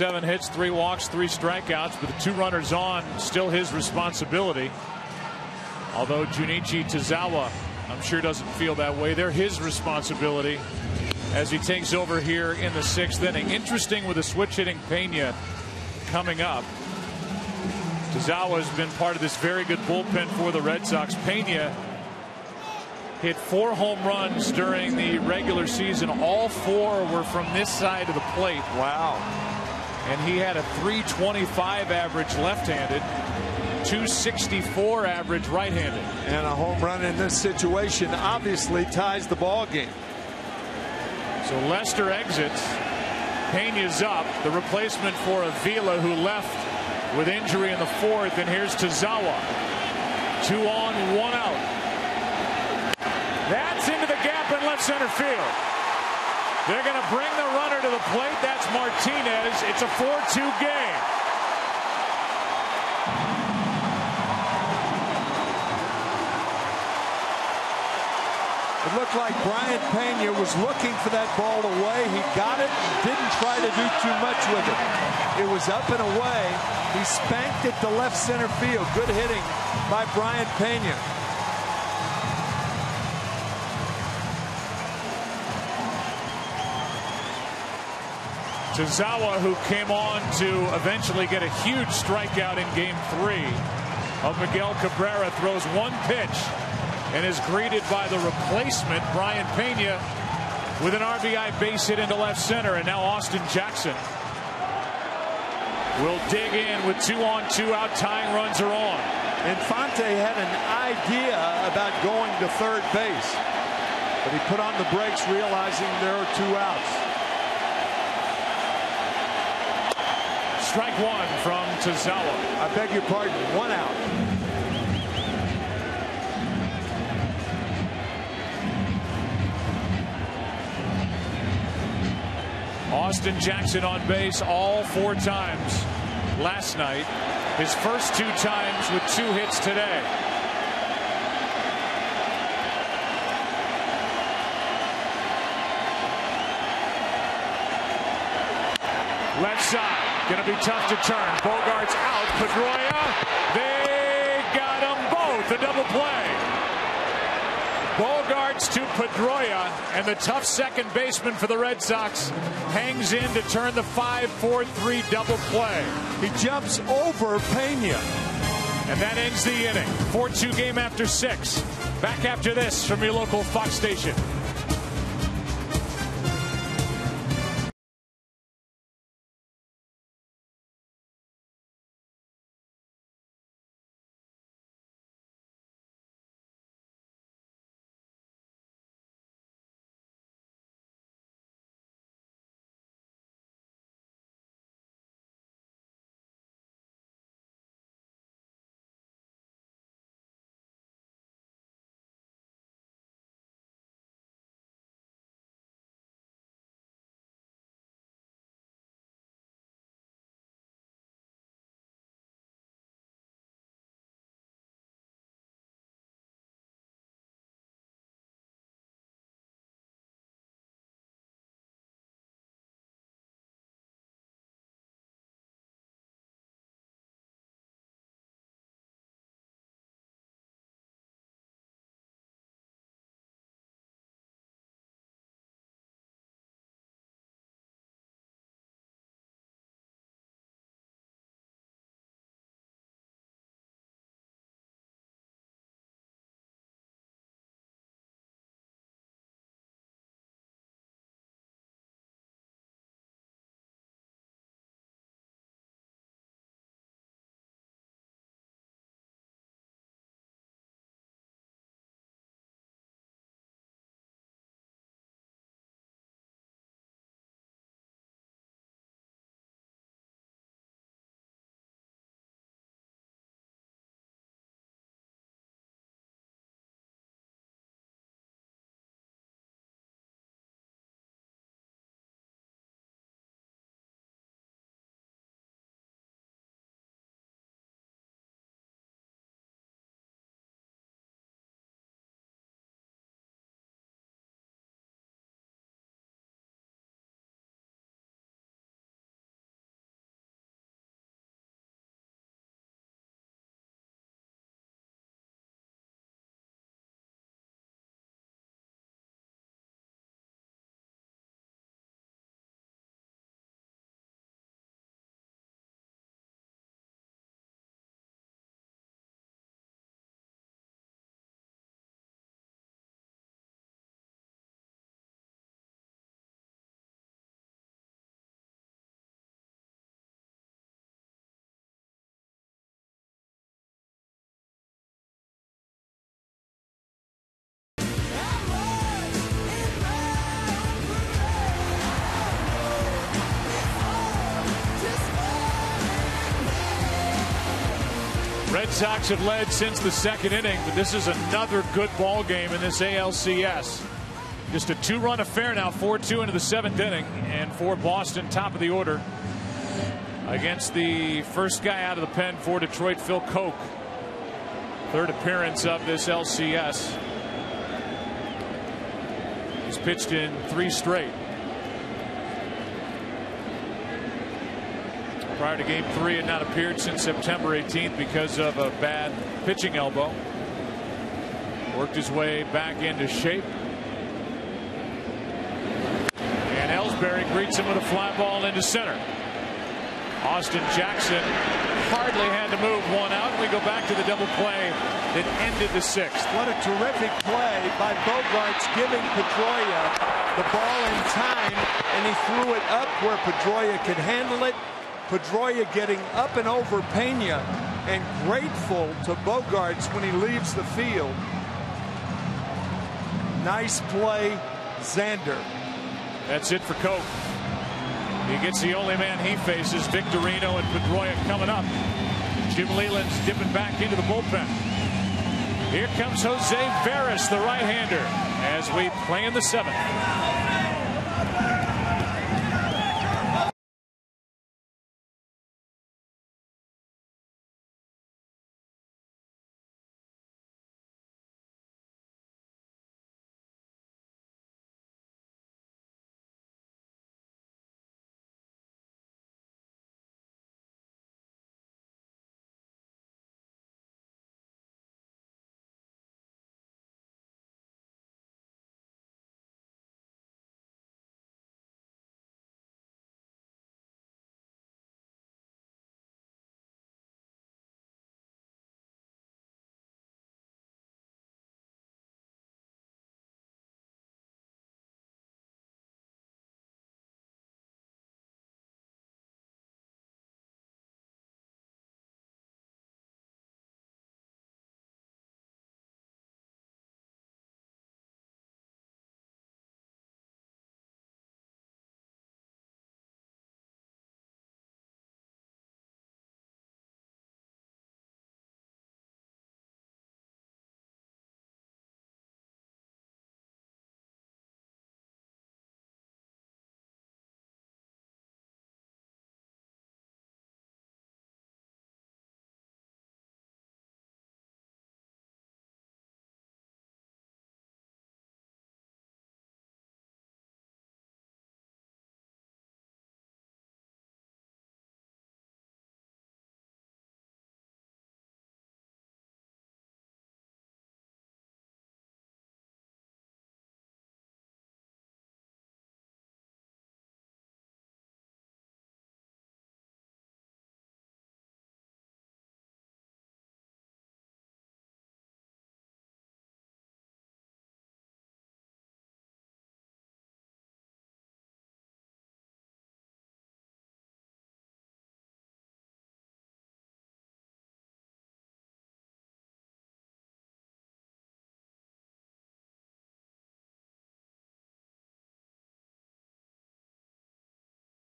Seven hits, 3 walks, 3 strikeouts, but the 2 runners on, still his responsibility. Although Junichi Tozawa, I'm sure, doesn't feel that way. They're his responsibility. as he takes over here in the 6th inning. Interesting with the switch hitting Pena coming up. Tazawa has been part of this very good bullpen for the Red Sox. Pena hit 4 home runs during the regular season. All 4 were from this side of the plate. Wow. And he had a .325 average left-handed, .264 average right-handed. And a home run in this situation obviously ties the ball game. So Lester exits. Pena's up. The replacement for Avila, who left with injury in the 4th. And here's Tazawa. 2 on, 1 out. That's into the gap in left center field. They're going to bring the runner to the plate. That's Martinez. It's a 4-2 game. It looked like Brian Pena was looking for that ball away. He got it, didn't try to do too much with it. It was up and away. He spanked it to left center field. Good hitting by Brian Pena. Tazawa, who came on to eventually get a huge strikeout in Game 3 of Miguel Cabrera, throws 1 pitch and is greeted by the replacement, Brian Pena, with an RBI base hit into left center. And now Austin Jackson will dig in with 2 on, 2 out. Tying runs are on. Infante had an idea about going to third base, but he put on the brakes, realizing there are 2 outs. Strike 1 from Tazawa. I beg your pardon, 1 out. Austin Jackson on base all 4 times last night. His first 2 times with 2 hits today. Left side. Going to be tough to turn. Bogart's out. Pedroia. They got them both. A double play. Bogarts to Pedroia, and the tough second baseman for the Red Sox hangs in to turn the 5-4-3 double play. He jumps over Pena. And that ends the inning. 4-2 game after 6. Back after this from your local Fox station. Red Sox have led since the second inning, but this is another good ball game in this ALCS. Just a 2-run affair now, 4-2 into the 7th inning, and for Boston, top of the order against the first guy out of the pen for Detroit, Phil Koch. Third appearance of this LCS. He's pitched in 3 straight. Prior to game 3, had not appeared since September 18th because of a bad pitching elbow. Worked his way back into shape. And Ellsbury greets him with a fly ball into center. Austin Jackson hardly had to move one out. We go back to the double play that ended the 6th. What a terrific play by Bogaerts, giving Pedroia the ball in time, and he threw it up where Pedroia could handle it. Pedroia getting up and over Pena, and grateful to Bogaerts when he leaves the field. Nice play, Xander. That's it for Koch. He gets the only man he faces, Victorino and Pedroia coming up. Jim Leland's dipping back into the bullpen. Here comes Jose Veras, the right-hander, as we play in the 7th.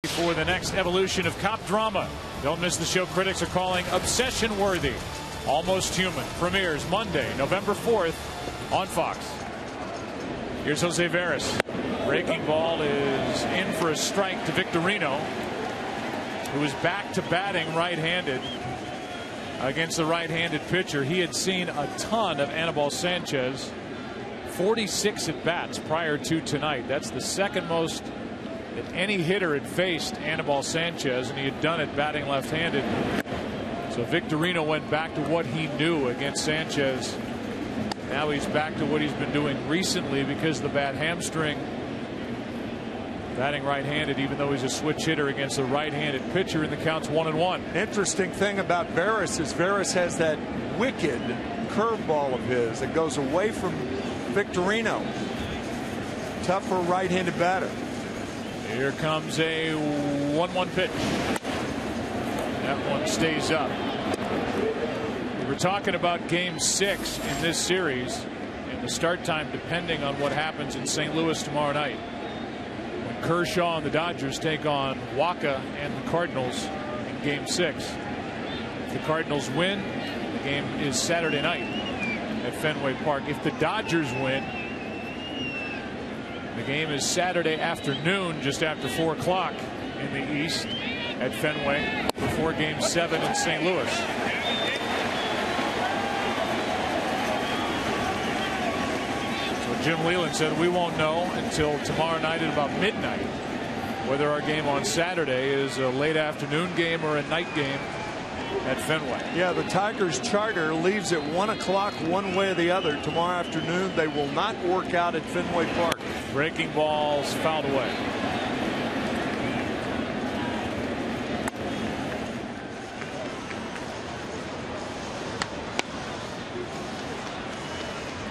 For the next evolution of cop drama. Don't miss the show critics are calling obsession worthy. Almost Human premieres Monday, November 4th on Fox. Here's Jose Veras. Breaking ball is in for a strike to Victorino, who is back to batting right-handed against the right-handed pitcher. He had seen a ton of Anibal Sanchez, 46 at bats prior to tonight. That's the second most that any hitter had faced Anibal Sanchez, and he had done it batting left-handed. So Victorino went back to what he knew against Sanchez. Now he's back to what he's been doing recently because of the bad hamstring. Batting right-handed, even though he's a switch hitter against a right-handed pitcher, and the count's 1-1. Interesting thing about Veras is Veras has that wicked curveball of his that goes away from Victorino. Tougher right-handed batter. Here comes a 1-1 pitch. That one stays up. We were talking about game 6 in this series and the start time depending on what happens in St. Louis tomorrow night. When Kershaw and the Dodgers take on Waka and the Cardinals in game 6. If the Cardinals win, The game is Saturday night at Fenway Park. If the Dodgers win, the game is Saturday afternoon, just after 4 o'clock in the East at Fenway before Game 7 in St. Louis. So Jim Leyland said we won't know until tomorrow night at about midnight whether our game on Saturday is a late afternoon game or a night game at Fenway. Yeah, the Tigers charter leaves at 1 o'clock one way or the other tomorrow afternoon. They will not work out at Fenway Park. Breaking balls fouled away.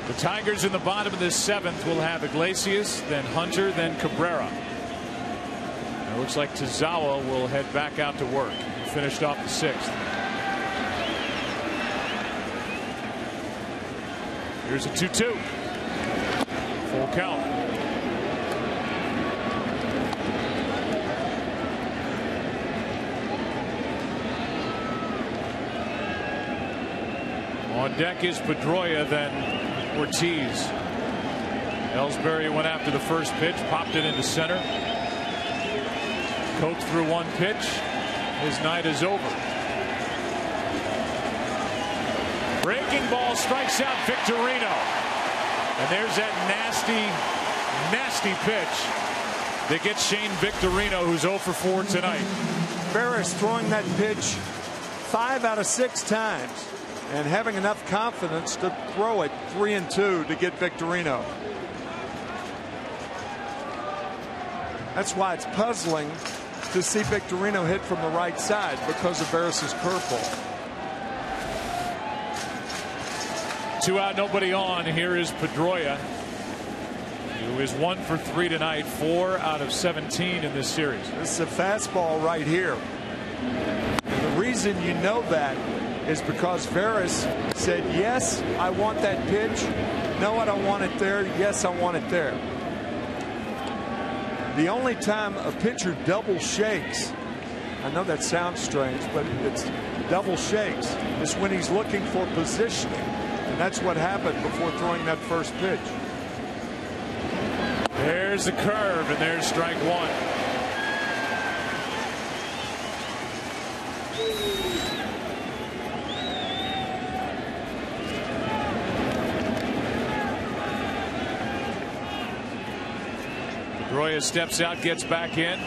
The Tigers in the bottom of this 7th will have Iglesias, then Hunter, then Cabrera. It looks like Tazawa will head back out to work. He finished off the 6th. Here's a 2-2. Full count. On deck is Pedroia, then Ortiz. Ellsbury went after the first pitch, popped it into center. Coke threw one pitch. His night is over. Breaking ball strikes out Victorino. And there's that nasty pitch that gets Shane Victorino, who's 0 for 4 tonight. Ferris throwing that pitch 5 out of 6 times and having enough confidence to throw it 3-2 to get Victorino. That's why it's puzzling to see Victorino hit from the right side because of Ferris's curveball. 2 out, nobody on. Here is Pedroia, who is 1 for 3 tonight, 4 out of 17 in this series. This is a fastball right here. And the reason you know that is because Ferris said, yes, I want that pitch. No, I don't want it there. Yes, I want it there. The only time a pitcher double shakes, I know that sounds strange, but it's double shakes, is when he's looking for positioning. And that's what happened before throwing that first pitch. There's the curve, and there's strike 1. Pedroia steps out, gets back in.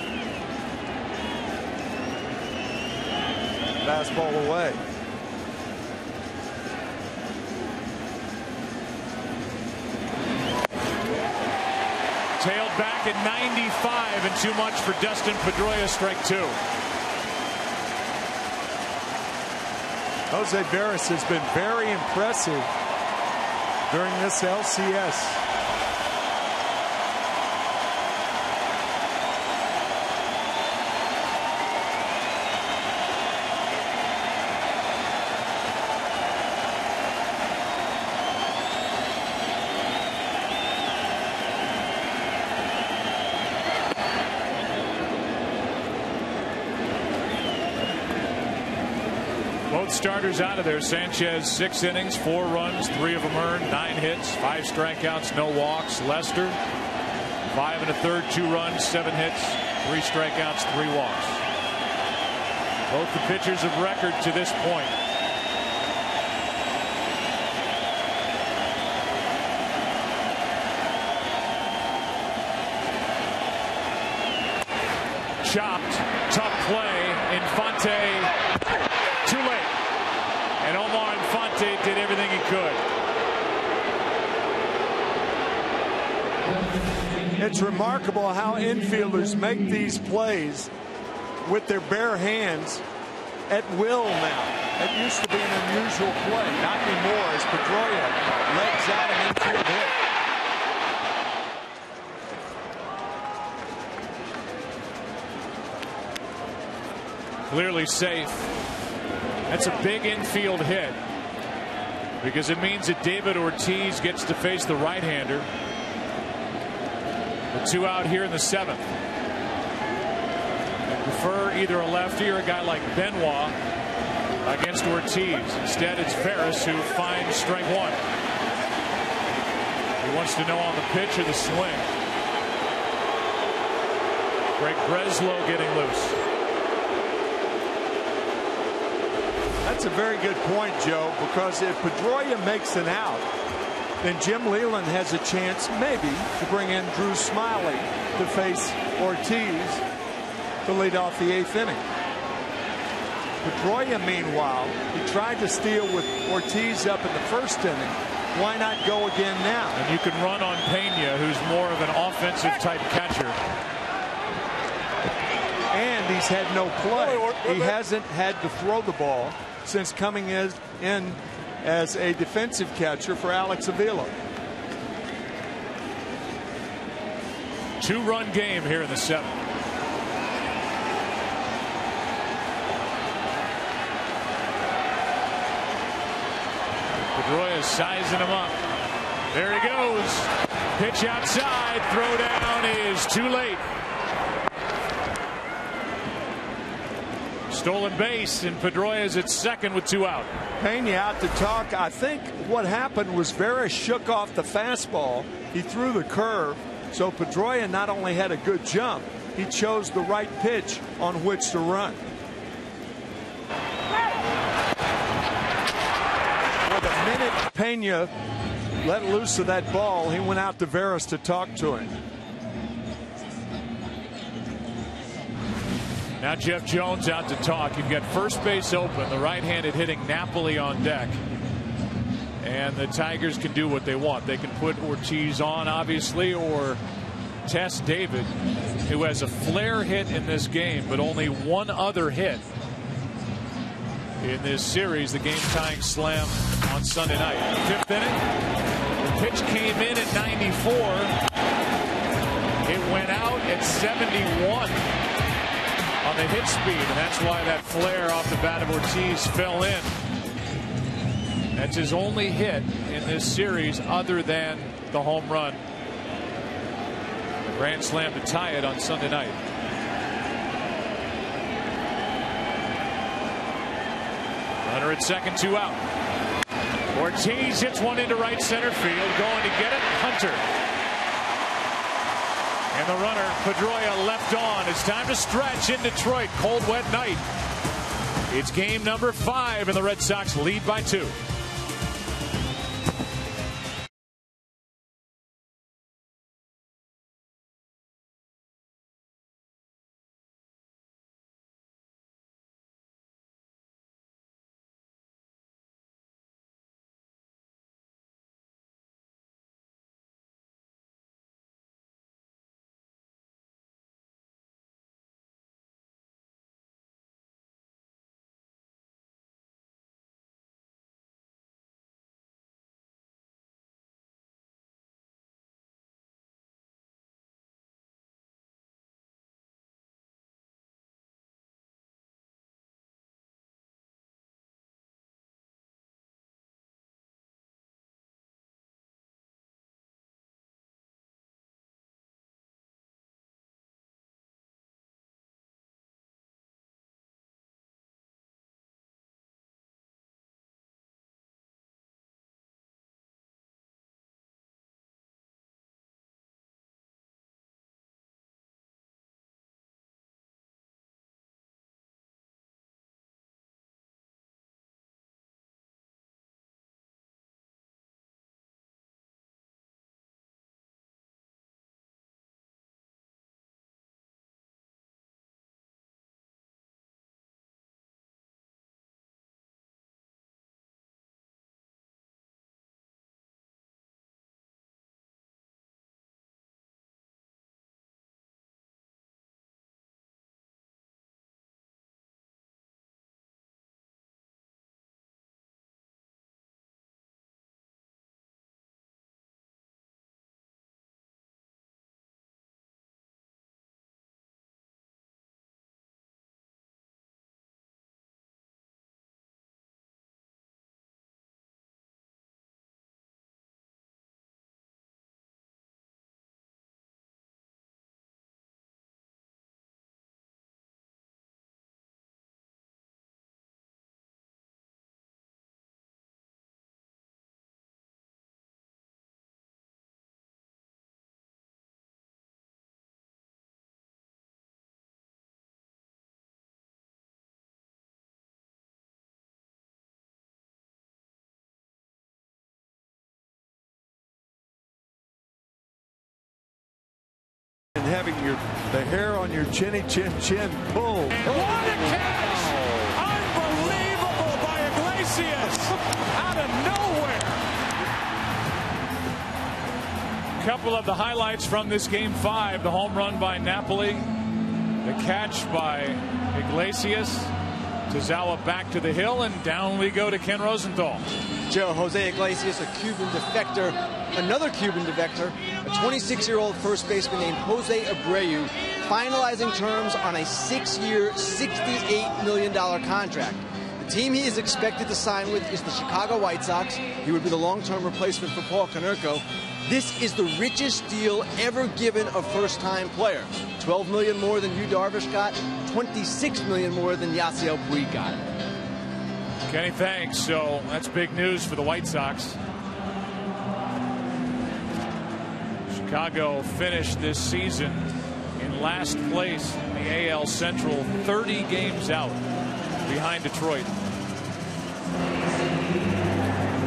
Fastball away. Tailed back at 95 and too much for Dustin Pedroia, strike 2. Jose Veras has been very impressive during this LCS. Both starters out of there. Sanchez 6 innings, 4 runs, 3 of them earned, 9 hits, 5 strikeouts, no walks. Lester 5 1/3, 2 runs, 7 hits, 3 strikeouts, 3 walks. Both the pitchers of record to this point. Chopped, tough play. Infante too late. And Omar Infante did everything he could. It's remarkable how infielders make these plays with their bare hands at will now. It used to be an unusual play. Not anymore as Pedroia legs out an infield hit. Clearly safe. That's a big infield hit because it means that David Ortiz gets to face the right-hander. The 2 out here in the 7th. I prefer either a lefty or a guy like Benoit against Ortiz. Instead, it's Ferris who finds strike one. He wants to know on the pitch or the swing. Greg Breslow getting loose. That's a very good point, Joe, because if Pedroia makes an out, then Jim Leland has a chance maybe to bring in Drew Smiley to face Ortiz to lead off the 8th inning. Pedroia, meanwhile, he tried to steal with Ortiz up in the 1st inning. Why not go again now? And you can run on Pena, who's more of an offensive type catcher. And he's had no play. He hasn't had to throw the ball since coming in as a defensive catcher for Alex Avila. 2-run game here in the 7th. Pedroia sizing him up. There he goes. Pitch outside. Throw down is too late. Stolen base, and Pedroia is at second with 2 out. Pena out to talk. I think what happened was Veras shook off the fastball. He threw the curve. So Pedroia not only had a good jump, he chose the right pitch on which to run. With a minute Pena let loose of that ball, he went out to Veras to talk to him. Now Jeff Jones out to talk. You've got first base open, the right-handed hitting Napoli on deck. And the Tigers can do what they want. They can put Ortiz on, obviously, or test David, who has a flare hit in this game, but only one other hit in this series, the game-tying slam on Sunday night. 5th inning. The pitch came in at 94. It went out at 71. On the hit speed, and that's why that flare off the bat of Ortiz fell in. That's his only hit in this series other than the home run. The grand slam to tie it on Sunday night. Runner at second, 2 out. Ortiz hits one into right center field, going to get it. Hunter. And the runner, Pedroia, left on. It's time to stretch in Detroit. Cold, wet night. It's game number 5, and the Red Sox lead by 2. having the hair on your chinny chin pulled. What a catch! Unbelievable by Iglesias out of nowhere. A couple of the highlights from this game 5: the home run by Napoli, the catch by Iglesias. Tozawa back to the hill, and down we go to Ken Rosenthal. Joe, Jose Iglesias, a Cuban defector, another Cuban defector, a 26-year-old first baseman named Jose Abreu, finalizing terms on a 6-year, $68 million contract. The team he is expected to sign with is the Chicago White Sox. He would be the long-term replacement for Paul Konerko. This is the richest deal ever given a first-time player. $12 million more than Yu Darvish got, $26 million more than Yasiel Puig got. Kenny, thanks. So that's big news for the White Sox. Chicago finished this season in last place in the AL Central, 30 games out behind Detroit.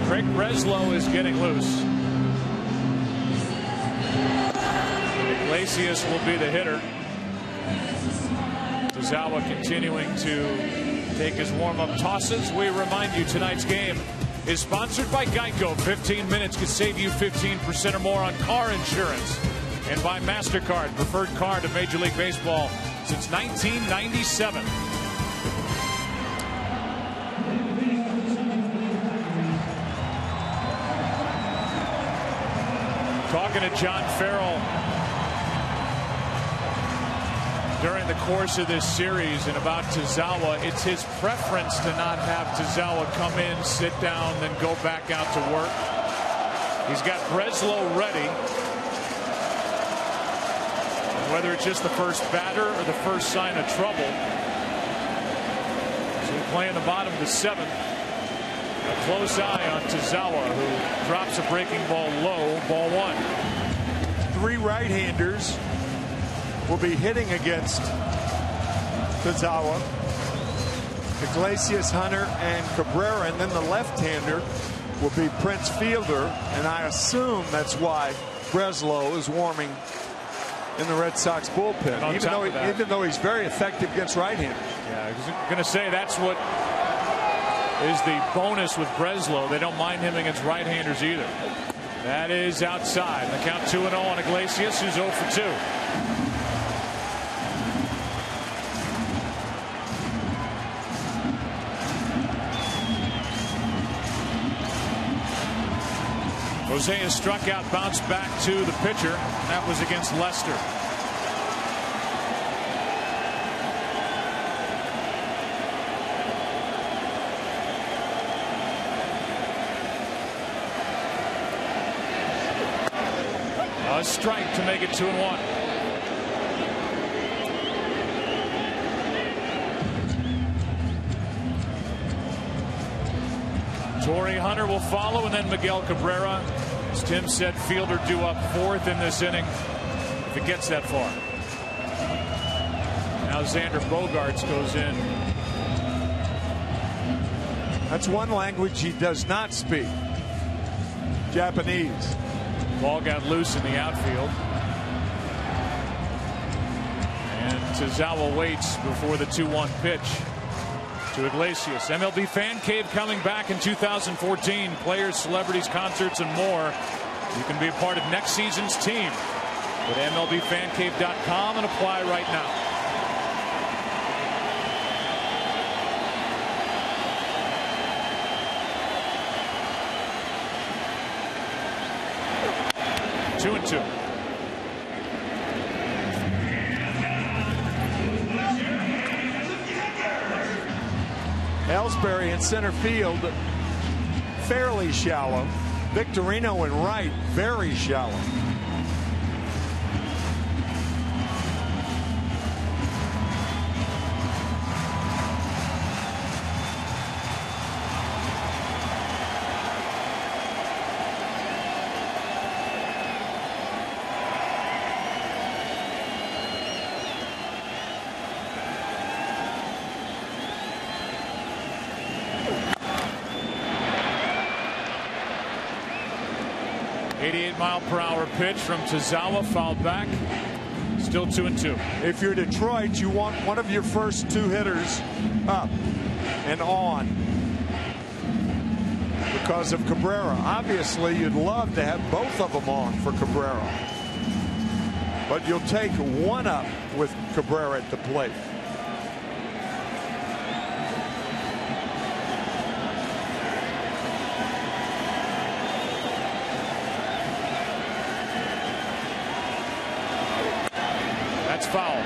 Craig Breslow is getting loose. Iglesias will be the hitter. Tozawa continuing to take his warm-up tosses. We remind you tonight's game is sponsored by Geico. 15 minutes could save you 15% or more on car insurance. And by MasterCard, preferred card of Major League Baseball since 1997. Talking to John Farrell during the course of this series and about Tozawa, it's his preference to not have Tozawa come in, sit down, then go back out to work. He's got Breslow ready. And whether it's just the first batter or the first sign of trouble. So we play in the bottom of the 7th. A close eye on Tozawa, who drops a breaking ball low, ball 1. 3 right-handers will be hitting against Tozawa. Iglesias, Hunter, and Cabrera, and then the left-hander will be Prince Fielder, and I assume that's why Breslow is warming in the Red Sox bullpen, even though he's very effective against right-handers. Yeah, I was going to say that's what is the bonus with Breslow. They don't mind him against right-handers either. That is outside. The count 2-0 on Iglesias, who's 0 for 2. Jose has struck out, bounced back to the pitcher. That was against Lester. A strike to make it 2-1. Torrey Hunter will follow, and then Miguel Cabrera. As Tim said, Fielder due up 4th in this inning if it gets that far. Now Xander Bogaerts goes in. That's one language he does not speak. Japanese. Ball got loose in the outfield. And Tozawa waits before the 2-1 pitch to Iglesias. MLB Fan Cave coming back in 2014. Players, celebrities, concerts, and more. You can be a part of next season's team. Go to MLBFancave.com and apply right now. Two and 2. Ellsbury in center field, fairly shallow. Victorino in right, very shallow. .88 mile per hour pitch from Tozawa, fouled back. Still 2-2. If you're Detroit, you want one of your first two hitters up and on because of Cabrera. Obviously, you'd love to have both of them on for Cabrera, but you'll take one up with Cabrera at the plate. That's foul.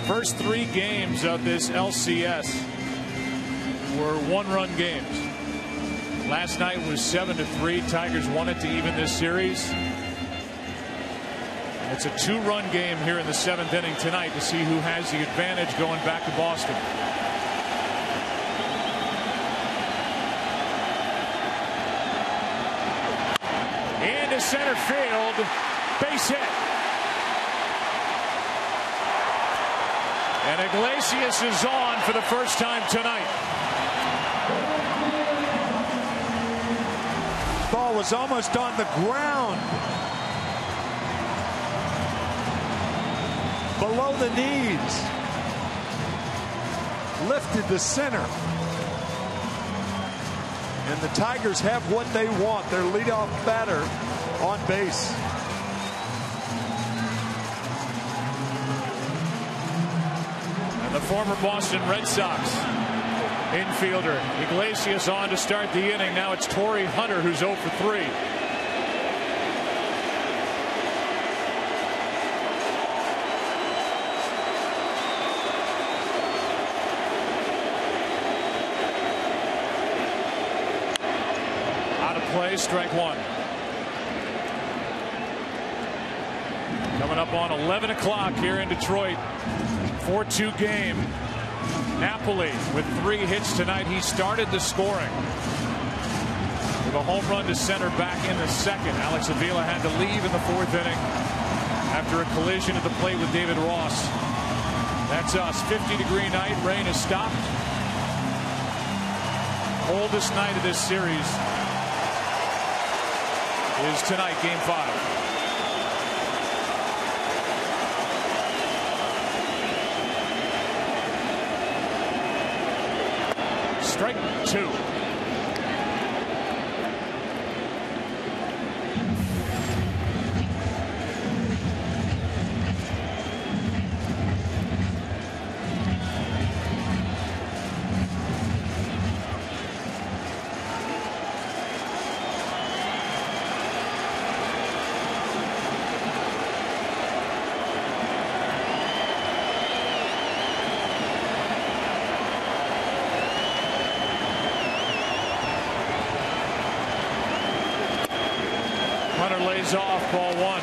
First 3 games of this LCS were 1-run games. Last night was 7-3. Tigers won it to even this series. It's a 2-run game here in the 7th inning tonight to see who has the advantage going back to Boston. Into center field, base hit. And Iglesias is on for the first time tonight. Ball was almost on the ground. Below the knees. Lifted the center. And the Tigers have what they want. Their leadoff batter on base. And the former Boston Red Sox infielder Iglesias on to start the inning. Now it's Torrey Hunter who's 0 for 3. Play, strike 1. Coming up on 11 o'clock here in Detroit. 4-2 game. Napoli with 3 hits tonight. He started the scoring with a home run to center back in the 2nd. Alex Avila had to leave in the 4th inning after a collision at the plate with David Ross. That's us. 50-degree night. Rain has stopped. Coldest night of this series is tonight, game 5. Strike 2. Hunter lays off, ball 1.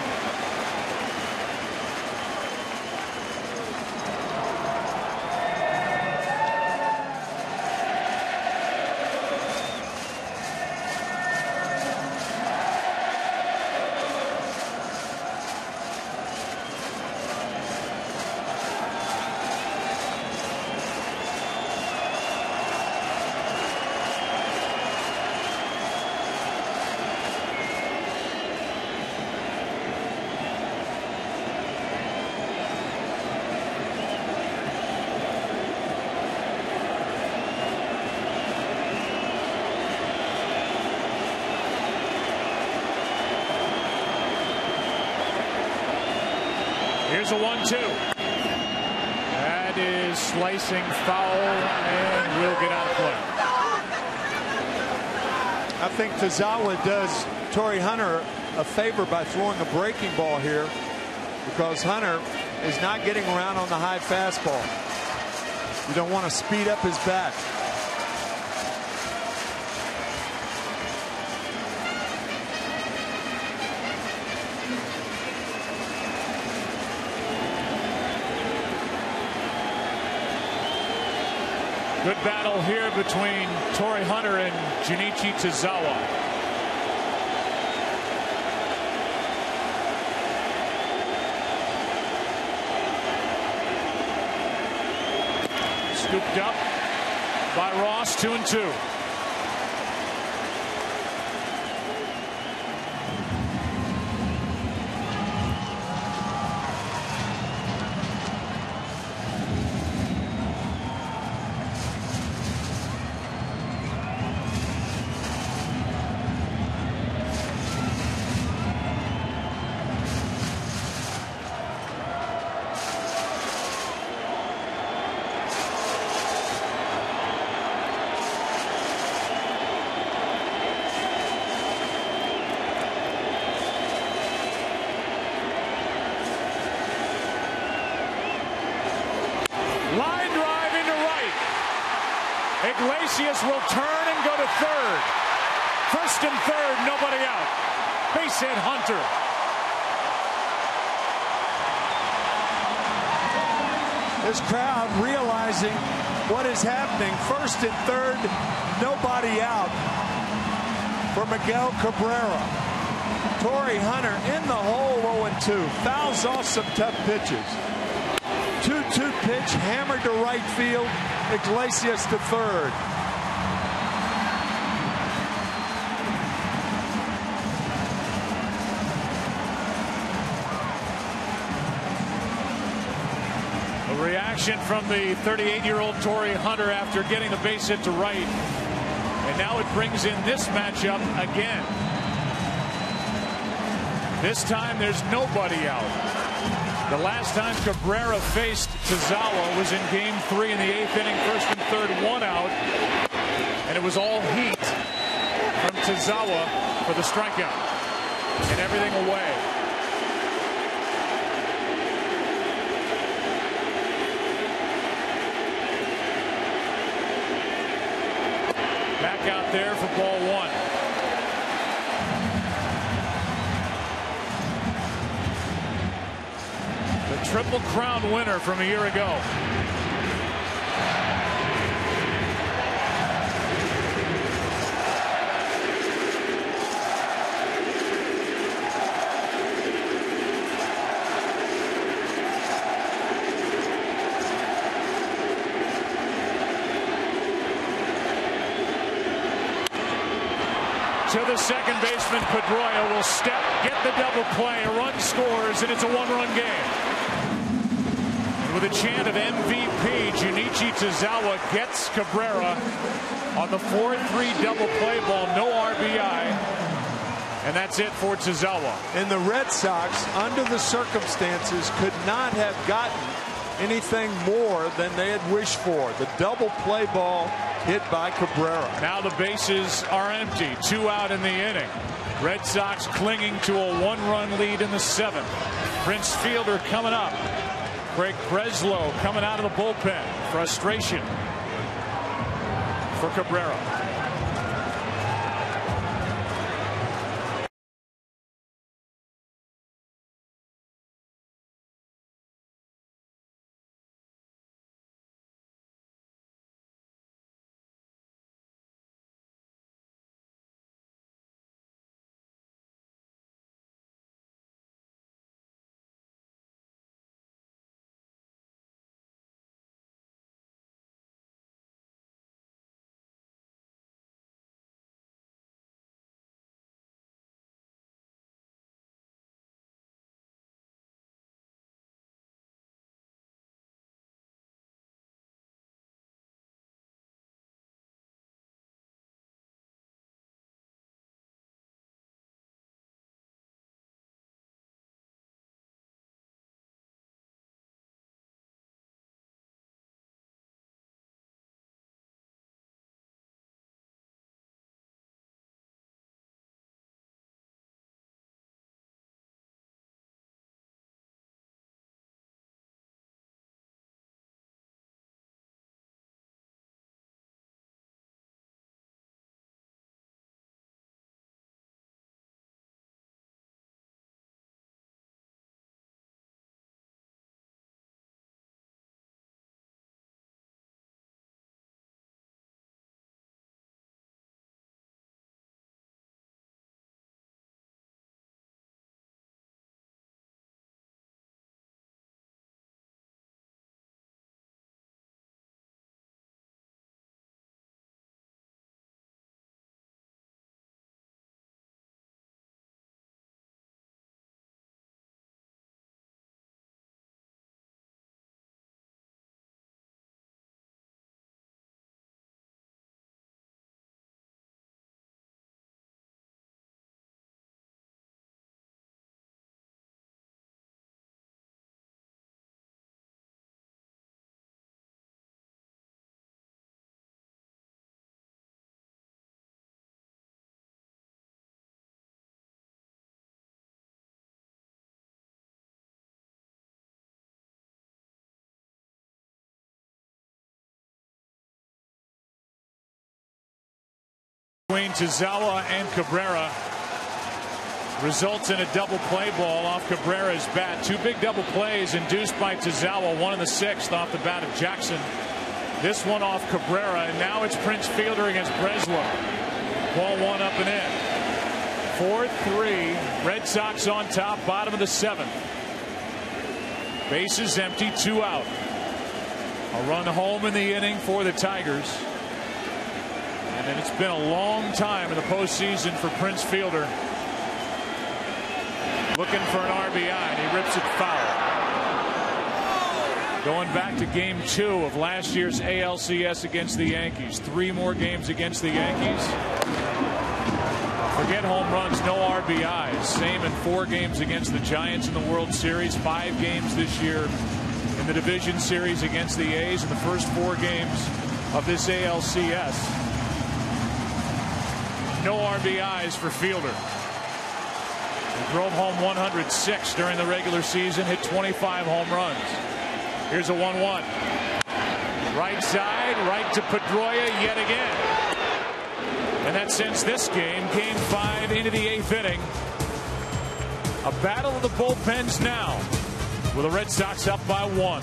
Here's a 1-2. That is slicing foul and will get out of play. I think Tazawa does Torrey Hunter a favor by throwing a breaking ball here because Hunter is not getting around on the high fastball. You don't want to speed up his bat. Good battle here between Torrey Hunter and Junichi Tazawa. Scooped up by Ross, 2-2. Line drive into right. Iglesias will turn and go to third. First and third, nobody out. Base hit Hunter. This crowd realizing what is happening. First and third, nobody out for Miguel Cabrera. Torrey Hunter in the hole, 0-2. Fouls off some tough pitches. 2-2 pitch hammered to right field. Iglesias to third. A reaction from the 38-year-old Torrey Hunter after getting the base hit to right. And now it brings in this matchup again. This time there's nobody out. The last time Cabrera faced Tazawa was in Game 3 in the 8th inning, first and third, 1 out. And it was all heat from Tazawa for the strikeout. And everything away. Back out there for ball 1. Triple Crown winner from a year ago. To the second baseman, Pedroia will step, get the double play, a run scores, and it's a one-run game. With a chant of MVP, Junichi Tazawa gets Cabrera on the 4-3 double play ball, no RBI, and that's it for Tazawa. And the Red Sox, under the circumstances, could not have gotten anything more than they had wished for. The double play ball hit by Cabrera. Now the bases are empty, 2 out in the inning. Red Sox clinging to a 1-run lead in the 7th. Prince Fielder coming up. Craig Breslow coming out of the bullpen. Frustration for Cabrera. between Tazawa and Cabrera results in a double play ball off Cabrera's bat. Two big double plays induced by Tazawa, one in the 6th off the bat of Jackson. This one off Cabrera, and now it's Prince Fielder against Breslow. Ball 1 up and in. 4-3. Red Sox on top, bottom of the 7th. Bases empty, 2 out. A run home in the inning for the Tigers. And it's been a long time in the postseason for Prince Fielder. Looking for an RBI, and he rips it foul. Going back to game 2 of last year's ALCS against the Yankees. 3 more games against the Yankees. Forget home runs, no RBIs. Same in 4 games against the Giants in the World Series. 5 games this year in the division series against the A's in the first 4 games of this ALCS. No RBIs for Fielder. He drove home 106 during the regular season, hit 25 home runs. Here's a 1-1. Right side, right to Pedroia yet again. And that sends this game 5 into the 8th inning. A battle of the bullpens now, with the Red Sox up by 1.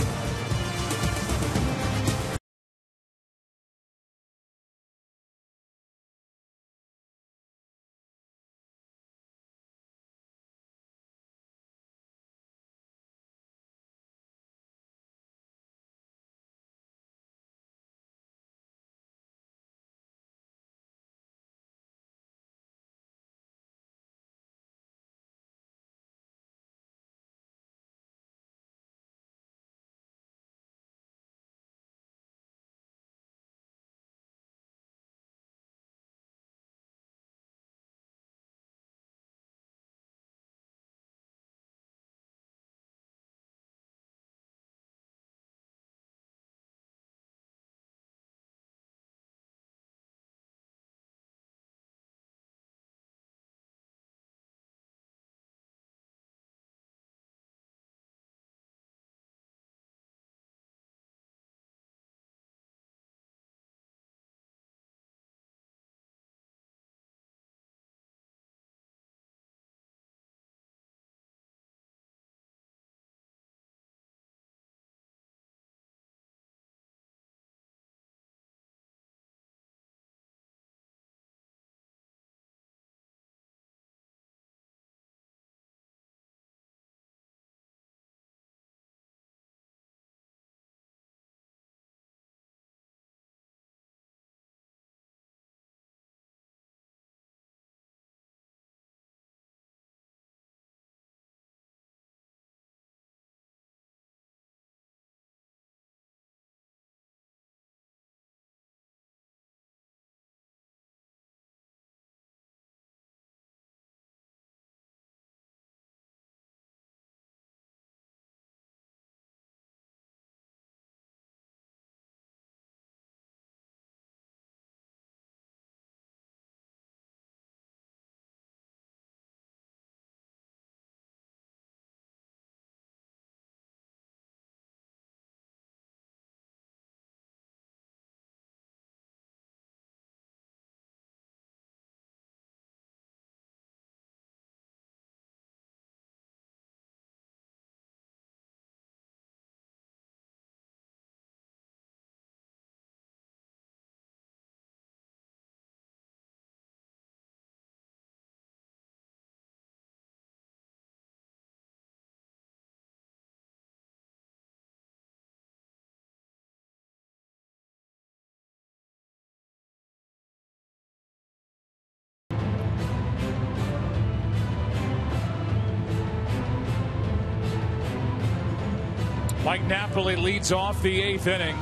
Mike Napoli leads off the 8th inning.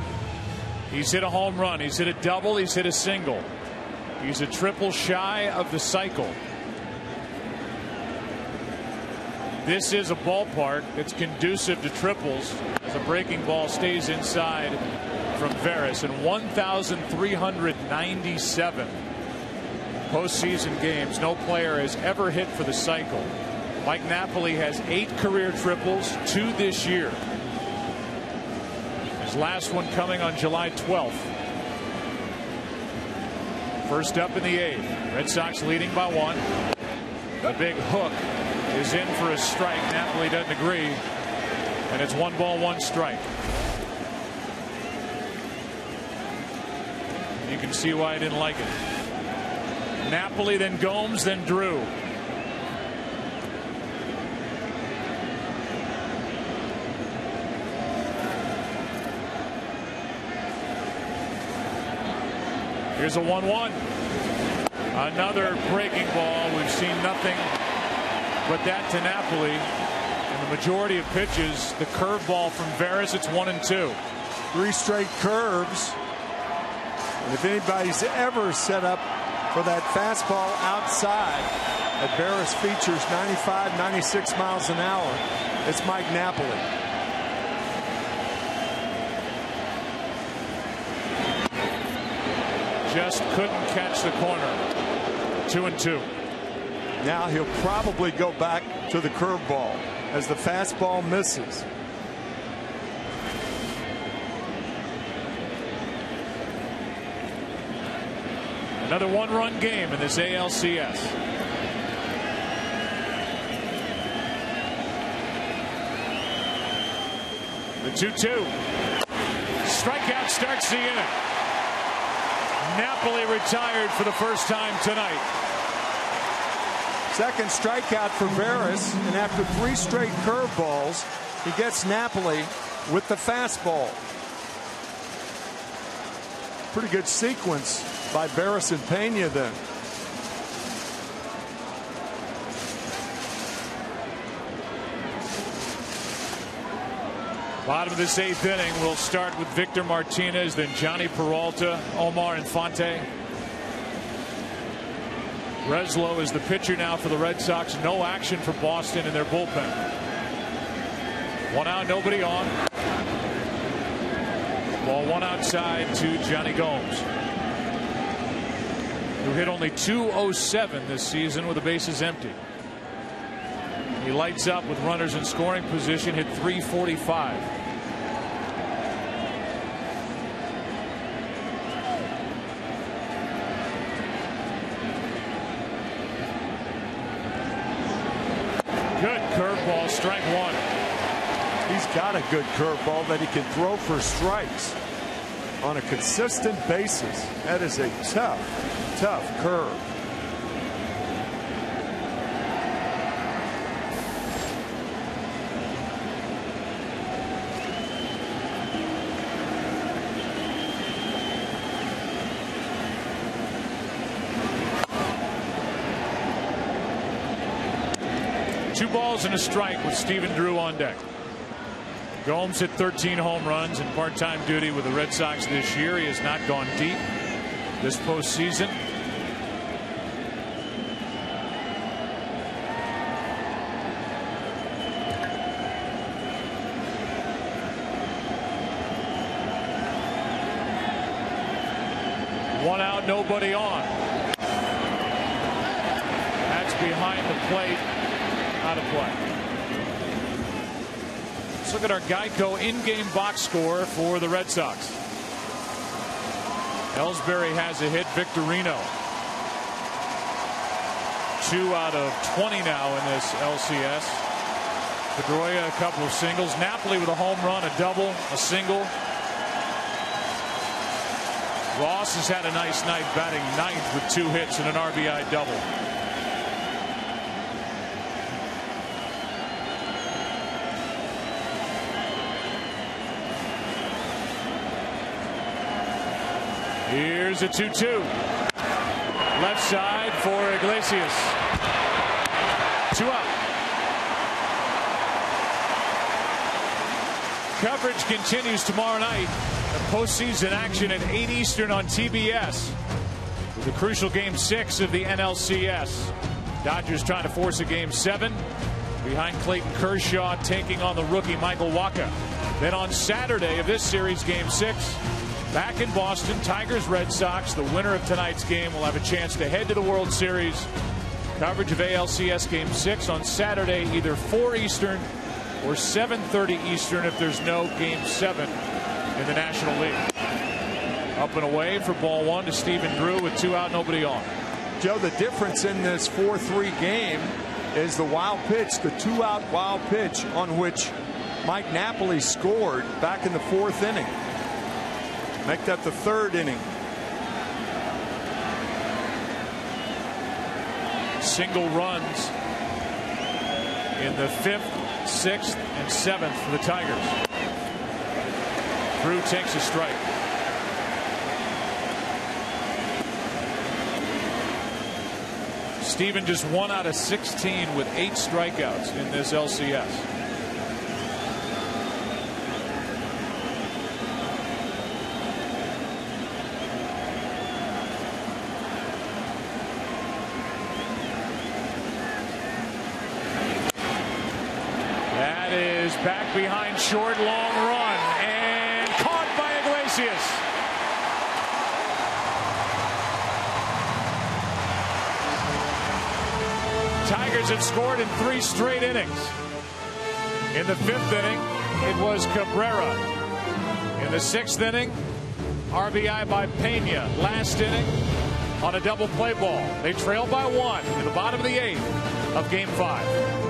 He's hit a home run. He's hit a double. He's hit a single. He's a triple shy of the cycle. This is a ballpark that's conducive to triples as a breaking ball stays inside from Veras. In 1,397 postseason games, no player has ever hit for the cycle. Mike Napoli has 8 career triples, 2 this year. His last one coming on July 12th. First up in the 8th. Red Sox leading by 1. The big hook is in for a strike. Napoli doesn't agree. And it's 1 ball, 1 strike. You can see why I didn't like it. Napoli, then Gomes, then Drew. Here's a 1-1. Another breaking ball. We've seen nothing but that to Napoli. And the majority of pitches, the curveball from Veras, it's 1-2. 3 straight curves. And if anybody's ever set up for that fastball outside that Veras features 95, 96 miles an hour, it's Mike Napoli. Just couldn't catch the corner. 2-2. Now he'll probably go back to the curveball as the fastball misses. Another 1-run game in this ALCS. The 2-2. Strikeout starts the inning. Napoli retired for the first time tonight. Second strikeout for Veras, and after 3 straight curveballs, he gets Napoli with the fastball. Pretty good sequence by Veras and Pena then. Bottom of this 8th inning, we'll start with Victor Martinez, then Johnny Peralta, Omar Infante. Breslow is the pitcher now for the Red Sox. No action for Boston in their bullpen. 1 out, nobody on. Ball 1 outside to Johnny Gomes, who hit only .207 this season with the bases empty. He lights up with runners in scoring position, hit .345. Good curveball, strike 1. He's got a good curveball that he can throw for strikes on a consistent basis. That is a tough curve. Two balls and a strike with Stephen Drew on deck. Gomes hit 13 home runs in part-time duty with the Red Sox this year. He has not gone deep this postseason. One out, nobody on. That's behind the plate, out of play. Let's look at our Geico in-game box score for the Red Sox. Ellsbury has a hit. Victorino 2 out of 20 now in this LCS. Pedroia a couple of singles. Napoli with a home run, a double, a single. Ross has had a nice night, batting 9th with 2 hits and an RBI double. Here's a 2-2. Left side for Iglesias. 2 out. Coverage continues tomorrow night. Postseason action at 8 Eastern on TBS. With the crucial Game 6 of the NLCS. Dodgers trying to force a Game 7. Behind Clayton Kershaw taking on the rookie Michael Wacha. Then on Saturday of this series, Game 6. Back in Boston, Tigers, Red Sox. The winner of tonight's game will have a chance to head to the World Series. Coverage of ALCS Game 6 on Saturday, either 4 Eastern or 7:30 Eastern if there's no Game 7 in the National League. Up and away for ball one to Stephen Drew with 2 out, nobody on. Joe, the difference in this 4-3 game is the wild pitch, the 2-out wild pitch on which Mike Napoli scored back in the 4th inning. Make that the 3rd inning. Single runs in the 5th, 6th, and 7th for the Tigers. Drew takes a strike. Steven just 1 out of 16 with 8 strikeouts in this LCS. That is back behind short, long run, and caught by Iglesias. Tigers have scored in 3 straight innings. In the 5th inning, it was Cabrera. In the 6th inning, RBI by Pena. Last inning, on a double play ball. They trail by 1 in the bottom of the 8th of Game 5.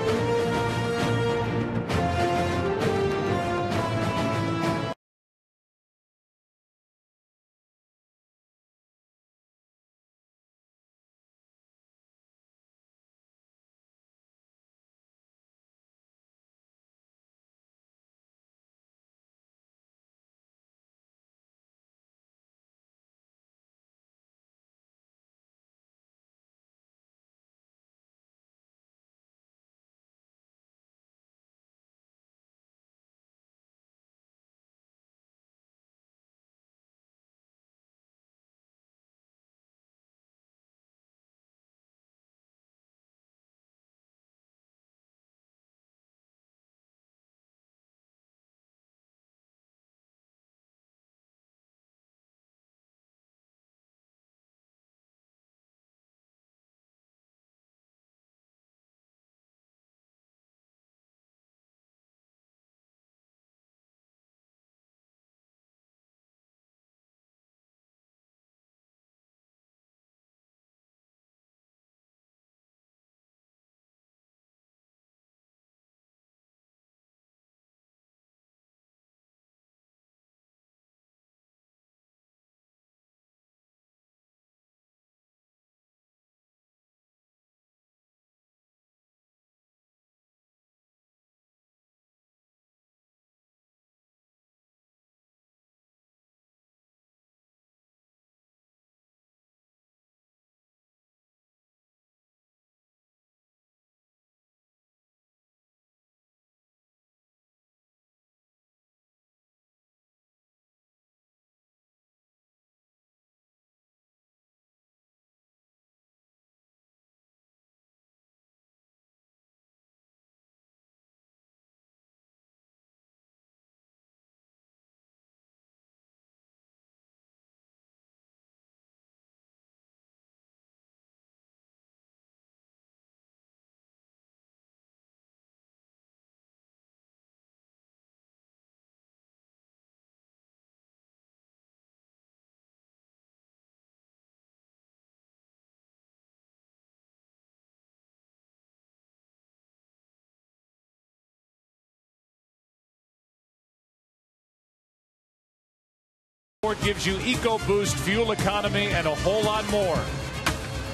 Gives you EcoBoost fuel economy and a whole lot more.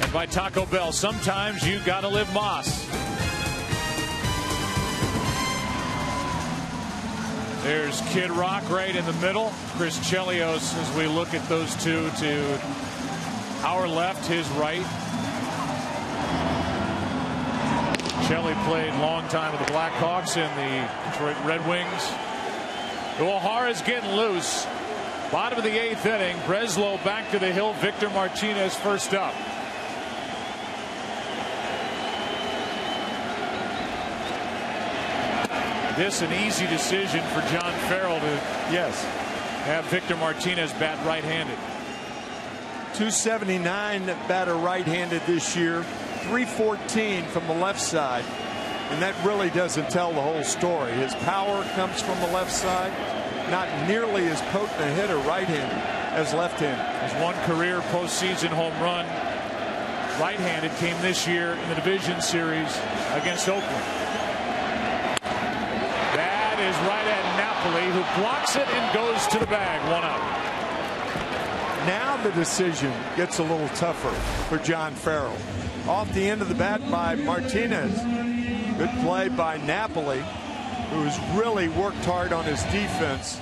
And by Taco Bell, sometimes you gotta live Moss. There's Kid Rock right in the middle. Chris Chelios, as we look at those two to our left, his right. Chelly played long time with the Blackhawks and the Detroit Red Wings. O'Hara's getting loose. Bottom of the 8th inning, Breslow back to the hill. Victor Martinez first up. This an easy decision for John Farrell to have Victor Martinez bat right-handed. 279 batter right-handed this year, 314 from the left side, and that really doesn't tell the whole story. His power comes from the left side. Not nearly as potent a hitter right-handed. as left-handed. His one career postseason home run, right-handed, came this year in the division series against Oakland. That is right at Napoli, who blocks it and goes to the bag. 1 out. Now the decision gets a little tougher for John Farrell. Off the end of the bat by Martinez. Good play by Napoli, who's really worked hard on his defense.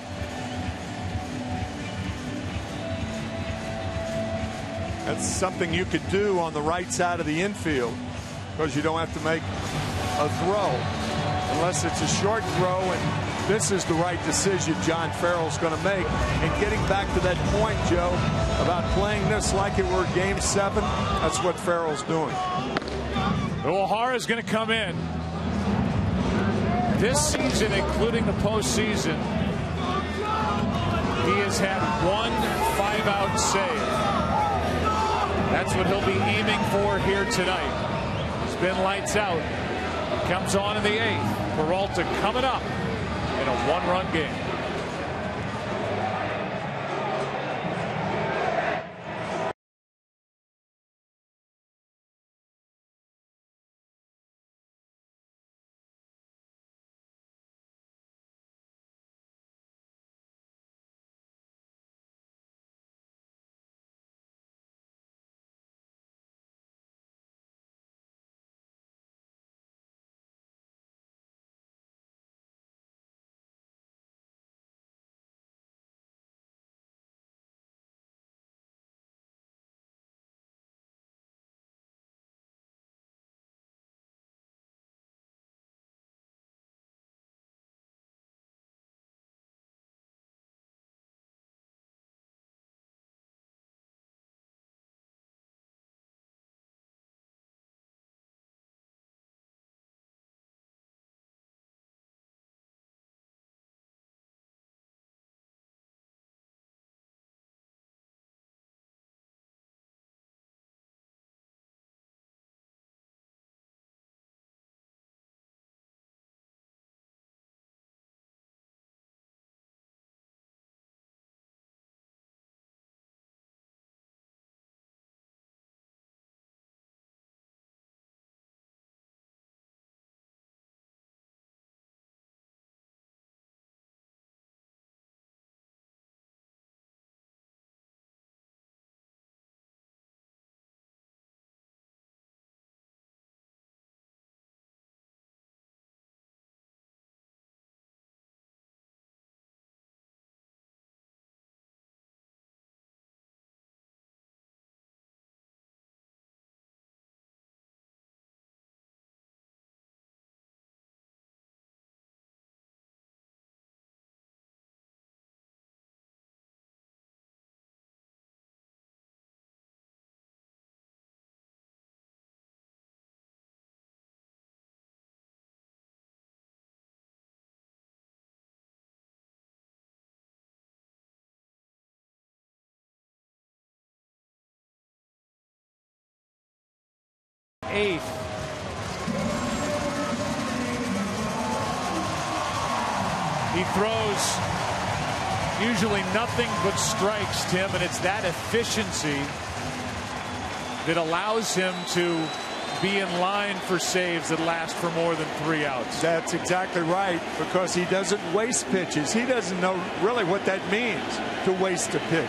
That's something you could do on the right side of the infield, because you don't have to make a throw unless it's a short throw, and this is the right decision John Farrell's going to make. And getting back to that point, Joe, about playing this like it were Game 7, that's what Farrell's doing. O'Hara's going to come in. This season, including the postseason, he has had 1 5-out save. That's what he'll be aiming for here tonight. He's been lights out. Comes on in the 8th. Peralta coming up in a 1-run game. Eighth. He throws usually nothing but strikes, Tim, and it's that efficiency that allows him to be in line for saves that last for more than 3 outs. That's exactly right, because he doesn't waste pitches. He doesn't know really what that means, to waste a pitch.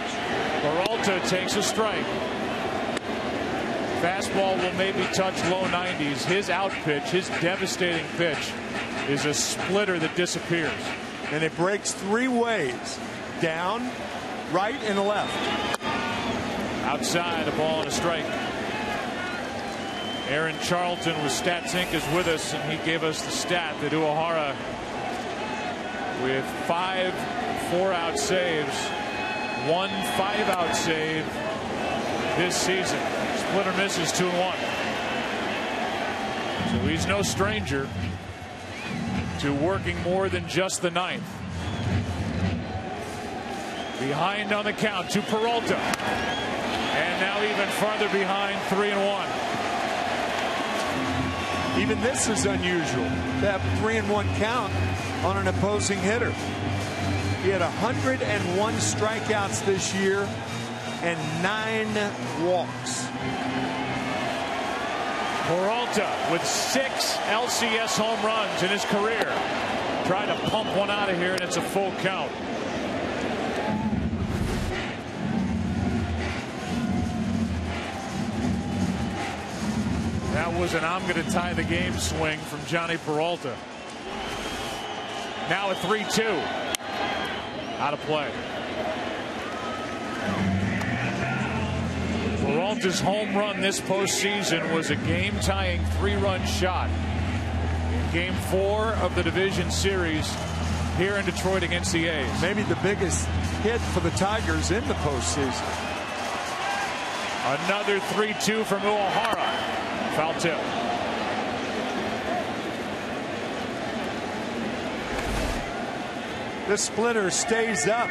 Peralta takes a strike. Fastball will maybe touch low 90s. His out pitch, his devastating pitch, is a splitter that disappears. And it breaks 3 ways: down, right, and left. Outside, a ball and a strike. Aaron Charlton with Stats Inc. is with us, and he gave us the stat that Uehara, with 5 4-out saves, 1 5-out save this season. Splitter misses 2-1. So he's no stranger to working more than just the 9th. Behind on the count to Peralta. And now even farther behind, 3-1. Even this is unusual, to have a 3-1 count on an opposing hitter. He had 101 strikeouts this year and 9 walks. Peralta with 6 LCS home runs in his career. Trying to pump one out of here, and it's a full count. That was an I'm going to tie the game swing from Johnny Peralta. Now a 3-2. Out of play. Peralta's home run this postseason was a game-tying 3-run shot. Game 4 of the division series here in Detroit against the A's. Maybe the biggest hit for the Tigers in the postseason. Another 3-2 from Uehara. Foul tip. The splitter stays up.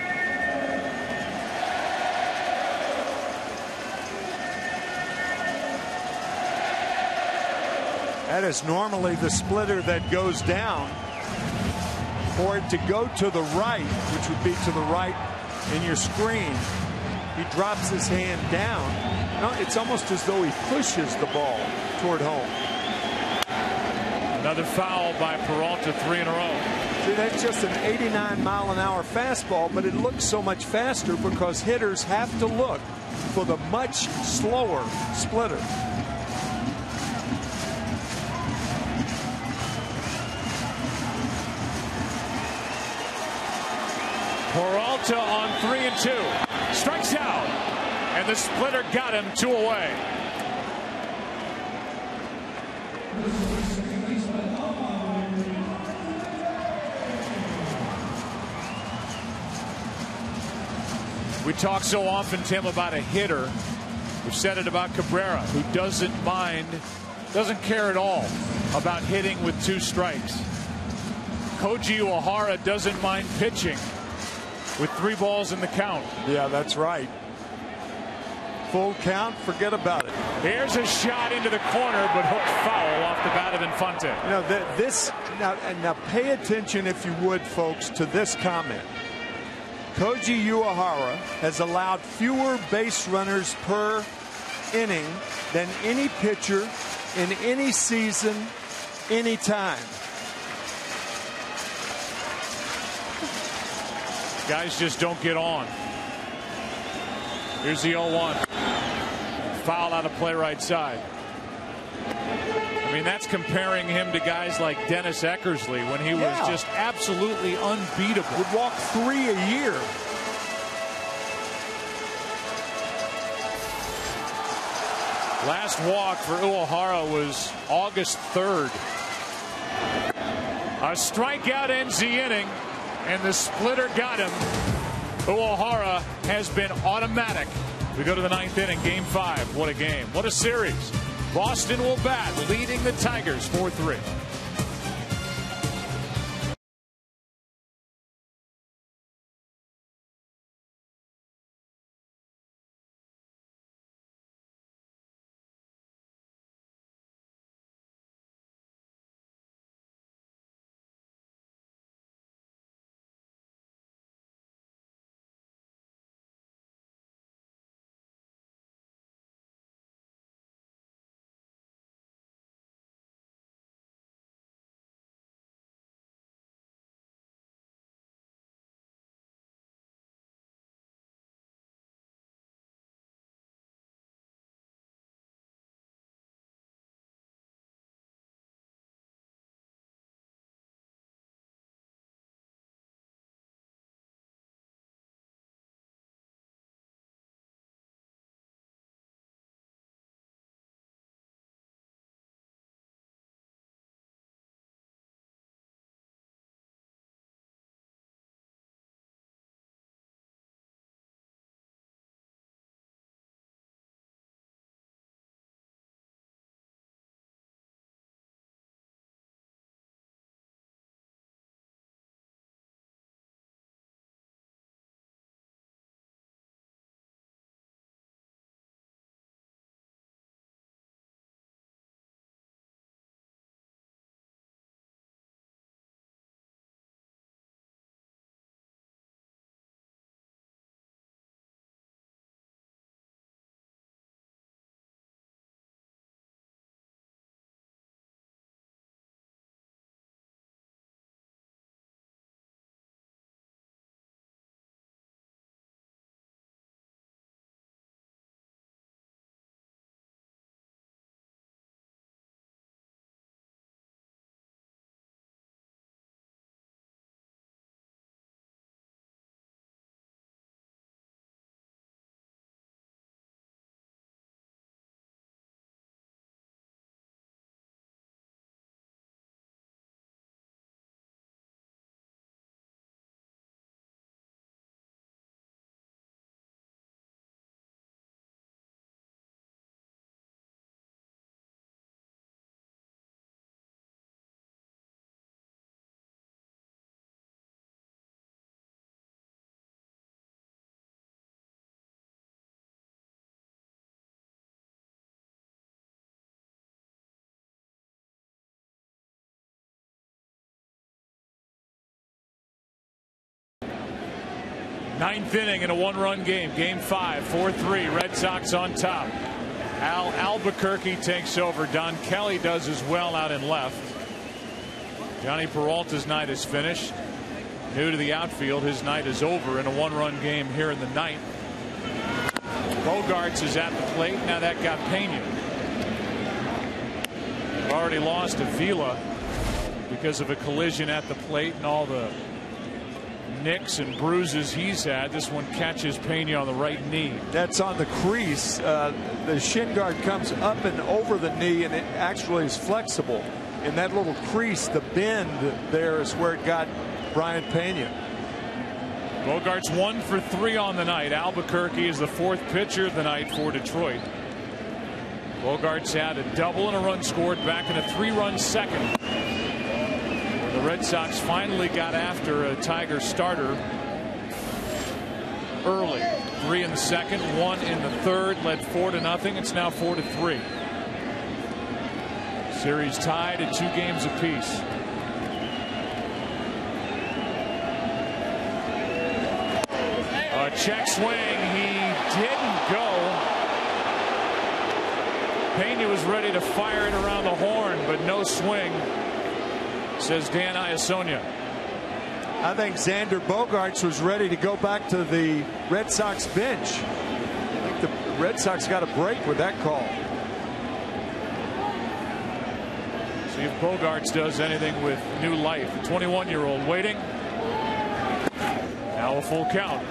That is normally the splitter that goes down. For it to go to the right, which would be to the right in your screen, he drops his hand down. No, it's almost as though he pushes the ball toward home. Another foul by Peralta, 3 in a row. See, that's just an 89-mile-an-hour fastball, but it looks so much faster because hitters have to look for the much slower splitter. Peralta on 3-2. Strikes out. And the splitter got him 2 away. We talk so often, Tim, about a hitter. We've said it about Cabrera, who doesn't care at all about hitting with 2 strikes. Koji Uehara doesn't mind pitching with 3 balls in the count. Yeah, that's right. Full count, forget about it. Here's a shot into the corner, but hooked foul off the bat of Infante. Now pay attention, if you would, folks, to this comment. Koji Uehara has allowed fewer base runners per inning than any pitcher in any season, any time. Guys just don't get on. Here's the 0-1. Foul out of play right side. I mean, that's comparing him to guys like Dennis Eckersley when he was just absolutely unbeatable. Would walk 3 a year. Last walk for Uehara was August 3rd. A strikeout ends the inning, and the splitter got him. Uehara has been automatic. We go to the 9th inning, game 5. What a game. What a series. Boston will bat, leading the Tigers 4-3. Ninth inning in a one-run game. Game 5, 4-3. Red Sox on top. Albuquerque takes over. Don Kelly does as well out in left. Johnny Peralta's night is finished. New to the outfield, his night is over in a one-run game here in the ninth. Bogarts is at the plate. Now that got Pena. Already lost Avila because of a collision at the plate and all the nicks and bruises he's had. This one catches Pena on the right knee. That's on the crease. The shin guard comes up and over the knee, and it actually is flexible. In that little crease, the bend there is where it got Brian Pena. Bogarts 1 for 3 on the night. Albuquerque is the 4th pitcher of the night for Detroit. Bogarts had a double and a run scored back in a 3-run second. The Red Sox finally got after a Tiger starter early. 3 in the second, 1 in the third, led 4-0. It's now 4-3. Series tied at 2 games apiece. A check swing. He didn't go. Pena was ready to fire it around the horn, but no swing, says Dan Iasonia. I think Xander Bogaerts was ready to go back to the Red Sox bench. I think the Red Sox got a break with that call. See if Bogarts does anything with new life. The 21-year-old waiting. Now a full count.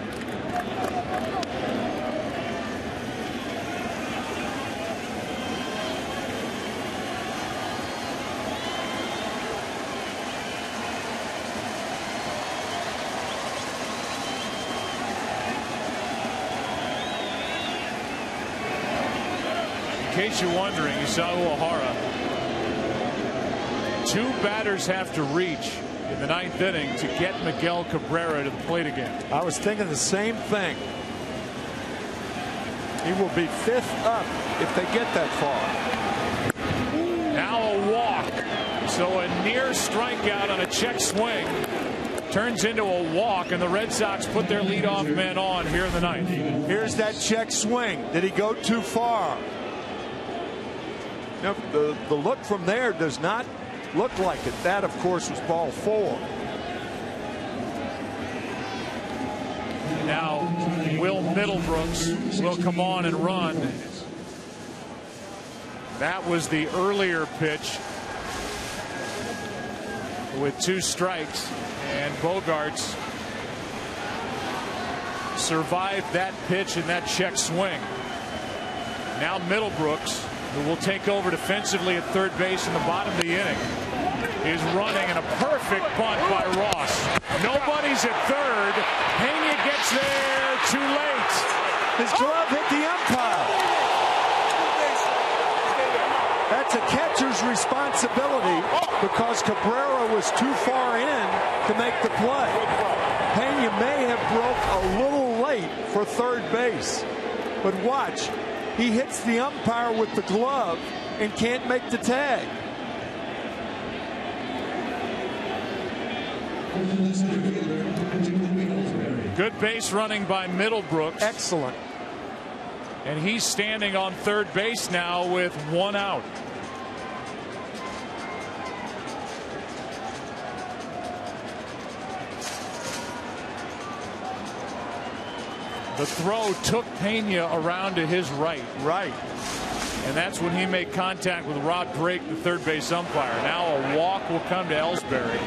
In case you're wondering, Isao O'Hara, 2 batters have to reach in the 9th inning to get Miguel Cabrera to the plate again. I was thinking the same thing. He will be 5th up if they get that far. Now a walk. So a near strikeout on a check swing turns into a walk, and the Red Sox put their leadoff man on here in the 9th. Here's that check swing. Did he go too far? No, the look from there does not look like it. That, of course, was ball 4. Now Will Middlebrooks will come on and run. That was the earlier pitch with 2 strikes, and Bogarts survived that pitch and that check swing. Now Middlebrooks, who will take over defensively at third base in the bottom of the inning, is running, and a perfect bunt by Ross. Nobody's at third. Pena gets there too late. His glove hit the umpire. That's a catcher's responsibility because Cabrera was too far in to make the play. Pena may have broke a little late for third base, but watch. He hits the umpire with the glove and can't make the tag. Good base running by Middlebrooks. Excellent. And he's standing on third base now with 1 out. The throw took Pena around to his right. Right. And that's when he made contact with Rod Drake, the third base umpire. Now a walk will come to Ellsbury.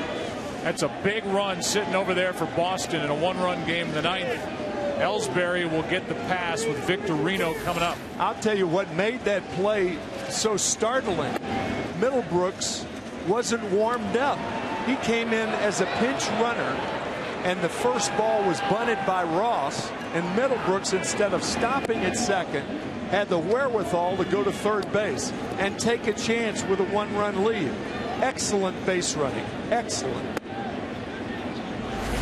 That's a big run sitting over there for Boston in a 1-run game in the 9th. Ellsbury will get the pass with Victorino coming up. I'll tell you what made that play so startling. Middlebrooks wasn't warmed up. He came in as a pinch runner, and the first ball was bunted by Ross, and Middlebrooks, instead of stopping at second, had the wherewithal to go to third base and take a chance with a 1-run lead. Excellent base running. Excellent.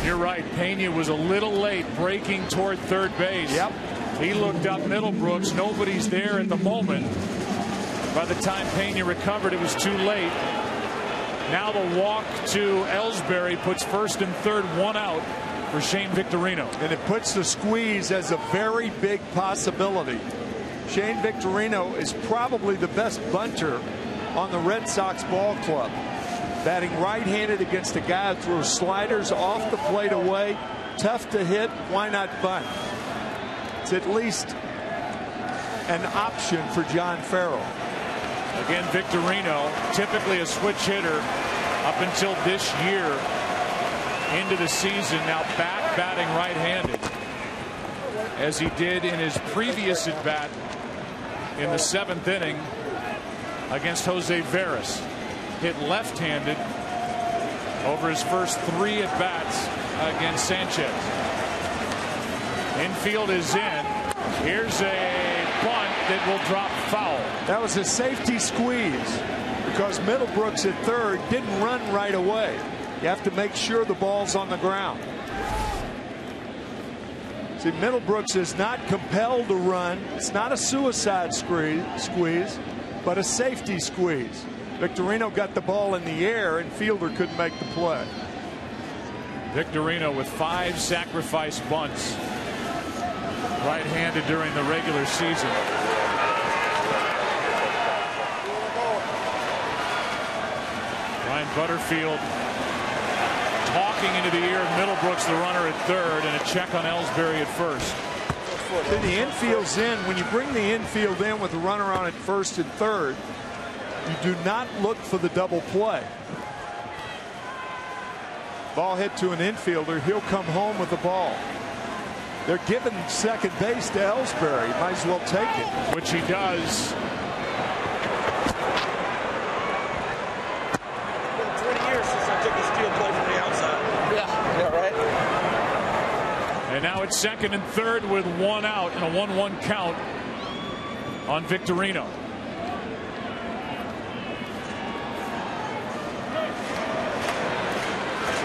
You're right. Pena was a little late breaking toward third base. Yep. He looked up Middlebrooks. Nobody's there at the moment. By the time Pena recovered, it was too late. Now the walk to Ellsbury puts first and third 1 out. for Shane Victorino. And it puts the squeeze as a very big possibility. Shane Victorino is probably the best bunter on the Red Sox ball club. Batting right-handed against a guy who throws sliders off the plate away. Tough to hit. Why not bunt? It's at least an option for John Farrell. Again, Victorino, typically a switch hitter up until this year into the season. Now back batting right-handed, as he did in his previous at-bat in the 7th inning against Jose Veras. Hit left-handed over his first 3 at-bats against Sanchez. Infield is in. Here's a bunt that will drop foul. That was a safety squeeze because Middlebrooks at third didn't run right away. You have to make sure the ball's on the ground. See, Middlebrooks is not compelled to run. It's not a suicide squeeze, but a safety squeeze. Victorino got the ball in the air and fielder couldn't make the play. Victorino with 5 sacrifice bunts right-handed during the regular season. Ryan Butterfield talking into the ear of Middlebrooks, the runner at third, and a check on Ellsbury at first. Then the infield's in. When you bring the infield in with the runner on at first and third, you do not look for the double play. Ball hit to an infielder. He'll come home with the ball. They're giving second base to Ellsbury. Might as well take it. Which he does. It's been 20 years since I took a steal play from the outside. Yeah, right. And now it's second and third with 1 out and a 1-1 count on Victorino.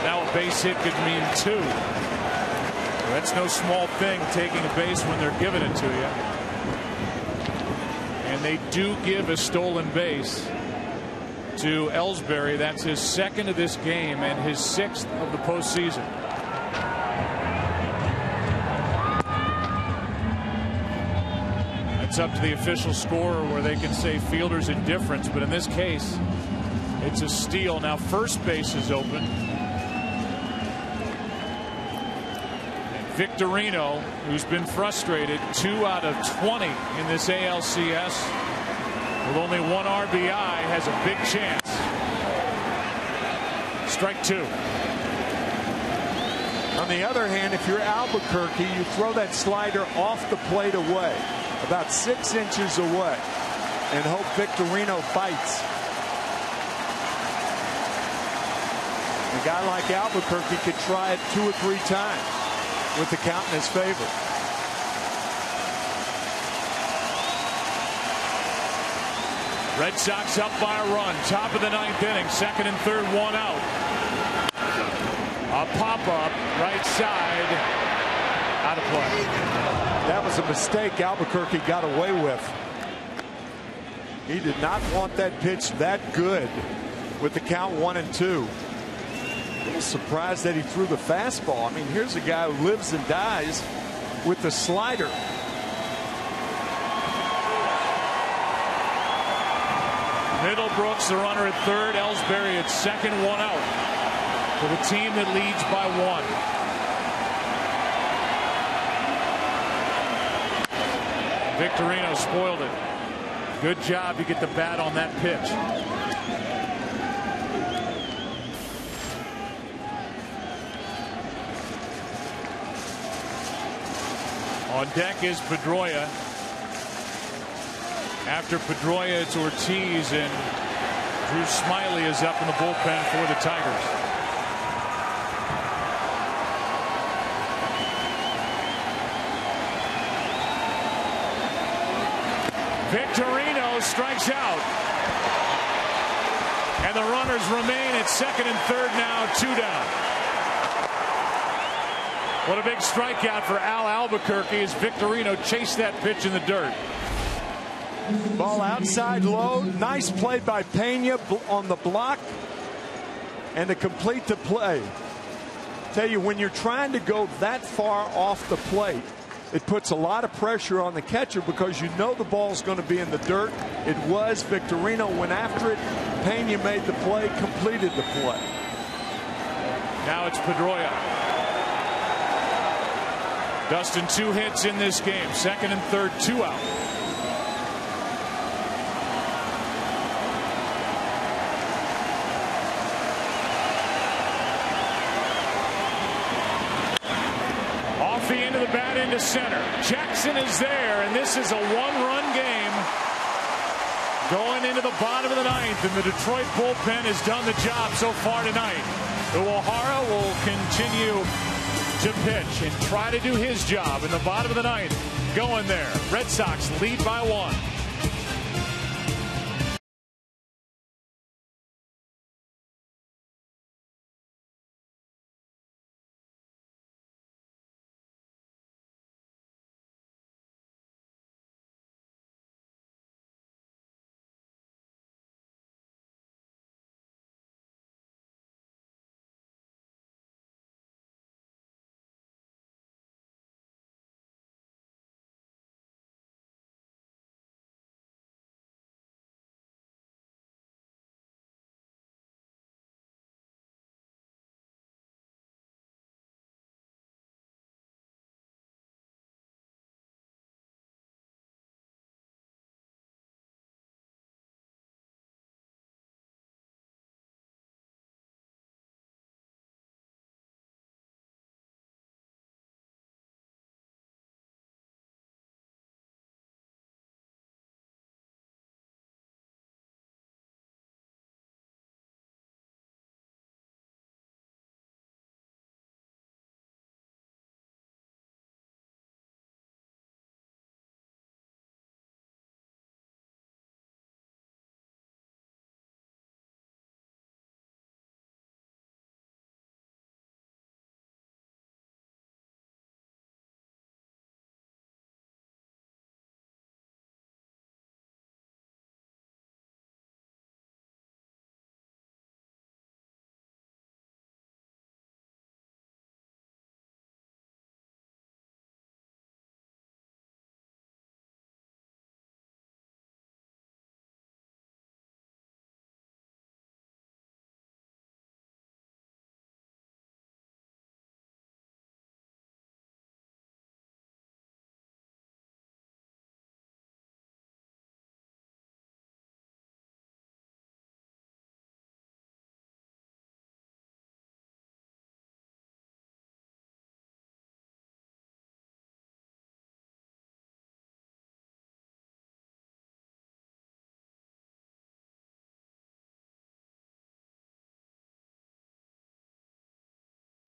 Now a base hit could mean 2. That's no small thing, taking a base when they're giving it to you. And they do give a stolen base to Ellsbury. That's his 2nd of this game and his 6th of the postseason. It's up to the official scorer where they can say fielder's indifference, but in this case it's a steal. Now first base is open. Victorino, who's been frustrated, 2 out of 20 in this ALCS, with only 1 RBI, has a big chance. Strike 2. On the other hand, if you're Albuquerque, you throw that slider off the plate away, about 6 inches away, and hope Victorino bites. A guy like Albuquerque could try it 2 or 3 times with the count in his favor. Red Sox up by a run, top of the 9th inning, 2nd and 3rd, 1 out. A pop-up, right side, out of play. That was a mistake Albuquerque got away with. He did not want that pitch that good with the count 1-2. A little surprised that he threw the fastball. I mean, here's a guy who lives and dies with the slider. Middlebrooks, the runner at third, Ellsbury at second, 1 out for the team that leads by 1. Victorino spoiled it. Good job to get the bat on that pitch. On deck is Pedroia. After Pedroia, it's Ortiz, and Drew Smiley is up in the bullpen for the Tigers. Victorino strikes out. And the runners remain at second and third now, 2 down. What a big strikeout for Al Albuquerque as Victorino chased that pitch in the dirt. Ball outside low. Nice play by Pena on the block. And to complete the play, tell you, when you're trying to go that far off the plate, it puts a lot of pressure on the catcher because you know the ball's going to be in the dirt. It was. Victorino went after it. Pena made the play, completed the play. Now it's Pedroia. Dustin, 2 hits in this game. Second and third, 2 out. Off the end of the bat into center. Jackson is there, and this is a 1-run game going into the bottom of the 9th, and the Detroit bullpen has done the job so far tonight. Uehara will continue to pitch and try to do his job in the bottom of the 9th. Going there. Red Sox lead by 1.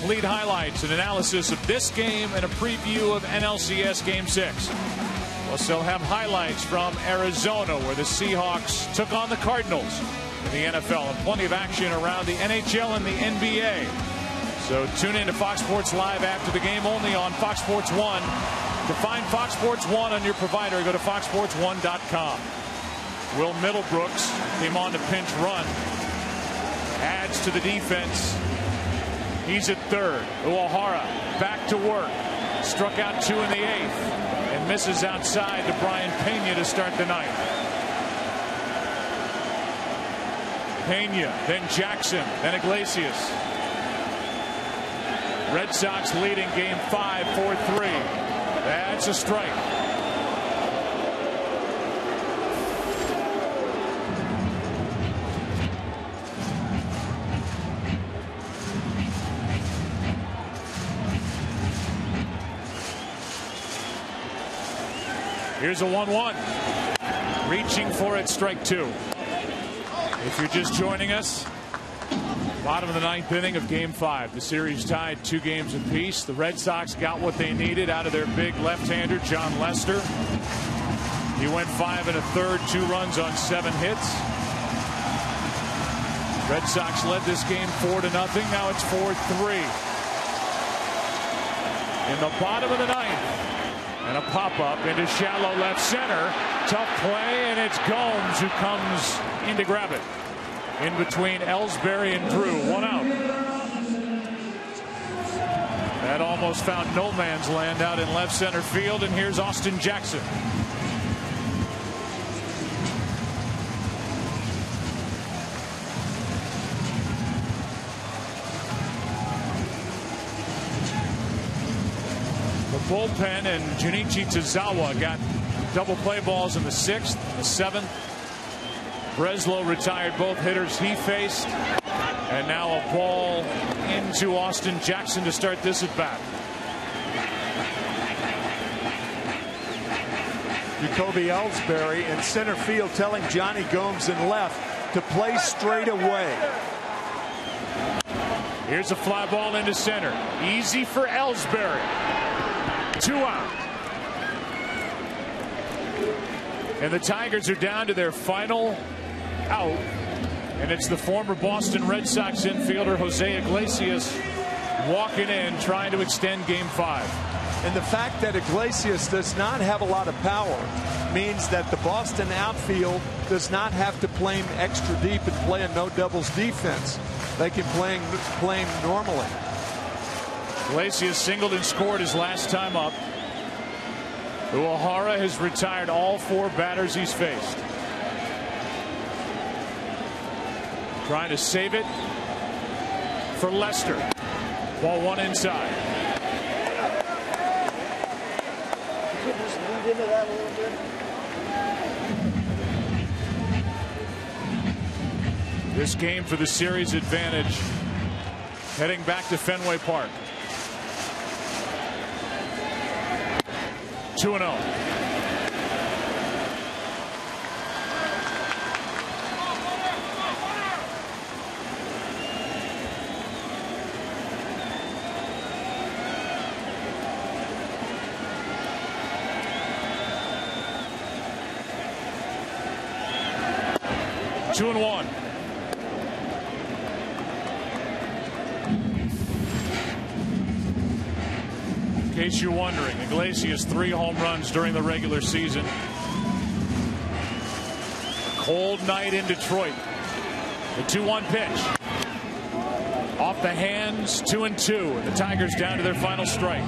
Lead highlights and analysis of this game and a preview of NLCS Game 6. We'll also have highlights from Arizona, where the Seahawks took on the Cardinals in the NFL, and plenty of action around the NHL and the NBA. So tune in to Fox Sports Live after the game, only on Fox Sports 1. To find Fox Sports 1 on your provider, go to foxsports1.com. Will Middlebrooks came on to pinch run. Adds to the defense. He's at third. Uehara back to work. Struck out 2 in the 8th and misses outside to Brian Pena to start the 9th. Pena, then Jackson, then Iglesias. Red Sox leading game 5, 4-3. That's a strike. Here's a 1-1. Reaching for it, strike 2. If you're just joining us, bottom of the 9th inning of game 5. The series tied 2 games apiece. The Red Sox got what they needed out of their big left-hander, John Lester. He went 5 1/3, 2 runs on 7 hits. Red Sox led this game 4-0. Now it's 4-3. In the bottom of the 9th. And a pop-up into shallow left center. Tough play, and it's Gomes who comes in to grab it. In between Ellsbury and Drew. 1 out. That almost found no man's land out in left center field, and here's Austin Jackson. The bullpen and Junichi Tozawa got double play balls in the 6th, the 7th. Breslow retired both hitters he faced. And now a ball into Austin Jackson to start this at bat. Jacoby Ellsbury in center field telling Johnny Gomes in left to play straight away. Here's a fly ball into center. Easy for Ellsbury. 2 out. And the Tigers are down to their final out. And it's the former Boston Red Sox infielder Jose Iglesias walking in, trying to extend Game 5. And the fact that Iglesias does not have a lot of power means that the Boston outfield does not have to play him extra deep and play a no doubles defense. They can play him normally. Iglesias singled and scored his last time up. Uehara has retired all 4 batters he's faced. Trying to save it for Lester. Ball 1 inside. Just lead into that a little bit. This game for the series advantage. Heading back to Fenway Park. 2-0. 2-1. In case you're wondering, Iglesias 3 home runs during the regular season. Cold night in Detroit. The 2-1 pitch. Off the hands, 2-2. The Tigers down to their final strike.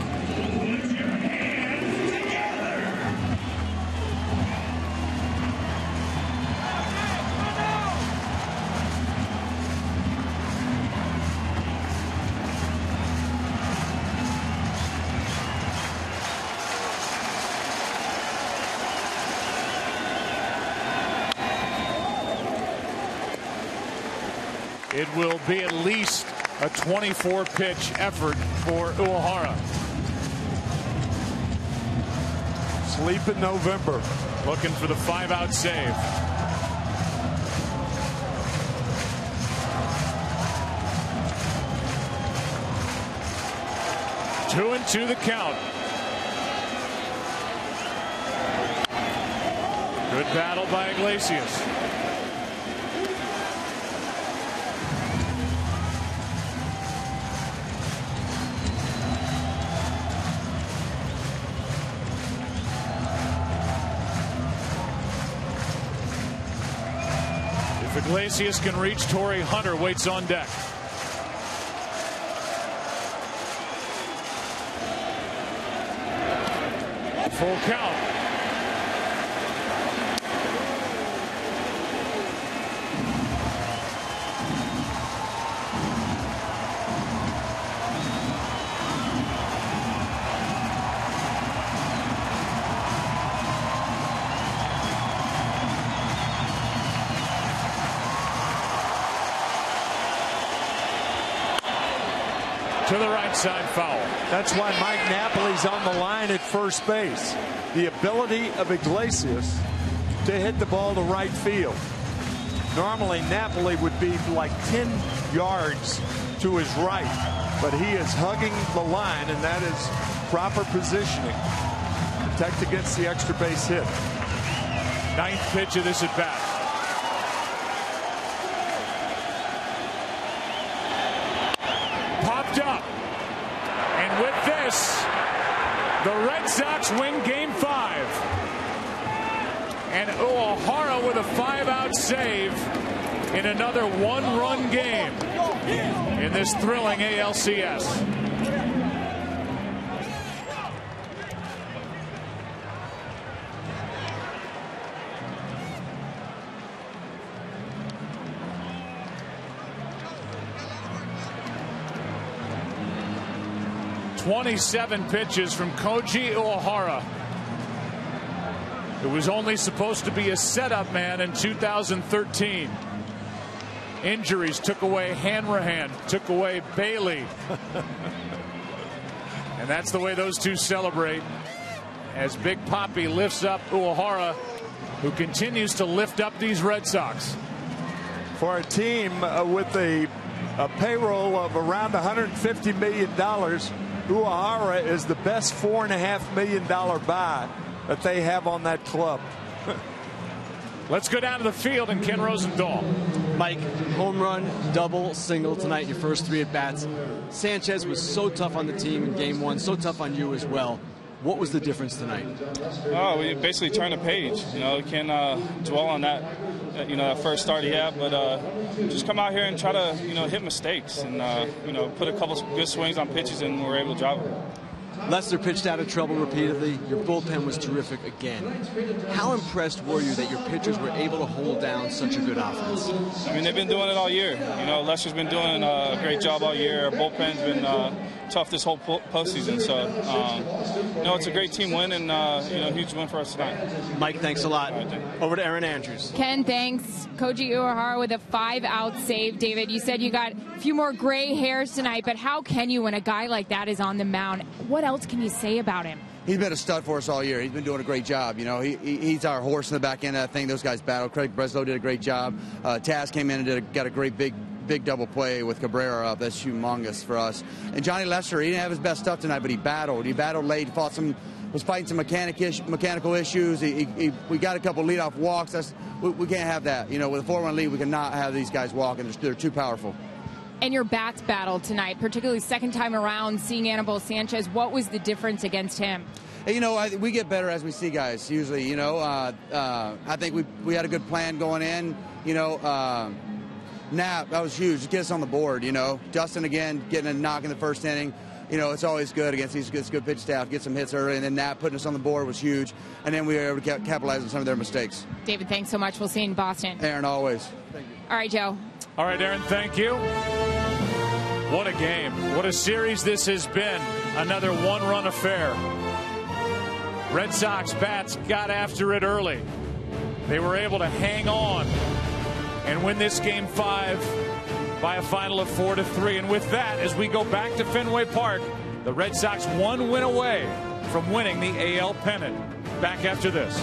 It will be at least a 24-pitch effort for Uehara. Sleep in November. Looking for the 5-out save. Two and two the count. Good battle by Iglesias. If Iglesias can reach, Torrey Hunter waits on deck. Full count. To the right side, foul. That's why Mike Napoli's on the line at first base. The ability of Iglesias to hit the ball to right field. Normally Napoli would be like 10 yards to his right, but he is hugging the line, and that is proper positioning. Protect against the extra base hit. Ninth pitch of this at bat. Popped up. And with this, the Red Sox win Game 5. And Uehara with a 5-out save in another one-run game in this thrilling ALCS. 27 pitches from Koji Uehara, who was only supposed to be a setup man in 2013. Injuries took away Hanrahan, took away Bailey. And that's the way those two celebrate as Big Papi lifts up Uehara, who continues to lift up these Red Sox. For a team with a payroll of around $150 million, Uehara is the best $4.5 million buy that they have on that club. Let's go down to the field and Ken Rosenthal. Mike, home run, double, single tonight, your first 3 at-bats. Sanchez was so tough on the team in game 1, so tough on you as well. What was the difference tonight? Oh, we basically turned the page. You know, we can dwell on that, you know, that first start he had, but just come out here and try to, you know, hit mistakes and, you know, put a couple good swings on pitches and we're able to drive it. Lester pitched out of trouble repeatedly. Your bullpen was terrific again. How impressed were you that your pitchers were able to hold down such a good offense? I mean, they've been doing it all year. You know, Lester's been doing a great job all year. Our bullpen's been tough this whole postseason. So, you know, it's a great team win and, you know, huge win for us tonight. Mike, thanks a lot. Over to Aaron Andrews. Ken, thanks. Koji Uehara with a 5-out save. David, you said you got a few more gray hairs tonight, but how can you when a guy like that is on the mound? What else can you say about him? He's been a stud for us all year. He's been doing a great job. You know, he's our horse in the back end of that thing. Those guys battled. Craig Breslow did a great job. Taz came in and got a great big double play with Cabrera up. That's humongous for us. And Johnny Lester, he didn't have his best stuff tonight, but he battled. He battled late, was fighting some mechanical issues. We got a couple leadoff walks. We can't have that. You know, with a 4-1 lead, we cannot have these guys walking. They're too powerful. And your bats battle tonight, particularly second time around, seeing Anibal Sanchez. What was the difference against him? Hey, you know, we get better as we see guys, usually. You know, I think we had a good plan going in. You know, Nap, that was huge. Just get us on the board, you know. Dustin, again, getting a knock in the first inning. You know, it's always good against these good pitch staff. Get some hits early, and then Nap putting us on the board was huge. And then we were able to capitalize on some of their mistakes. David, thanks so much. We'll see you in Boston. Aaron, always. Thank you. All right, Joe. All right, Aaron, thank you. What a game. What a series this has been. Another one-run affair. Red Sox bats got after it early. They were able to hang on and win this game 5 by a final of 4-3. And with that, as we go back to Fenway Park, the Red Sox 1 win away from winning the AL pennant. Back after this.